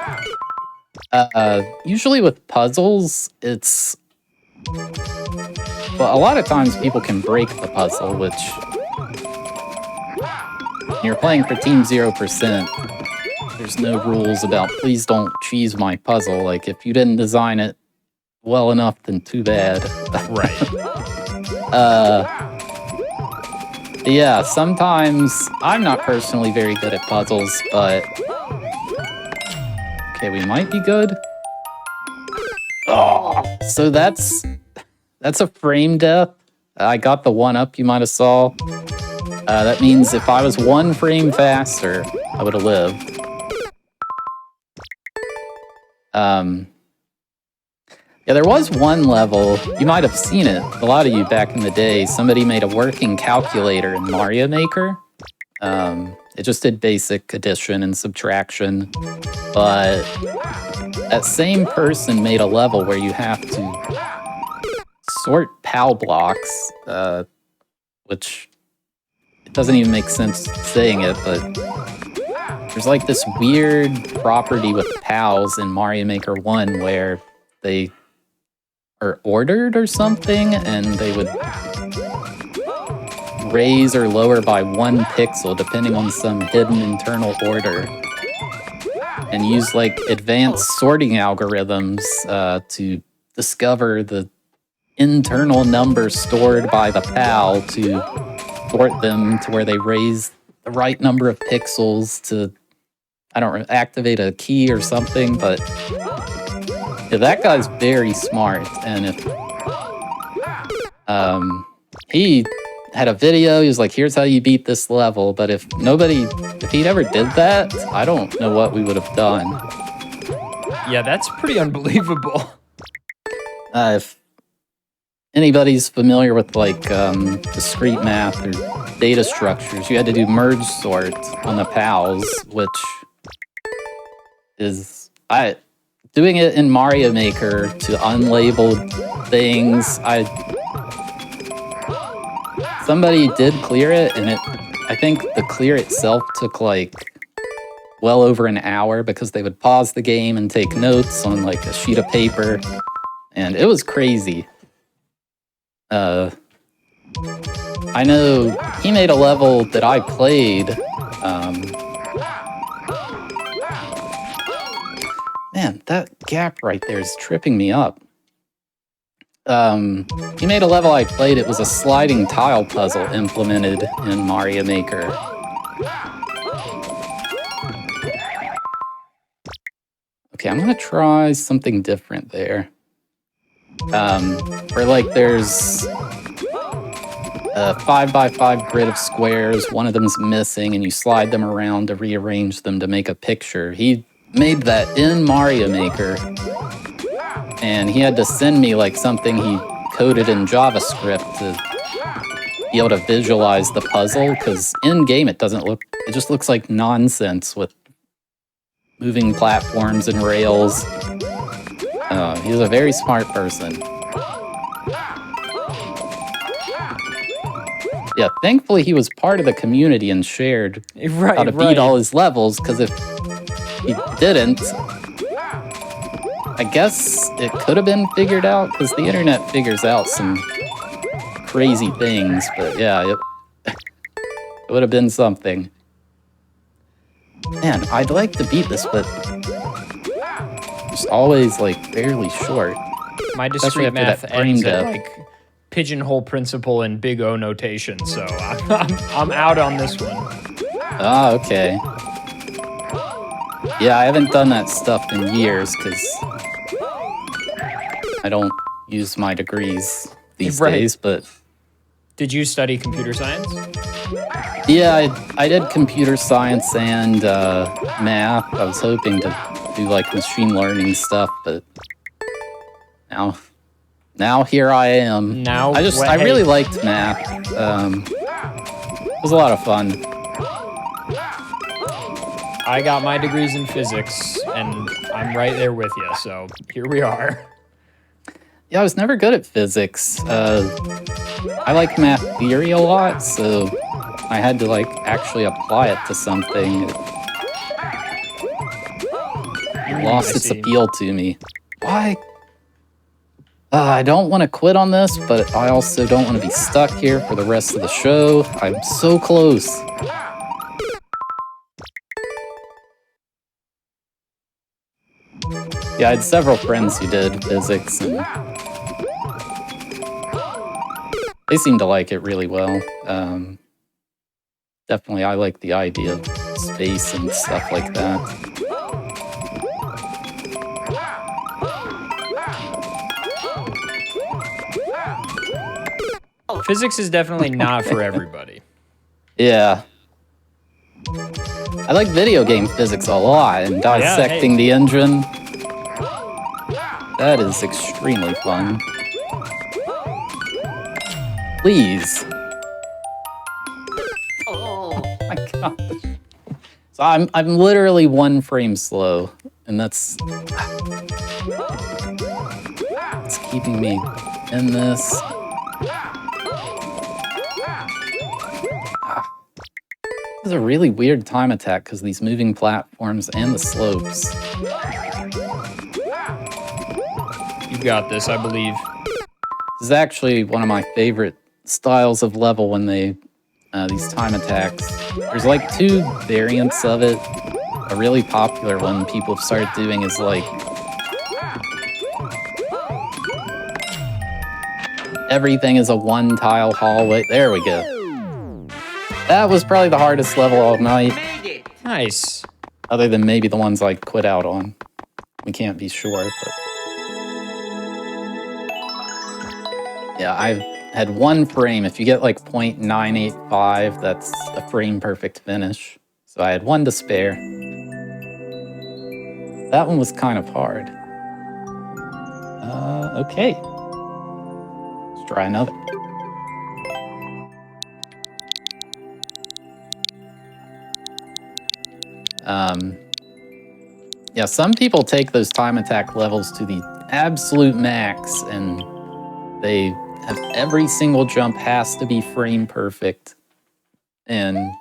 usually with puzzles, it's... Well, a lot of times people can break the puzzle, which... When you're playing for Team 0%, there's no rules about please don't cheese my puzzle. Like, if you didn't design it well enough, then too bad. Right. Yeah, sometimes I'm not personally very good at puzzles, but... Okay, we might be good. Oh, so that's a frame death. I got the 1-up you might have saw. That means if I was 1 frame faster, I would have lived. Yeah, there was one level, you might have seen it, a lot of you back in the day, somebody made a working calculator in Mario Maker. It just did basic addition and subtraction, but that same person made a level where you have to sort PAL blocks, which it doesn't even make sense saying it, but there's like this weird property with PALs in Mario Maker 1 where they are ordered or something, and they would raise or lower by 1 pixel depending on some hidden internal order, and use like advanced sorting algorithms to discover the internal number stored by the PAL to sort them to where they raise the right number of pixels to, I don't know, activate a key or something, but yeah, that guy's very smart, and if he had a video, he was like, here's how you beat this level, but if he never did that, I don't know what we would have done. Yeah, that's pretty unbelievable. If anybody's familiar with like discrete math or data structures, you had to do merge sort on the PALs, which is doing it in Mario Maker to unlabeled things. Somebody did clear it, and I think the clear itself took like well over an hour because they would pause the game and take notes on like a sheet of paper, and it was crazy. I know he made a level that I played. Man, that gap right there is tripping me up. He made a level I played. It was a sliding tile puzzle implemented in Mario Maker. Okay, I'm gonna try something different there. Where like there's a 5x5 grid of squares, one of them's missing, and you slide them around to rearrange them to make a picture. He made that in Mario Maker, and he had to send me like something he coded in JavaScript to be able to visualize the puzzle, because in game it just looks like nonsense with moving platforms and rails. He's a very smart person. Yeah, thankfully he was part of the community and shared how to beat all his levels, because if he didn't, I guess it could have been figured out, because the internet figures out some crazy things, but yeah, it would have been something. Man, I'd like to beat this, but just always like barely short. My discrete math ends at like pigeonhole principle and big O notation, so I'm out on this one. Ah, okay. Yeah, I haven't done that stuff in years because I don't use my degrees these days, but... Did you study computer science? Yeah, I did computer science and math. I was hoping to do like machine learning stuff, but now here I am. I really liked math. It was a lot of fun. I got my degrees in physics, and I'm right there with you, so here we are. Yeah, I was never good at physics. I like math theory a lot, so I had to like actually apply it to something. lost I its see. appeal to me. Why? I don't want to quit on this, but I also don't want to be stuck here for the rest of the show. I'm so close. Yeah, I had several friends who did physics, and they seem to like it really well. Definitely, I like the idea of space and stuff like that. Physics is definitely not for everybody. Yeah. I like video game physics a lot, and dissecting the engine. That is extremely fun. Please. Oh my gosh. So I'm literally 1 frame slow, and that's it's keeping me in this. This is a really weird time attack because these moving platforms and the slopes. You got this, I believe. This is actually one of my favorite styles of level when they these time attacks. There's like 2 variants of it. A really popular one people have started doing is like everything is a 1-tile hallway. There we go. That was probably the hardest level all night. Nice. Other than maybe the ones I quit out on. We can't be sure, but... Yeah, I've had 1 frame. If you get like 0.985, that's a frame-perfect finish. So I had 1 to spare. That one was kind of hard. Okay. Let's try another. Yeah, some people take those time attack levels to the absolute max, and they have every single jump has to be frame perfect. And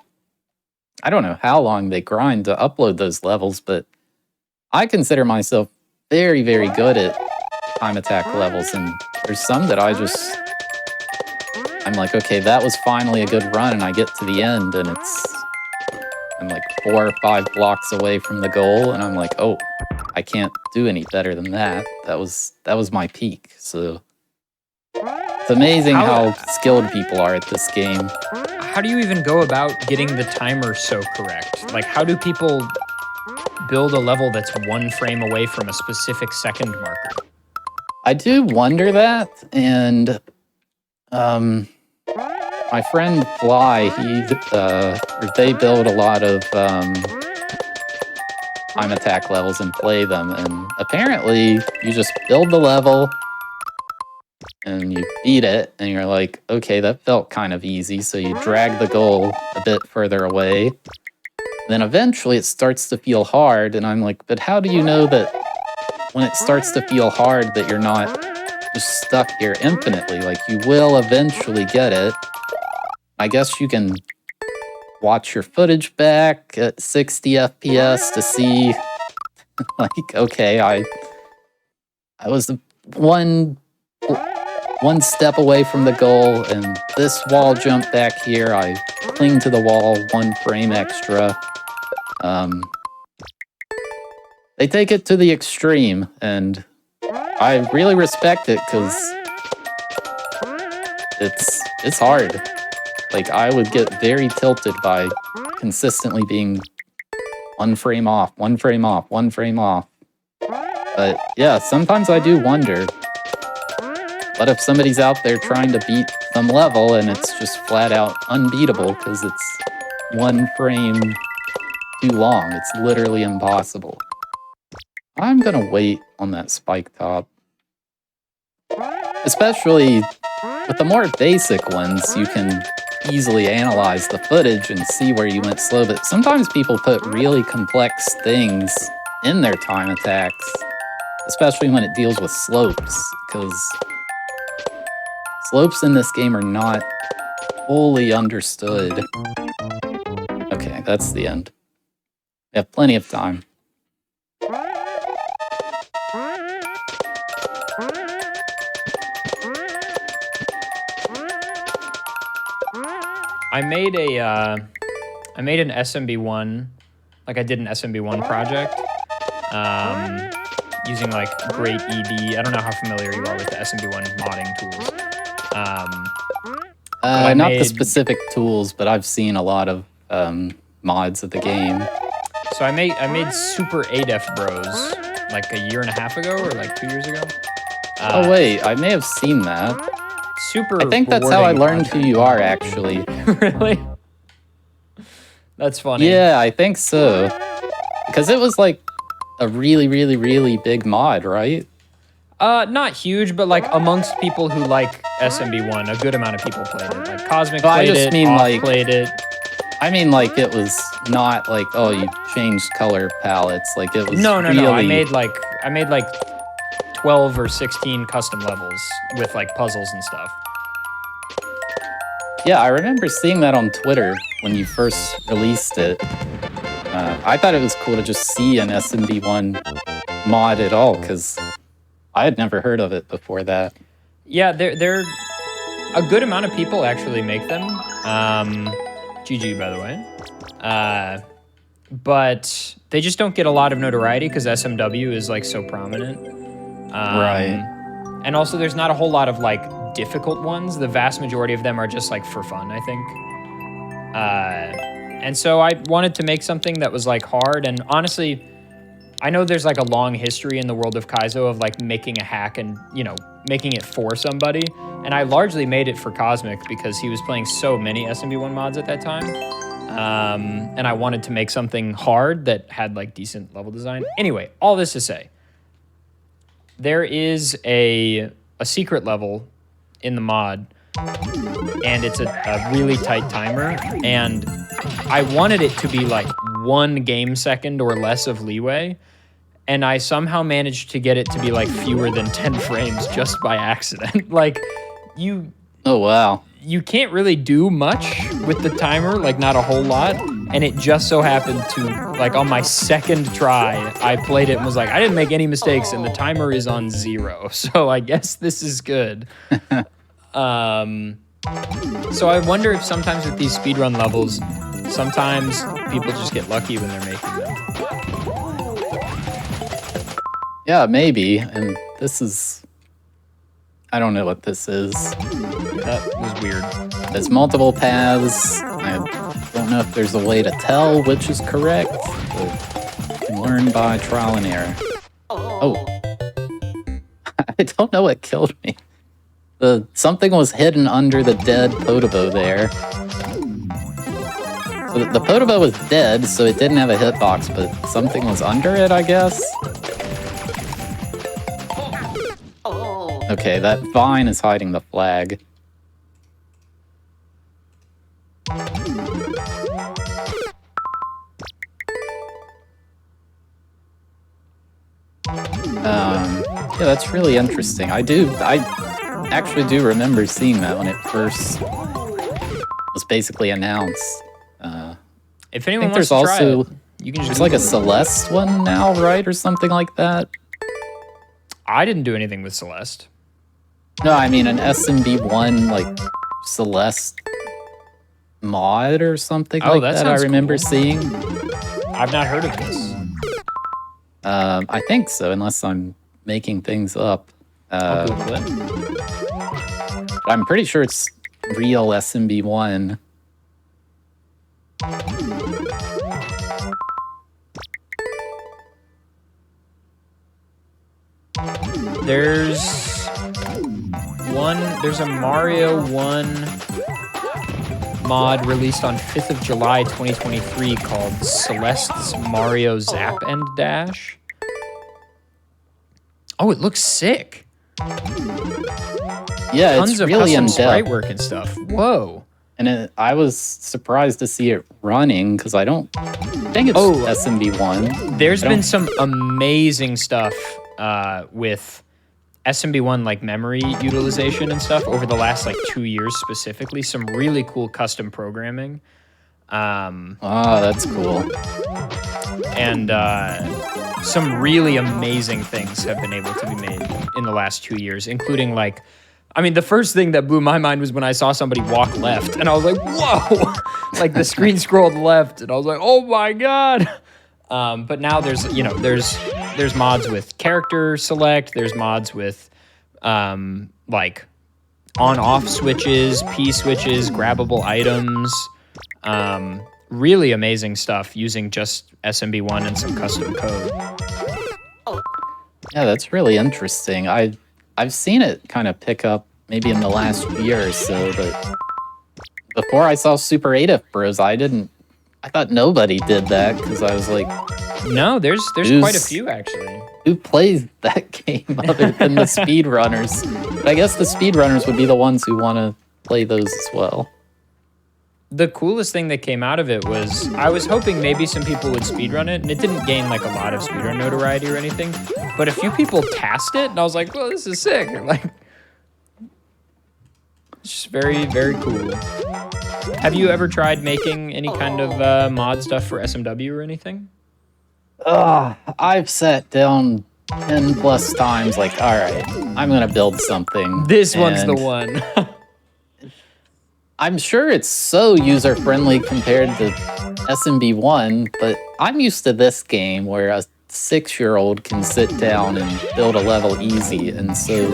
I don't know how long they grind to upload those levels, but I consider myself very, very good at time attack levels, and there's some that I'm like, okay, that was finally a good run, and I get to the end, and I'm like 4 or 5 blocks away from the goal, and I'm like, oh, I can't do any better than that. That was my peak. So it's amazing how skilled people are at this game. How do you even go about getting the timer so correct? Like, how do people build a level that's 1 frame away from a specific second marker? I do wonder that, and my friend Fly, they build a lot of time attack levels and play them, and apparently you just build the level and you beat it, and you're like, okay, that felt kind of easy, so you drag the goal a bit further away. Then eventually it starts to feel hard, and I'm like, but how do you know that when it starts to feel hard that you're not just stuck here infinitely? Like, you will eventually get it. I guess you can watch your footage back at 60 FPS to see, like, okay, I was one step away from the goal, and this wall jump back here, I cling to the wall 1 frame extra. They take it to the extreme, and I really respect it because it's hard. Like, I would get very tilted by consistently being 1 frame off, 1 frame off, 1 frame off. But yeah, sometimes I do wonder, what if somebody's out there trying to beat some level and it's just flat out unbeatable because it's 1 frame too long? It's literally impossible. I'm gonna wait on that spike top. Especially with the more basic ones, you can easily analyze the footage and see where you went slow, but sometimes people put really complex things in their time attacks, especially when it deals with slopes, because slopes in this game are not fully understood. Okay, that's the end. We have plenty of time. I made an SMB1, like I did an SMB1 project, using like Great ED. I don't know how familiar you are with the SMB1 modding tools. Not the specific tools, but I've seen a lot of mods of the game. So I made Super ADEF Bros like a year and a half ago or like 2 years ago. Oh wait, I may have seen that. Super. I think that's how I learned who you are, actually. Really? That's funny. Yeah, I think so. Because it was like a really, really, really big mod, right? Not huge, but like amongst people who like SMB1, a good amount of people played it. Like Cosmic played it, Off played it. I mean, like, it was not like, oh, you changed color palettes. Like, it was No. really... I made like 12 or 16 custom levels with like puzzles and stuff. Yeah, I remember seeing that on Twitter when you first released it. I thought it was cool to just see an SMB1 mod at all, because I had never heard of it before that. Yeah, they're a good amount of people actually make them. GG, by the way. But they just don't get a lot of notoriety because SMW is like so prominent. Right. And also there's not a whole lot of like difficult ones. The vast majority of them are just like for fun, I think. And so I wanted to make something that was like hard. And honestly, I know there's like a long history in the world of Kaizo of like making a hack and, you know, making it for somebody. And I largely made it for Cosmic because he was playing so many SMB1 mods at that time. And I wanted to make something hard that had like decent level design. Anyway, all this to say, there is a secret level in the mod, and it's a really tight timer, and I wanted it to be like 1 game second or less of leeway, and I somehow managed to get it to be like fewer than 10 frames just by accident. Like, Oh, wow. You can't really do much with the timer, like not a whole lot, and it just so happened to, like on my second try, I played it and was like, I didn't make any mistakes, and the timer is on 0, so I guess this is good. So I wonder if sometimes with these speedrun levels, sometimes people just get lucky when they're making them. Yeah, maybe. And this is... I don't know what this is. That was weird. There's multiple paths. I don't know if there's a way to tell which is correct, but you can learn by trial and error. Oh. I don't know what killed me. Something was hidden under the dead Podobo there. So the Podobo was dead, so it didn't have a hitbox, but something was under it, I guess? Okay, that vine is hiding the flag. Yeah, that's really interesting. I actually do remember seeing that when it first was basically announced. If anyone wants to try it, you can just... There's like a Celeste one now, right? Or something like that? I didn't do anything with Celeste. No, I mean an SMB1, like, Celeste mod or something like that I remember seeing. I've not heard of this. I think so, unless I'm making things up. I'll Google it. But I'm pretty sure it's real SMB1. There's a Mario 1 mod released on 5th of July 2023 called Celeste's Mario Zap and Dash. Oh, it looks sick. Yeah, Tons it's of really custom in-depth. sprite work and stuff. Whoa. And I was surprised to see it running, because I think it's SMB1. There's been some amazing stuff with SMB1 like memory utilization and stuff over the last like 2 years specifically. Some really cool custom programming. That's cool. And some really amazing things have been able to be made in the last 2 years, including like I mean, the first thing that blew my mind was when I saw somebody walk left, and I was like, whoa! Like the screen scrolled left, and I was like, oh my god! But now there's mods with character select. There's mods with like on-off switches, P switches, grabbable items. Really amazing stuff using just SMB1 and some custom code. Yeah, that's really interesting. I've seen it kind of pick up maybe in the last year or so, but before I saw Super 8F Bros, I thought nobody did that because I was like, no, there's quite a few actually. Who plays that game other than the speedrunners? But I guess the speedrunners would be the ones who want to play those as well. The coolest thing that came out of it was I was hoping maybe some people would speedrun it, and it didn't gain like a lot of speedrun notoriety or anything, but a few people tasked it, and I was like, well, this is sick. Like, it's just very, very cool. Have you ever tried making any kind of mod stuff for SMW or anything? I've sat down 10 plus times like, all right, I'm going to build something. This one's the one. I'm sure it's so user-friendly compared to SMB1, but I'm used to this game where a 6-year-old can sit down and build a level easy, and so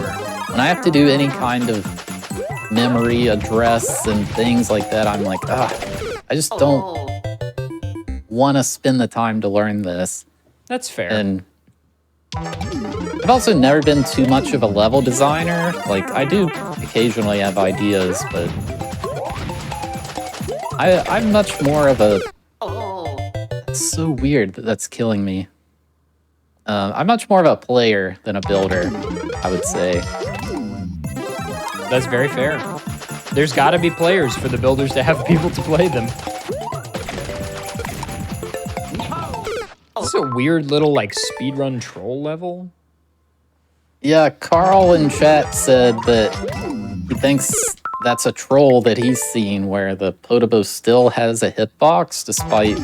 when I have to do any kind of memory address and things like that, I'm like, I just don't want to spend the time to learn this. That's fair. And I've also never been too much of a level designer. Like, I do occasionally have ideas, but I'm much more of a... It's so weird that that's killing me. I'm much more of a player than a builder, I would say. That's very fair. There's got to be players for the builders to have people to play them. This is a weird little, like, speedrun troll level. Yeah, Carl in chat said that he thinks that's a troll that he's seen where the Podobo still has a hitbox despite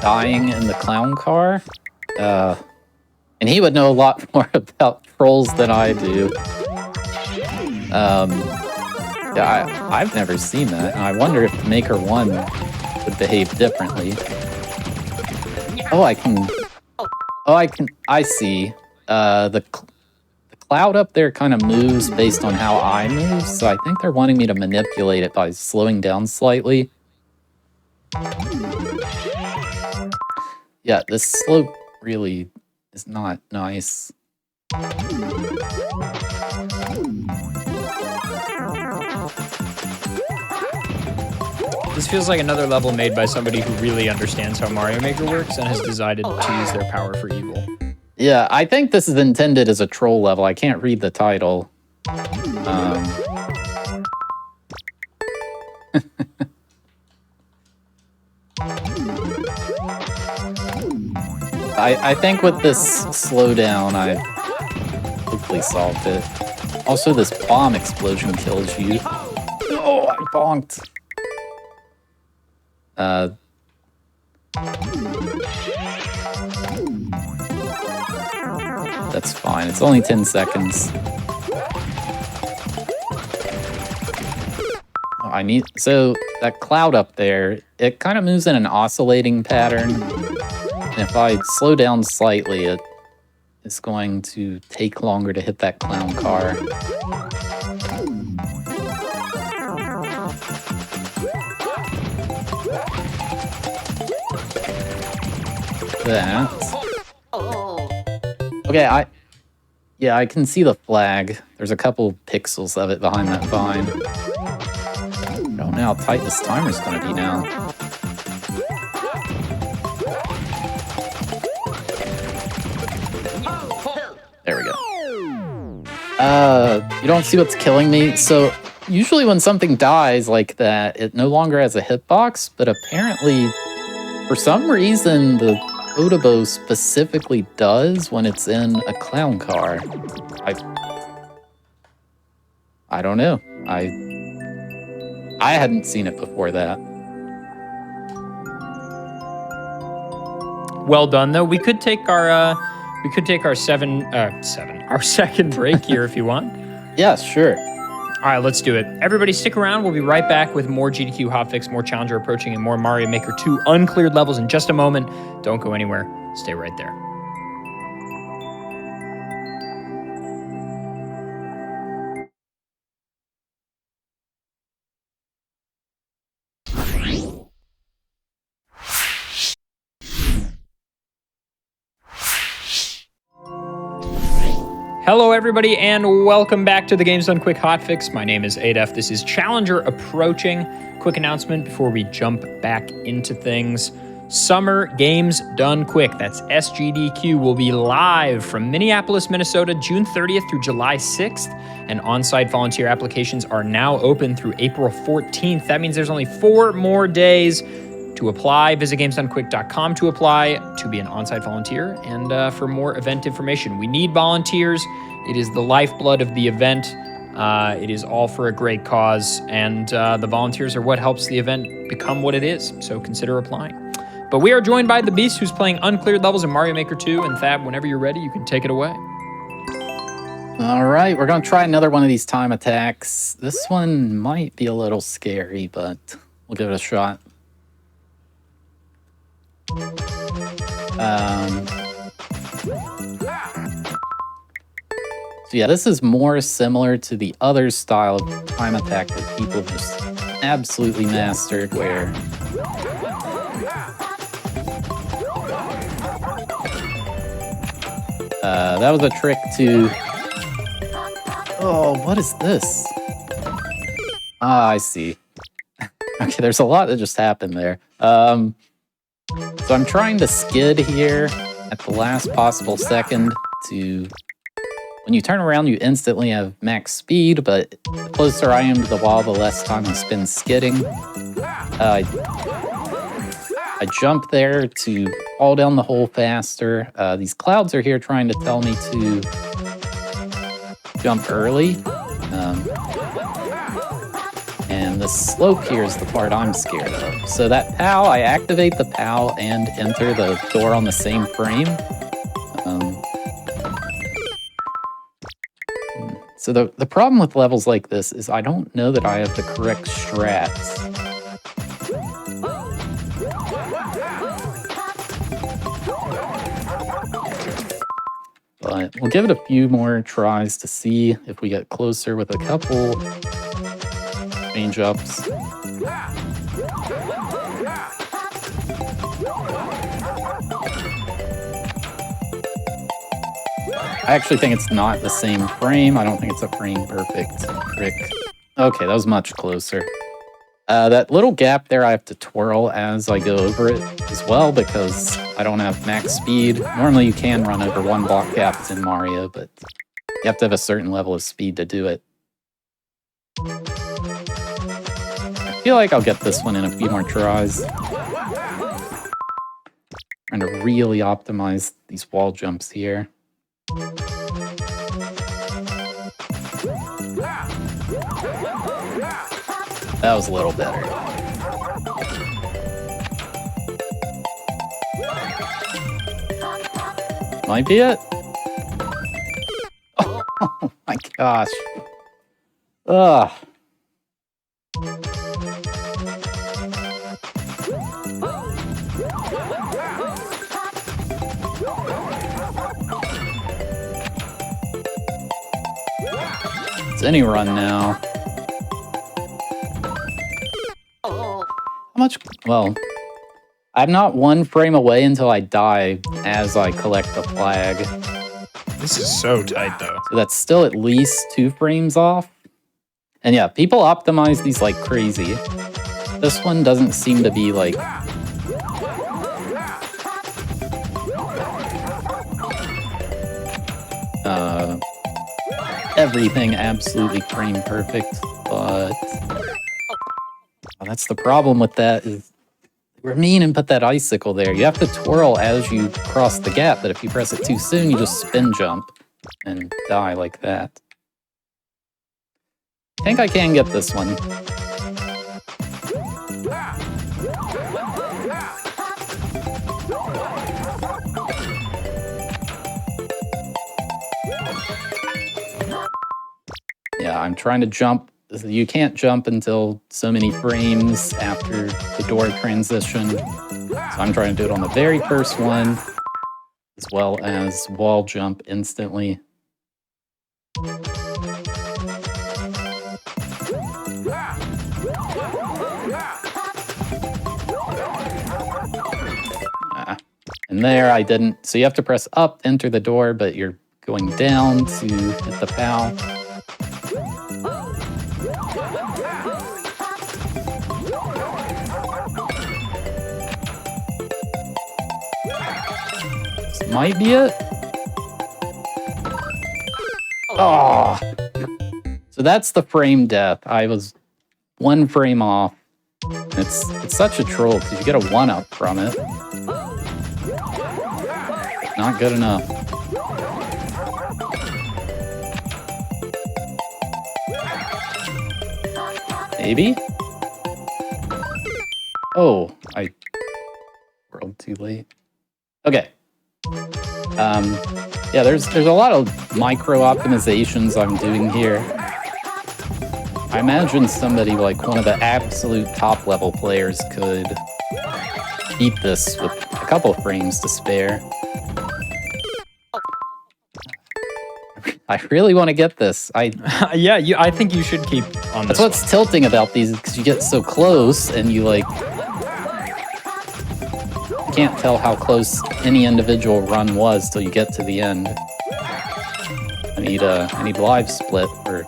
dying in the clown car. And he would know a lot more about trolls than I do. Yeah, I've never seen that, and I wonder if Maker 1 would behave differently. I see. The cloud up there kind of moves based on how I move, so I think they're wanting me to manipulate it by slowing down slightly. Yeah, this slope really is not nice. This feels like another level made by somebody who really understands how Mario Maker works and has decided to use their power for evil. Yeah, I think this is intended as a troll level. I can't read the title. I think with this slowdown, I hopefully solved it. Also, this bomb explosion kills you. Oh, I bonked. That's fine. It's only 10 seconds. So that cloud up there, it kind of moves in an oscillating pattern. And if I slow down slightly, it is going to take longer to hit that clown car. That. Okay, I can see the flag. There's a couple pixels of it behind that vine. I don't know how tight this timer's gonna be now. There we go. You don't see what's killing me? So, usually when something dies like that, it no longer has a hitbox, but apparently, for some reason, the Podobo specifically does when it's in a clown car. I don't know. I hadn't seen it before that. Well done, though. We could take our second break here if you want. Yeah, sure. All right, let's do it. Everybody stick around. We'll be right back with more GDQ Hotfix, more Challenger Approaching, and more Mario Maker 2 Uncleared levels in just a moment. Don't go anywhere. Stay right there. Hello, everybody, and welcome back to the Games Done Quick Hotfix. My name is Adef. This is Challenger Approaching. Quick announcement before we jump back into things. Summer Games Done Quick, that's SGDQ, will be live from Minneapolis, Minnesota, June 30th through July 6th, and on-site volunteer applications are now open through April 14th. That means there's only 4 more days to apply. Visit gamesdonequick.com to apply to be an on-site volunteer and for more event information. We need volunteers. It is the lifeblood of the event. It is all for a great cause, and the volunteers are what helps the event become what it is, so consider applying. But we are joined by the Beast, who's playing Uncleared levels in Mario Maker 2, and Thab, whenever you're ready, you can take it away. All right, we're going to try another one of these time attacks. This one might be a little scary, but we'll give it a shot. So yeah, this is more similar to the other style of time attack that people just absolutely mastered, where that was a trick to... Oh, what is this? Ah, I see. Okay, there's a lot that just happened there. So I'm trying to skid here at the last possible second to... When you turn around, you instantly have max speed, but the closer I am to the wall, the less time I spend skidding. I jump there to fall down the hole faster. These clouds are here trying to tell me to jump early. And the slope here is the part I'm scared of. So that POW, I activate the POW and enter the door on the same frame. So the problem with levels like this is I don't know that I have the correct strats. But we'll give it a few more tries to see if we get closer with a couple change-ups. I actually think it's not the same frame. I don't think it's a frame-perfect trick. Okay, that was much closer. That little gap there, I have to twirl as I go over it as well because I don't have max speed. Normally you can run over one block gaps in Mario, but you have to have a certain level of speed to do it. I feel like I'll get this one in a few more tries. Trying to really optimize these wall jumps here. That was a little better. Might be it. Oh my gosh. Ugh. It's any run now. How much? Well, I'm not 1 frame away until I die as I collect the flag. This is so tight, though. So that's still at least 2 frames off. And yeah, people optimize these like crazy. This one doesn't seem to be like... everything absolutely frame perfect, but... Well, that's the problem with that is we're mean and put that icicle there. You have to twirl as you cross the gap, but if you press it too soon, you just spin jump and die like that. I think I can get this one. Yeah, I'm trying to jump. You can't jump until so many frames after the door transition. So I'm trying to do it on the very first one, as well as wall jump instantly. And there I didn't. So you have to press up, enter the door, but you're going down to hit the POW. This might be it. Oh. So that's the frame death. I was 1 frame off. It's such a troll because you get a 1-up from it. Not good enough. Maybe? Oh, I rolled too late. Okay. Yeah, there's a lot of micro optimizations I'm doing here. I imagine somebody like one of the absolute top level players could beat this with a couple frames to spare. I really want to get this. Yeah, I think you should keep on this. That's what's tilting about these, because you get so close and you like can't tell how close any individual run was till you get to the end. I need live split for.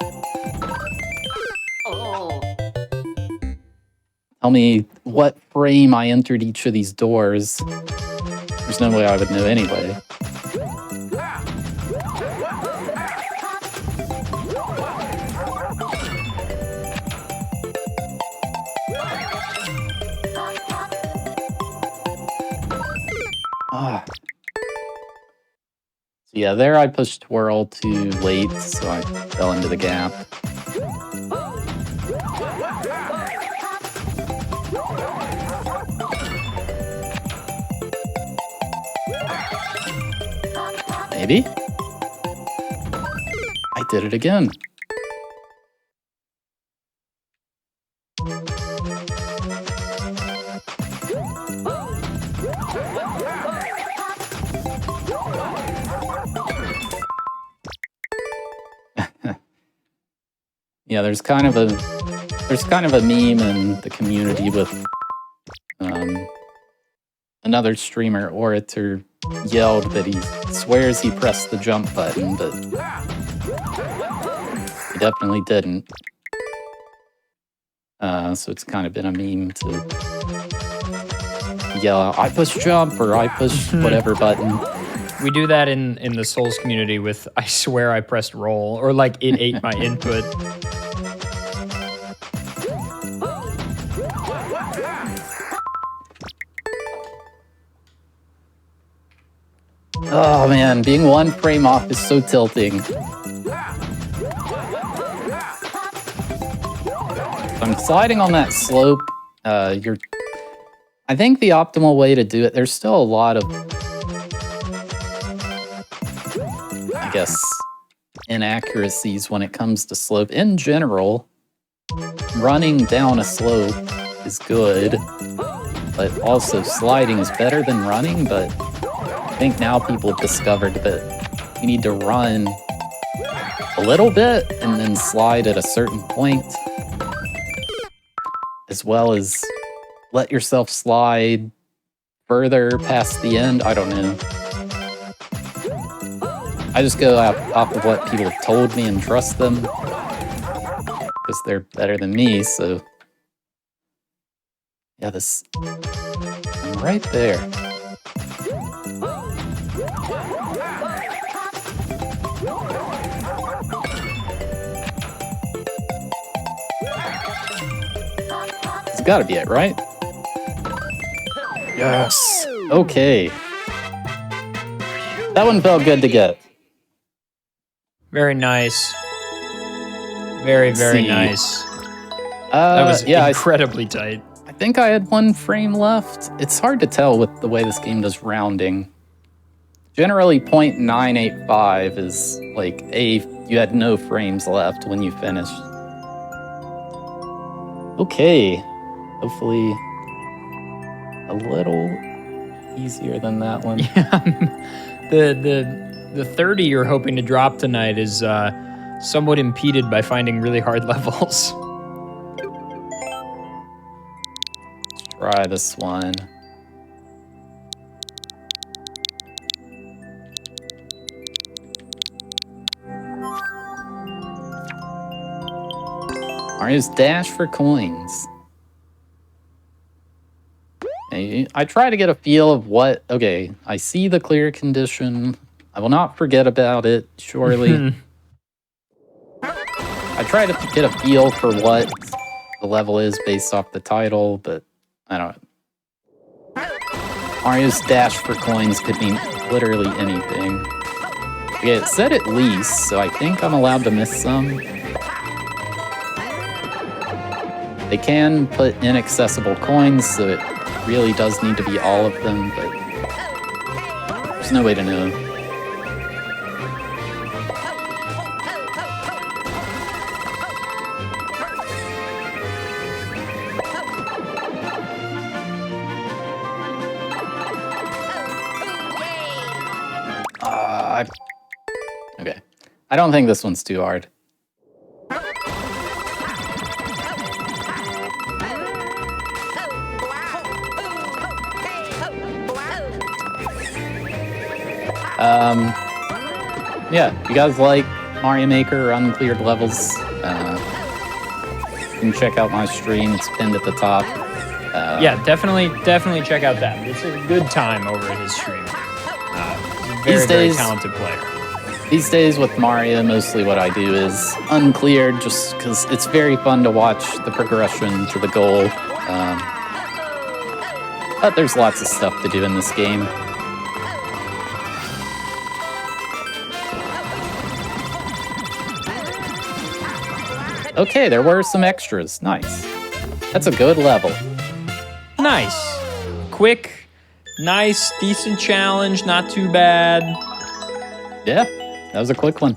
Tell me what frame I entered each of these doors. There's no way I would know anyway. So yeah, there I pushed twirl too late, so I fell into the gap. Maybe? I did it again. Yeah, there's kind of a meme in the community with another streamer, Orator, yelled that he swears he pressed the jump button, but he definitely didn't. So it's kind of been a meme to yell, I push jump, or I push whatever button. We do that in the Souls community with I swear I pressed roll, or like it ate my input. Oh man, being 1 frame off is so tilting. I'm sliding on that slope. I think the optimal way to do it, there's still a lot of, I guess, inaccuracies when it comes to slope. In general, running down a slope is good, but also sliding is better than running, but I think now people have discovered that you need to run a little bit and then slide at a certain point, as well as let yourself slide further past the end. I don't know. I just go off of what people have told me and trust them, because they're better than me, so. Yeah, I'm right there. It's gotta be it, right? Yes. Okay. That one felt good to get. Very nice. Very, very nice. That was incredibly tight. I think I had 1 frame left. It's hard to tell with the way this game does rounding. Generally, 0.985 is like, A, you had no frames left when you finished. Okay, hopefully a little easier than that one. The 30 you're hoping to drop tonight is somewhat impeded by finding really hard levels. Let's try this one. Mario's Dash for coins. I try to get a feel of what... Okay, I see the clear condition. I will not forget about it, surely. I try to get a feel for what the level is based off the title, but I don't know. Mario's Dash for coins could mean literally anything. Okay, it said at least, so I think I'm allowed to miss some. They can put inaccessible coins, so it really does need to be all of them, but there's no way to know. Okay. I don't think this one's too hard. Yeah, if you guys like Mario Maker or Uncleared levels, you can check out my stream. It's pinned at the top. Yeah, definitely check out that. It's a good time over at his stream. He's a very talented player. These days with Mario, mostly what I do is Uncleared, just because it's very fun to watch the progression to the goal. But there's lots of stuff to do in this game. Okay, there were some extras. Nice. That's a good level. Nice. Quick, nice, decent challenge, not too bad. Yeah, that was a quick one.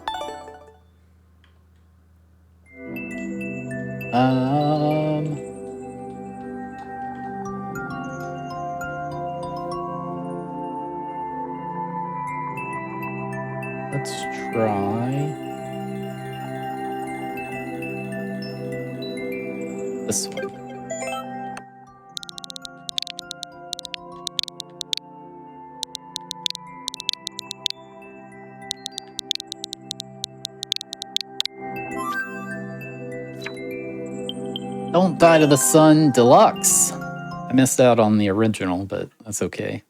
Let's try this one. Don't Die to the Sun Deluxe. I missed out on the original, but that's okay.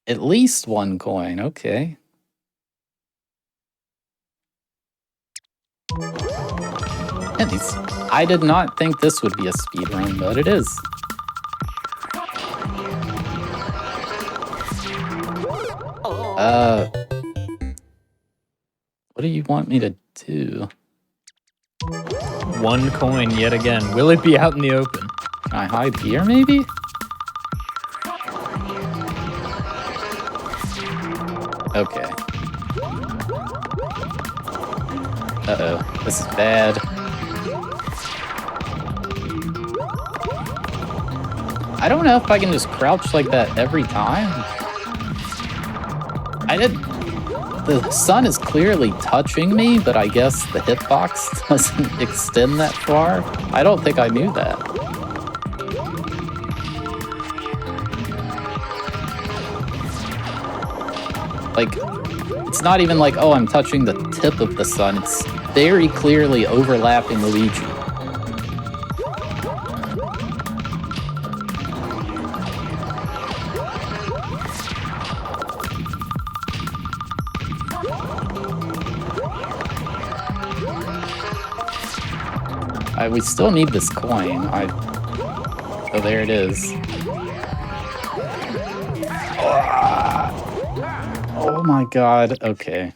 At least one coin, okay. And I did not think this would be a speedrun, but it is. What do you want me to do? One coin yet again. Will it be out in the open? Can I hide here, maybe? Okay. Uh-oh. This is bad. I don't know if I can just crouch like that every time. The sun is clearly touching me, but I guess the hitbox doesn't extend that far. I don't think I knew that. Like, it's not even like, oh, I'm touching the tip of the sun. It's very clearly overlapping Luigi. We still need this coin. Oh, there it is. Oh my god. Okay.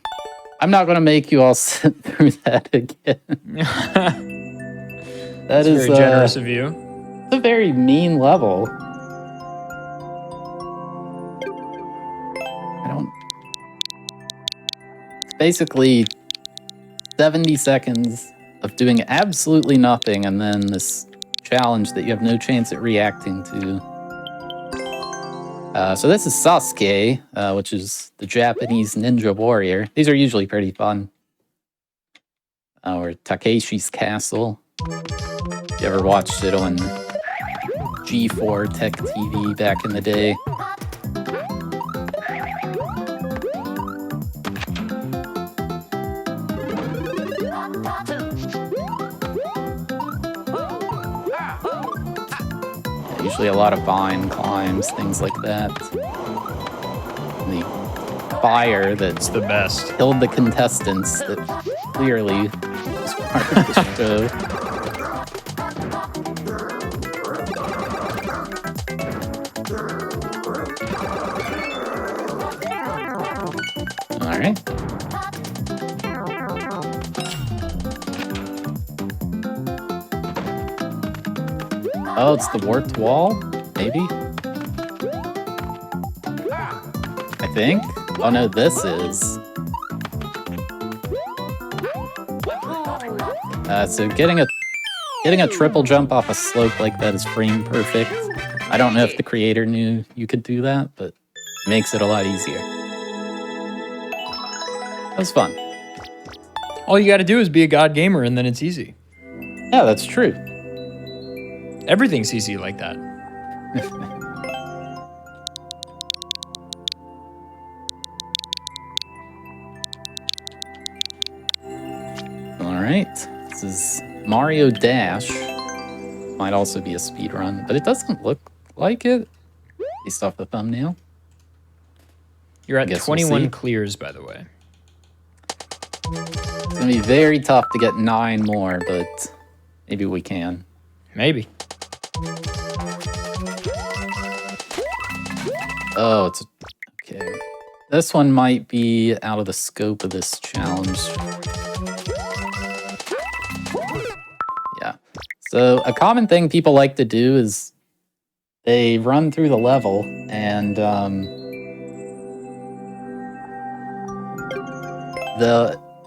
I'm not gonna make you all sit through that again. That's very generous of you. It's a very mean level. basically 70 seconds of doing absolutely nothing, and then this challenge that you have no chance at reacting to. So this is Sasuke, which is the Japanese ninja warrior. These are usually pretty fun. Or Takeshi's Castle. If you ever watched it on G4 Tech TV back in the day. Usually a lot of vine climbs, things like that. And the fire that's the best. Killed the contestants that clearly was part of the show. All right. Oh, it's the warped wall? Maybe? I think? Oh no, this is. So getting a triple jump off a slope like that is frame perfect. I don't know if the creator knew you could do that, but it makes it a lot easier. That was fun. All you gotta do is be a god gamer and then it's easy. Yeah, that's true. Everything's easy like that. All right. This is Mario Dash. Might also be a speedrun, but it doesn't look like it based off the thumbnail. You're at 21 clears, by the way. It's going to be very tough to get 9 more, but maybe we can. Maybe. Oh, it's okay. This one might be out of the scope of this challenge. Yeah. So a common thing people like to do is they run through the level and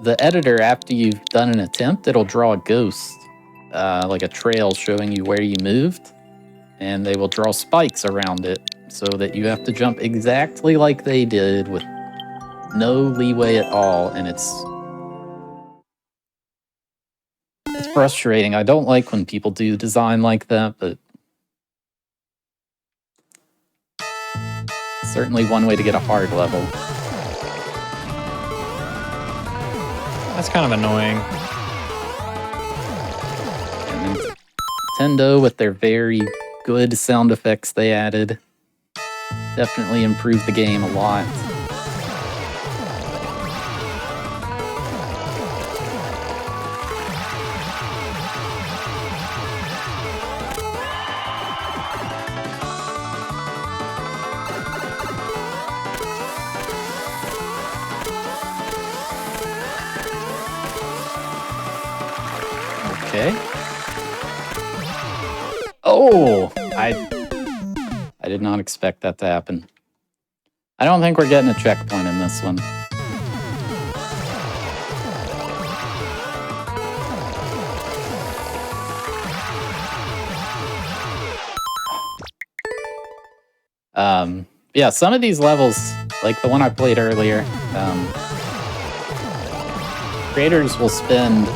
the editor, after you've done an attempt, it'll draw a ghost, like a trail showing you where you moved, and they will draw spikes around it so that you have to jump exactly like they did with no leeway at all, and it's frustrating. I don't like when people do design like that, but certainly one way to get a hard level. That's kind of annoying. And then Nintendo, with their very good sound effects they added, definitely improved the game a lot. Okay. Oh, I did not expect that to happen. I don't think we're getting a checkpoint in this one. Yeah, some of these levels, like the one I played earlier, creators will spend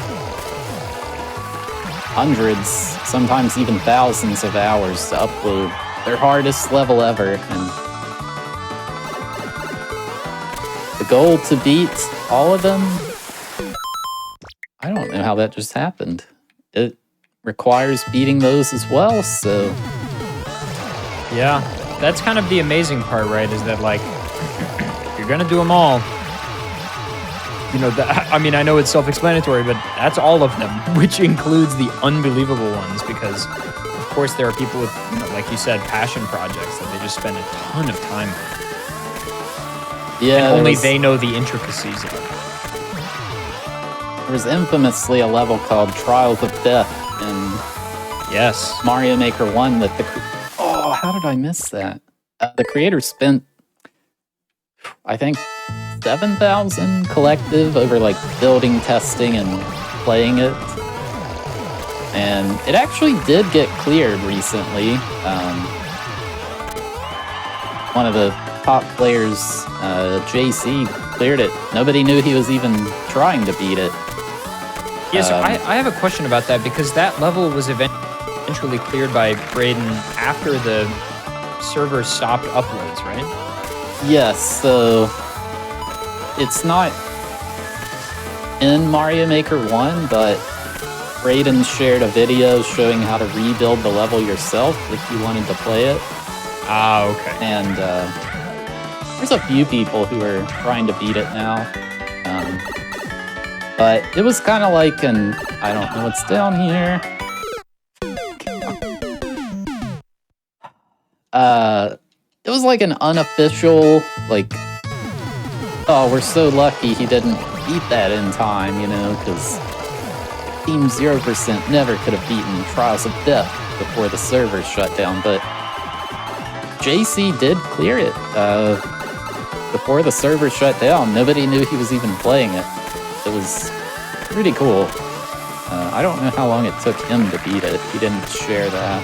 hundreds, sometimes even thousands of hours to upload their hardest level ever, and the goal to beat all of them, I don't know how that just happened. It requires beating those as well, so... Yeah, that's kind of the amazing part, right? Is that, like, you're gonna do them all. You know, I mean, I know it's self-explanatory, but that's all of them, which includes the unbelievable ones, because, of course, there are people with, you know, like you said, passion projects that they just spend a ton of time on. Yeah, and only they know the intricacies of it. There was infamously a level called Trials of Death in Mario Maker 1 that oh, how did I miss that? The creator spent, I think, 7,000 collective over like building, testing, and playing it. And it actually did get cleared recently. One of the top players, JC, cleared it. Nobody knew he was even trying to beat it. Yeah, so I have a question about that, because that level was eventually cleared by Braden after the server stopped uploads, right? Yes, so it's not in Mario Maker 1, but Braden shared a video showing how to rebuild the level yourself if you wanted to play it. Ah, okay. And there's a few people who are trying to beat it now. But it was kind of like an, I don't know what's down here. It was like an unofficial, like, oh, we're so lucky he didn't beat that in time, you know, because Team 0% never could have beaten Trials of Death before the server shut down, but JC did clear it before the server shut down. Nobody knew he was even playing it. It was pretty cool. I don't know how long it took him to beat it. He didn't share that.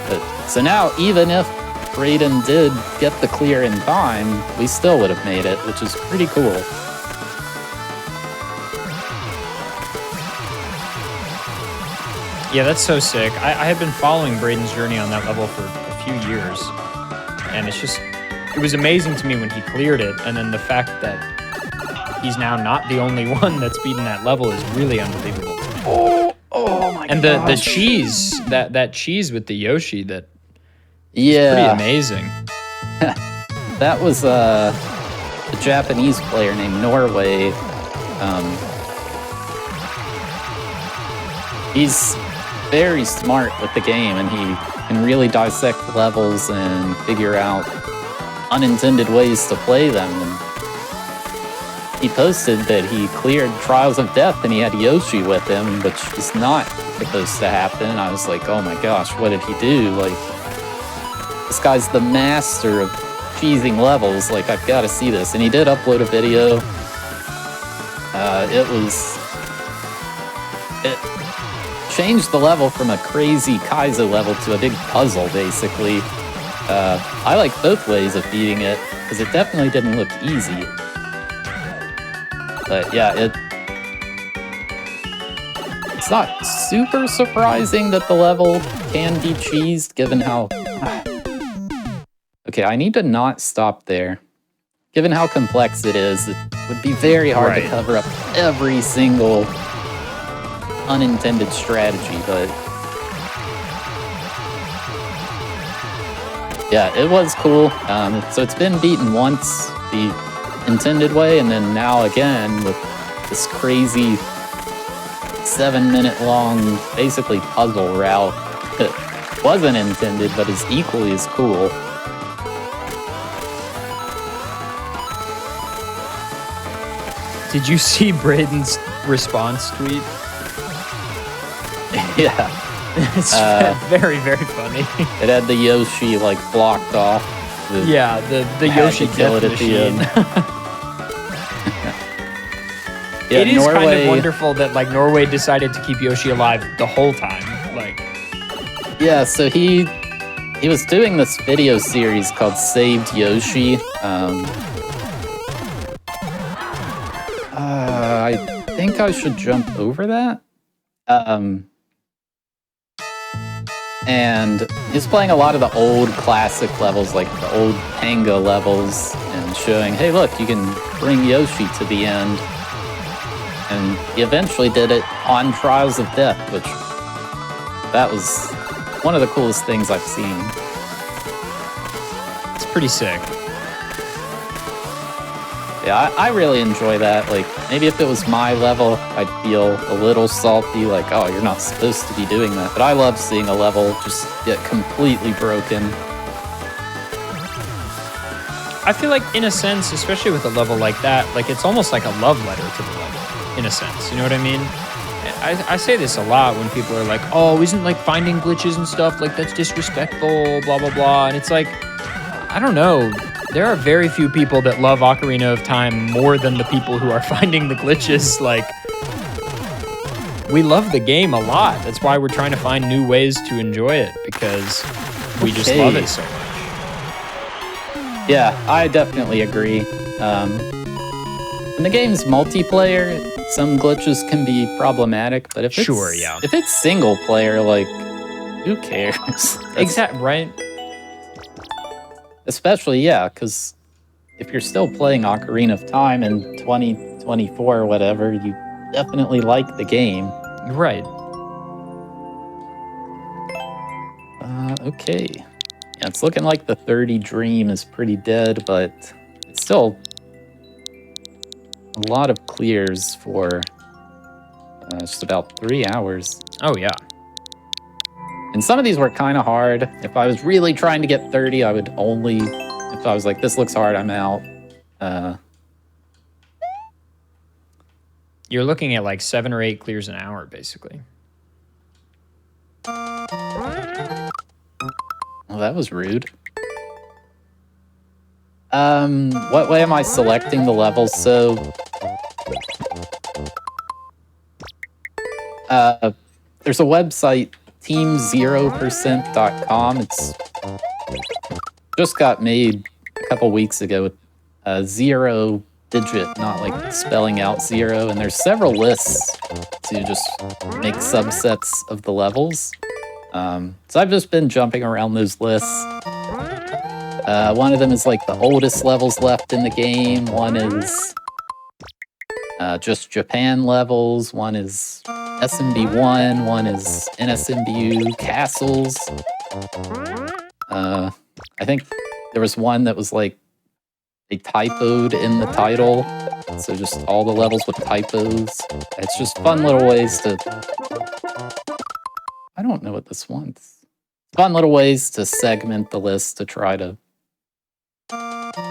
But, so now, even if Braden did get the clear in time, we still would have made it, which is pretty cool. Yeah, that's so sick. I had been following Braden's journey on that level for a few years, and it was amazing to me when he cleared it, and then the fact that he's now not the only one that's beaten that level is really unbelievable. Oh my god. And the cheese, that cheese with the Yoshi, that yeah, pretty amazing. That was a Japanese player named Norway. He's very smart with the game, and he can really dissect levels and figure out unintended ways to play them. And he posted that he cleared Trials of Death and he had Yoshi with him, which is not supposed to happen. I was like, oh my gosh, what did he do? Like, this guy's the master of cheesing levels. Like, I've got to see this. And he did upload a video. It changed the level from a crazy Kaizo level to a big puzzle, basically. I like both ways of beating it, because it definitely didn't look easy. But yeah, it's not super surprising that the level can be cheesed, given how... Okay, I need to not stop there. Given how complex it is, it would be very hard to cover up every single unintended strategy, but... Yeah, it was cool. So it's been beaten once the intended way, and then now again with this crazy 7-minute long, basically puzzle route that wasn't intended, but is equally as cool. Did you see Braden's response tweet? Yeah. It's very, very funny. It had the Yoshi, like, blocked off. Yeah, the Yoshi kill it at the end. Yeah, it is kind of wonderful that, like, Norway decided to keep Yoshi alive the whole time. Like, yeah, so he was doing this video series called Saved Yoshi. I think I should jump over that. And he's playing a lot of the old classic levels, like the old Panga levels, and showing, hey, look, you can bring Yoshi to the end. And he eventually did it on Trials of Death, which that was one of the coolest things I've seen. It's pretty sick. Yeah, I really enjoy that. Like, maybe if it was my level, I'd feel a little salty, like, oh, you're not supposed to be doing that. But I love seeing a level just get completely broken. I feel like, in a sense, especially with a level like that, like, it's almost like a love letter to the level, in a sense. You know what I mean? I say this a lot when people are like, oh, isn't, like, finding glitches and stuff, like, that's disrespectful, blah, blah, blah. And it's like, I don't know. There are very few people that love Ocarina of Time more than the people who are finding the glitches. Like, we love the game a lot. That's why we're trying to find new ways to enjoy it, because we just love it so much. Yeah, I definitely agree. When the game's multiplayer, some glitches can be problematic, but if it's single player, like, who cares? Exactly, right? Especially, yeah, because if you're still playing Ocarina of Time in 2024 or whatever, you definitely like the game. Right. Okay. Yeah, it's looking like the 30 Dream is pretty dead, but it's still a lot of clears for just about 3 hours. Oh, yeah. And some of these were kind of hard. If I was really trying to get 30, I would only... If I was like, this looks hard, I'm out. You're looking at like 7 or 8 clears an hour, basically. Well, that was rude. What way am I selecting the levels? So... there's a website, team0%.com. It's just got made a couple weeks ago with a 0 digit, not like spelling out 0. And there's several lists to just make subsets of the levels. So I've just been jumping around those lists. One of them is like the oldest levels left in the game. One is just Japan levels. One is SMB1. One is NSMBU castles. I think there was one that was like they typoed in the title. So just all the levels with typos. It's just fun little ways to... I don't know what this one's. Fun little ways to segment the list to try to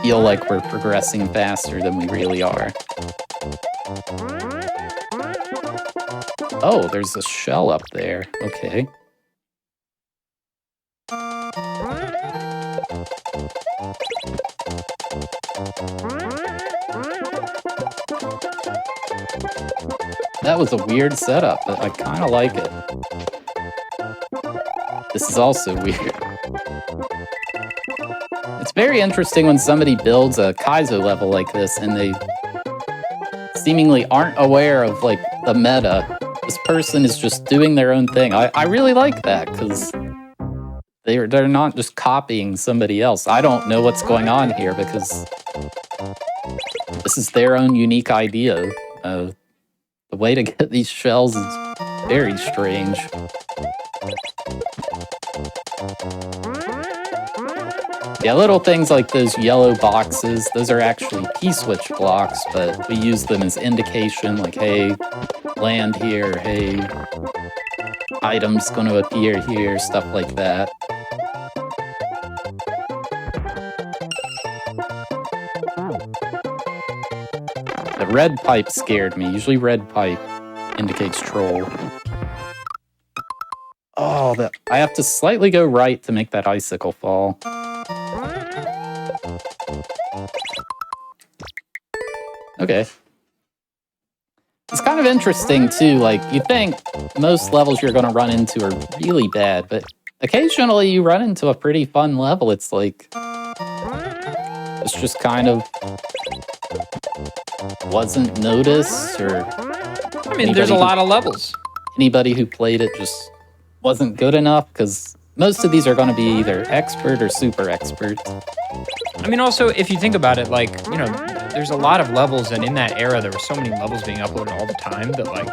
feel like we're progressing faster than we really are. Oh, there's a shell up there. Okay. That was a weird setup, but I kind of like it. This is also weird. It's very interesting when somebody builds a Kaizo level like this and they seemingly aren't aware of like the meta. This person is just doing their own thing. I really like that because they're not just copying somebody else. I don't know what's going on here because this is their own unique idea. The way to get these shells is very strange. Yeah, little things like those yellow boxes, those are actually P-switch blocks, but we use them as indication, like, hey, land here, hey, items gonna appear here, stuff like that. The red pipe scared me. Usually red pipe indicates troll. Oh, I have to slightly go right to make that icicle fall. Okay. It's kind of interesting, too. Like, you think most levels you're going to run into are really bad, but occasionally you run into a pretty fun level. It's like... It's just kind of... wasn't noticed, or... I mean, there's a lot of levels. Anybody who played it just wasn't good enough, because most of these are going to be either expert or super expert. I mean, also, if you think about it, like, you know, there's a lot of levels, and in that era, there were so many levels being uploaded all the time that, like,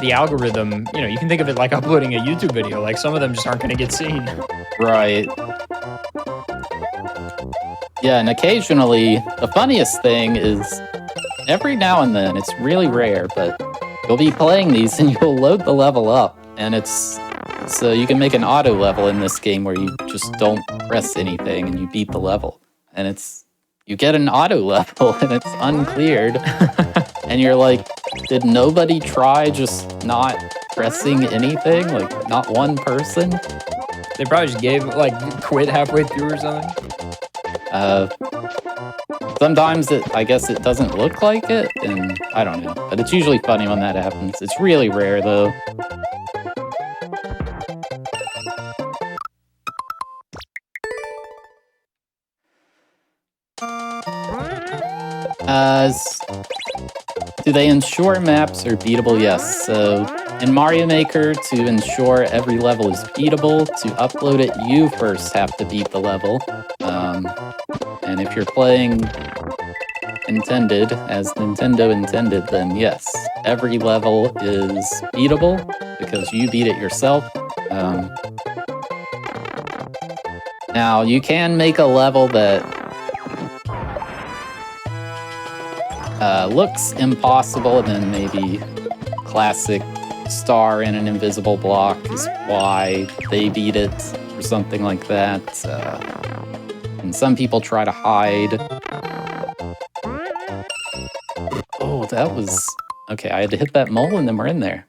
the algorithm, you know, you can think of it like uploading a YouTube video. Like, some of them just aren't going to get seen. Right. Yeah, and occasionally, the funniest thing is, every now and then, it's really rare, but you'll be playing these and you'll load the level up, and it's... So you can make an auto level in this game where you just don't press anything and you beat the level. And it's... You get an auto level and it's uncleared. And you're like, did nobody try just not pressing anything? Like, not one person? They probably just gave, like, quit halfway through or something. Sometimes I guess it doesn't look like it, and I don't know. But it's usually funny when that happens. It's really rare, though. Do they ensure maps are beatable? Yes. So in Mario Maker, to ensure every level is beatable, to upload it, you first have to beat the level. And if you're playing intended, as Nintendo intended, then yes, every level is beatable because you beat it yourself. Now, you can make a level that looks impossible, and then maybe classic star in an invisible block is why they beat it, or something like that. And some people try to hide. Oh, that was... Okay, I had to hit that mole and then we're in there.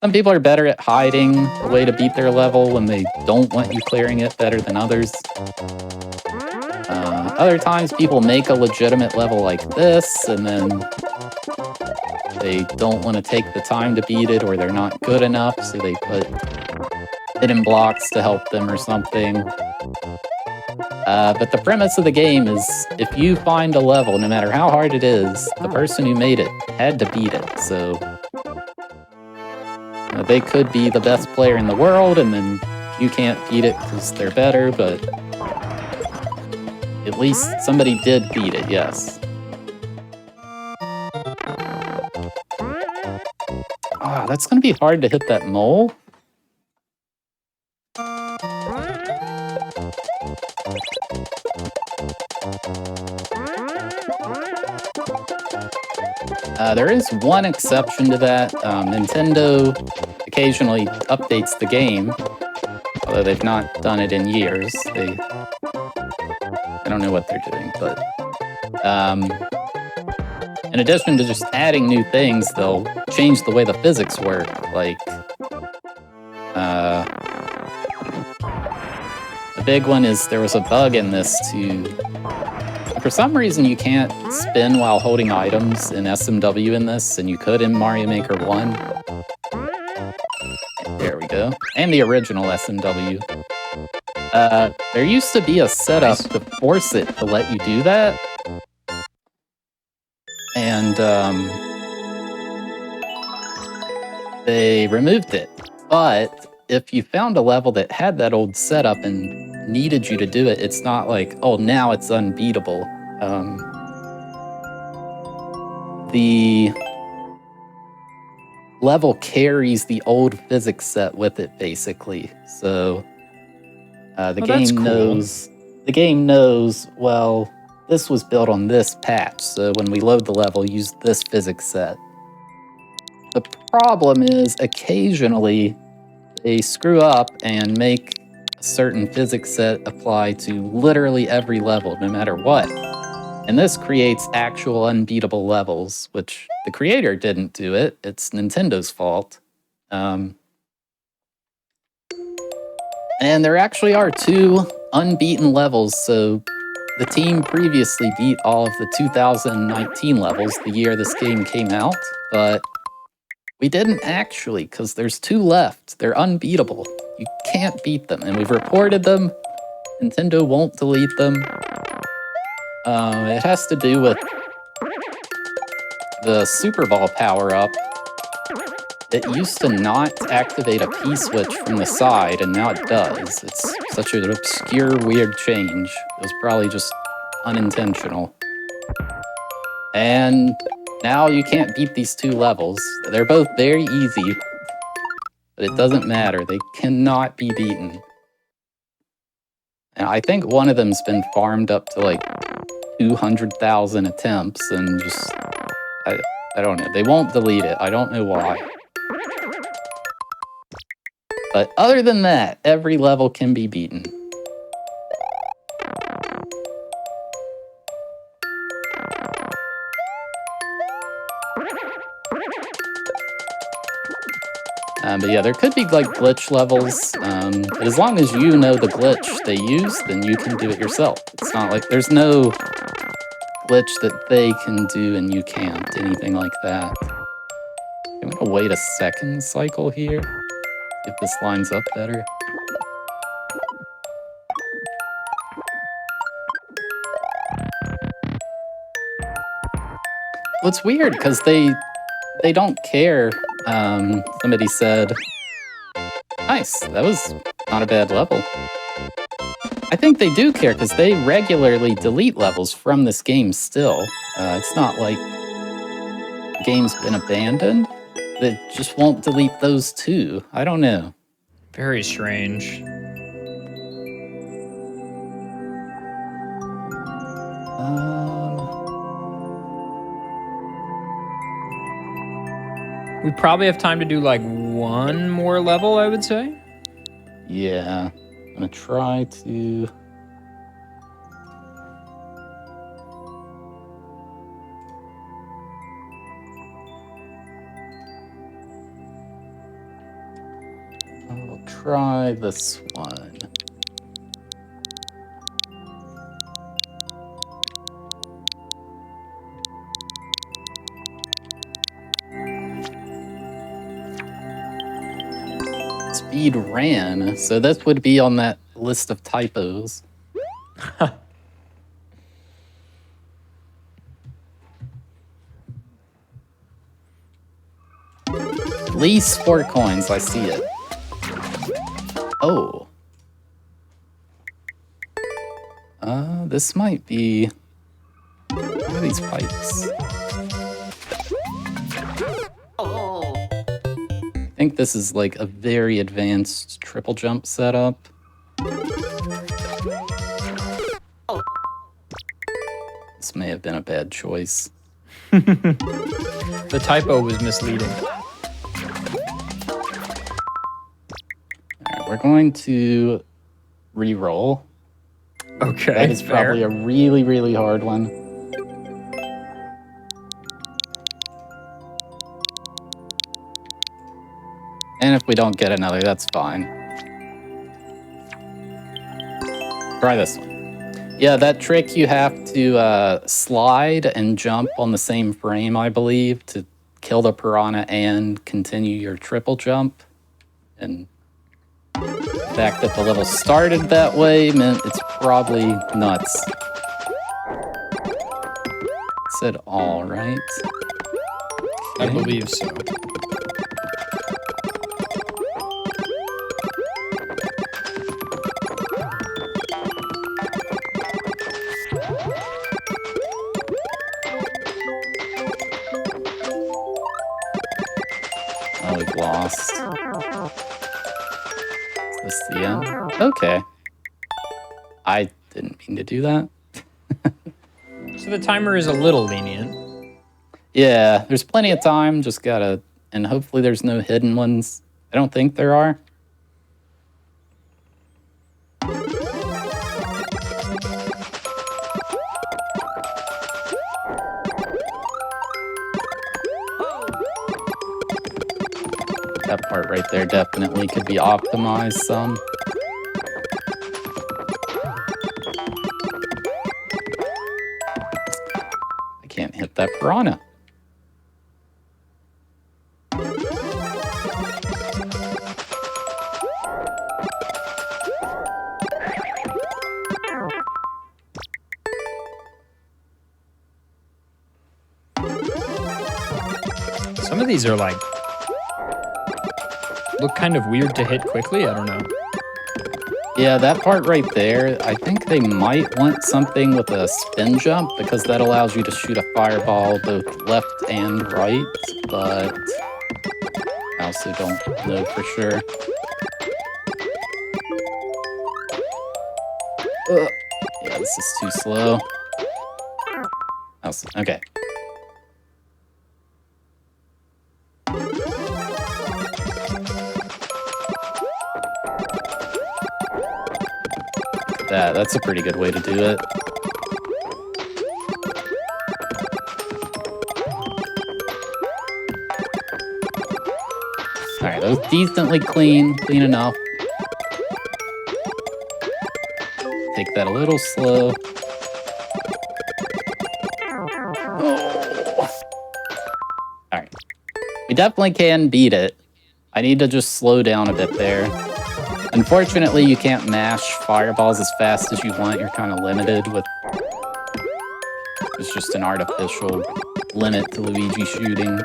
Some people are better at hiding a way to beat their level when they don't want you clearing it better than others. Other times people make a legitimate level like this, and then they don't want to take the time to beat it, or they're not good enough, so they put hidden blocks to help them or something. But the premise of the game is, if you find a level, no matter how hard it is, the person who made it had to beat it, so... they could be the best player in the world, and then you can't beat it because they're better, but... at least somebody did beat it, yes. Ah, that's gonna be hard to hit that mole. There is one exception to that. Nintendo occasionally updates the game, although they've not done it in years. I don't know what they're doing, but in addition to just adding new things, they'll change the way the physics work. Like, a big one is there was a bug in this for some reason you can't spin while holding items in SMW in this, and you could in Mario Maker 1. There we go. And the original SMW. There used to be a setup to force it to let you do that. And, they removed it. But if you found a level that had that old setup and needed you to do it, it's not like, oh, now it's unbeatable. The level carries the old physics set with it, basically. So the game knows, well, this was built on this patch, so when we load the level, use this physics set. The problem is, occasionally, they screw up and make a certain physics set apply to literally every level, no matter what. And this creates actual unbeatable levels, which the creator didn't do it. It's Nintendo's fault. And there actually are 2 unbeaten levels, so the team previously beat all of the 2019 levels, the year this game came out, but we didn't actually, because there's 2 left. They're unbeatable. You can't beat them, and we've reported them. Nintendo won't delete them. It has to do with the Super Ball power-up. It used to not activate a P-switch from the side, and now it does. It's such an obscure, weird change. It was probably just unintentional. And now you can't beat these 2 levels. They're both very easy, but it doesn't matter. They cannot be beaten. And I think one of them's been farmed up to like 200,000 attempts, and just... I don't know. They won't delete it. I don't know why. But other than that, every level can be beaten. But yeah, there could be like glitch levels, but as long as you know the glitch they use, then you can do it yourself. It's not like there's no glitch that they can do and you can't, anything like that. I'm gonna wait a second cycle here, if this lines up better. Well, it's weird because they don't care. Somebody said, nice, that was not a bad level. I think they do care because they regularly delete levels from this game still. It's not like the game's been abandoned. They just won't delete those too. I don't know. Very strange. We probably have time to do like one more level, I would say. Yeah, I'm gonna try to... I'll try this one. Speed ran, so this would be on that list of typos. At least 4 coins, I see it. Oh. This might be... What are these pipes? I think this is like a very advanced triple jump setup. This may have been a bad choice. The typo was misleading. Alright, we're going to re-roll. Okay, That is probably a really, really hard one. And if we don't get another, that's fine. Try this one. Yeah, that trick you have to slide and jump on the same frame, I believe, to kill the piranha and continue your triple jump. And the fact that the level started that way meant it's probably nuts. It said all right. I believe so. Oh, we've lost. Is this the end? Okay. I didn't mean to do that. So the timer is a little lenient. Yeah, there's plenty of time, just gotta... And hopefully there's no hidden ones. I don't think there are. That part right there definitely could be optimized some. I can't hit that piranha. Some of these are like... look kind of weird to hit quickly, I don't know. Yeah, that part right there, I think they might want something with a spin jump because that allows you to shoot a fireball both left and right, but I also don't know for sure. Yeah, this is too slow. Okay. That's a pretty good way to do it. Alright, that was decently clean enough. Take that a little slow. Alright. We definitely can beat it. I need to just slow down a bit there. Unfortunately, you can't mash fireballs as fast as you want. You're kind of limited with... It's just an artificial limit to Luigi shooting.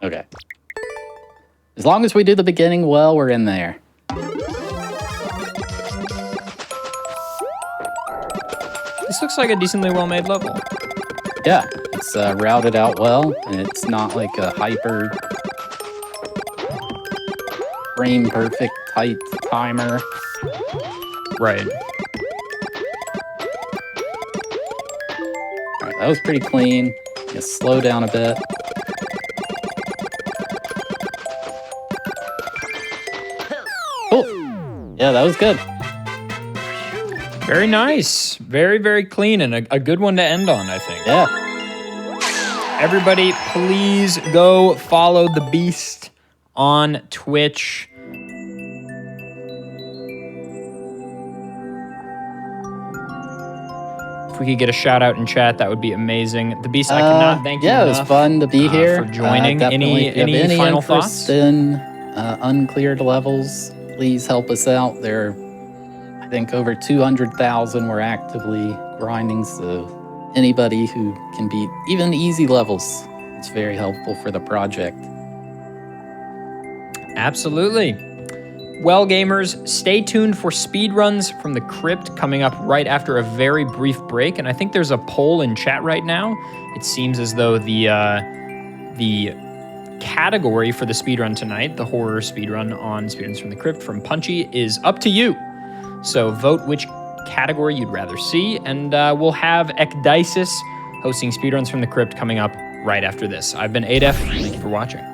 Okay. As long as we do the beginning well, we're in there. This looks like a decently well-made level. Yeah, it's routed out well, and it's not like a hyper frame perfect tight timer. Right. Alright, that was pretty clean. Just slow down a bit. Cool. Yeah, that was good. Very nice. Very, very clean and a good one to end on, I think. Yeah. Everybody, please go follow the Beast on Twitch. If we could get a shout out in chat, that would be amazing. The Beast, I cannot thank you enough. enough. Yeah, it was fun to be here. For joining. Any final thoughts? In uncleared levels, please help us out. There are, I think, over 200,000 we're actively grinding, so anybody who can beat even easy levels, it's very helpful for the project. Absolutely. Well, gamers, stay tuned for Speedruns from the Crypt coming up right after a very brief break. And I think there's a poll in chat right now. It seems as though the category for the speedrun tonight, the horror speedrun on Speedruns from the Crypt from Punchy, is up to you. So vote which category you'd rather see, and we'll have Ecdysis hosting Speedruns from the Crypt coming up right after this. I've been Adef. Thank you for watching.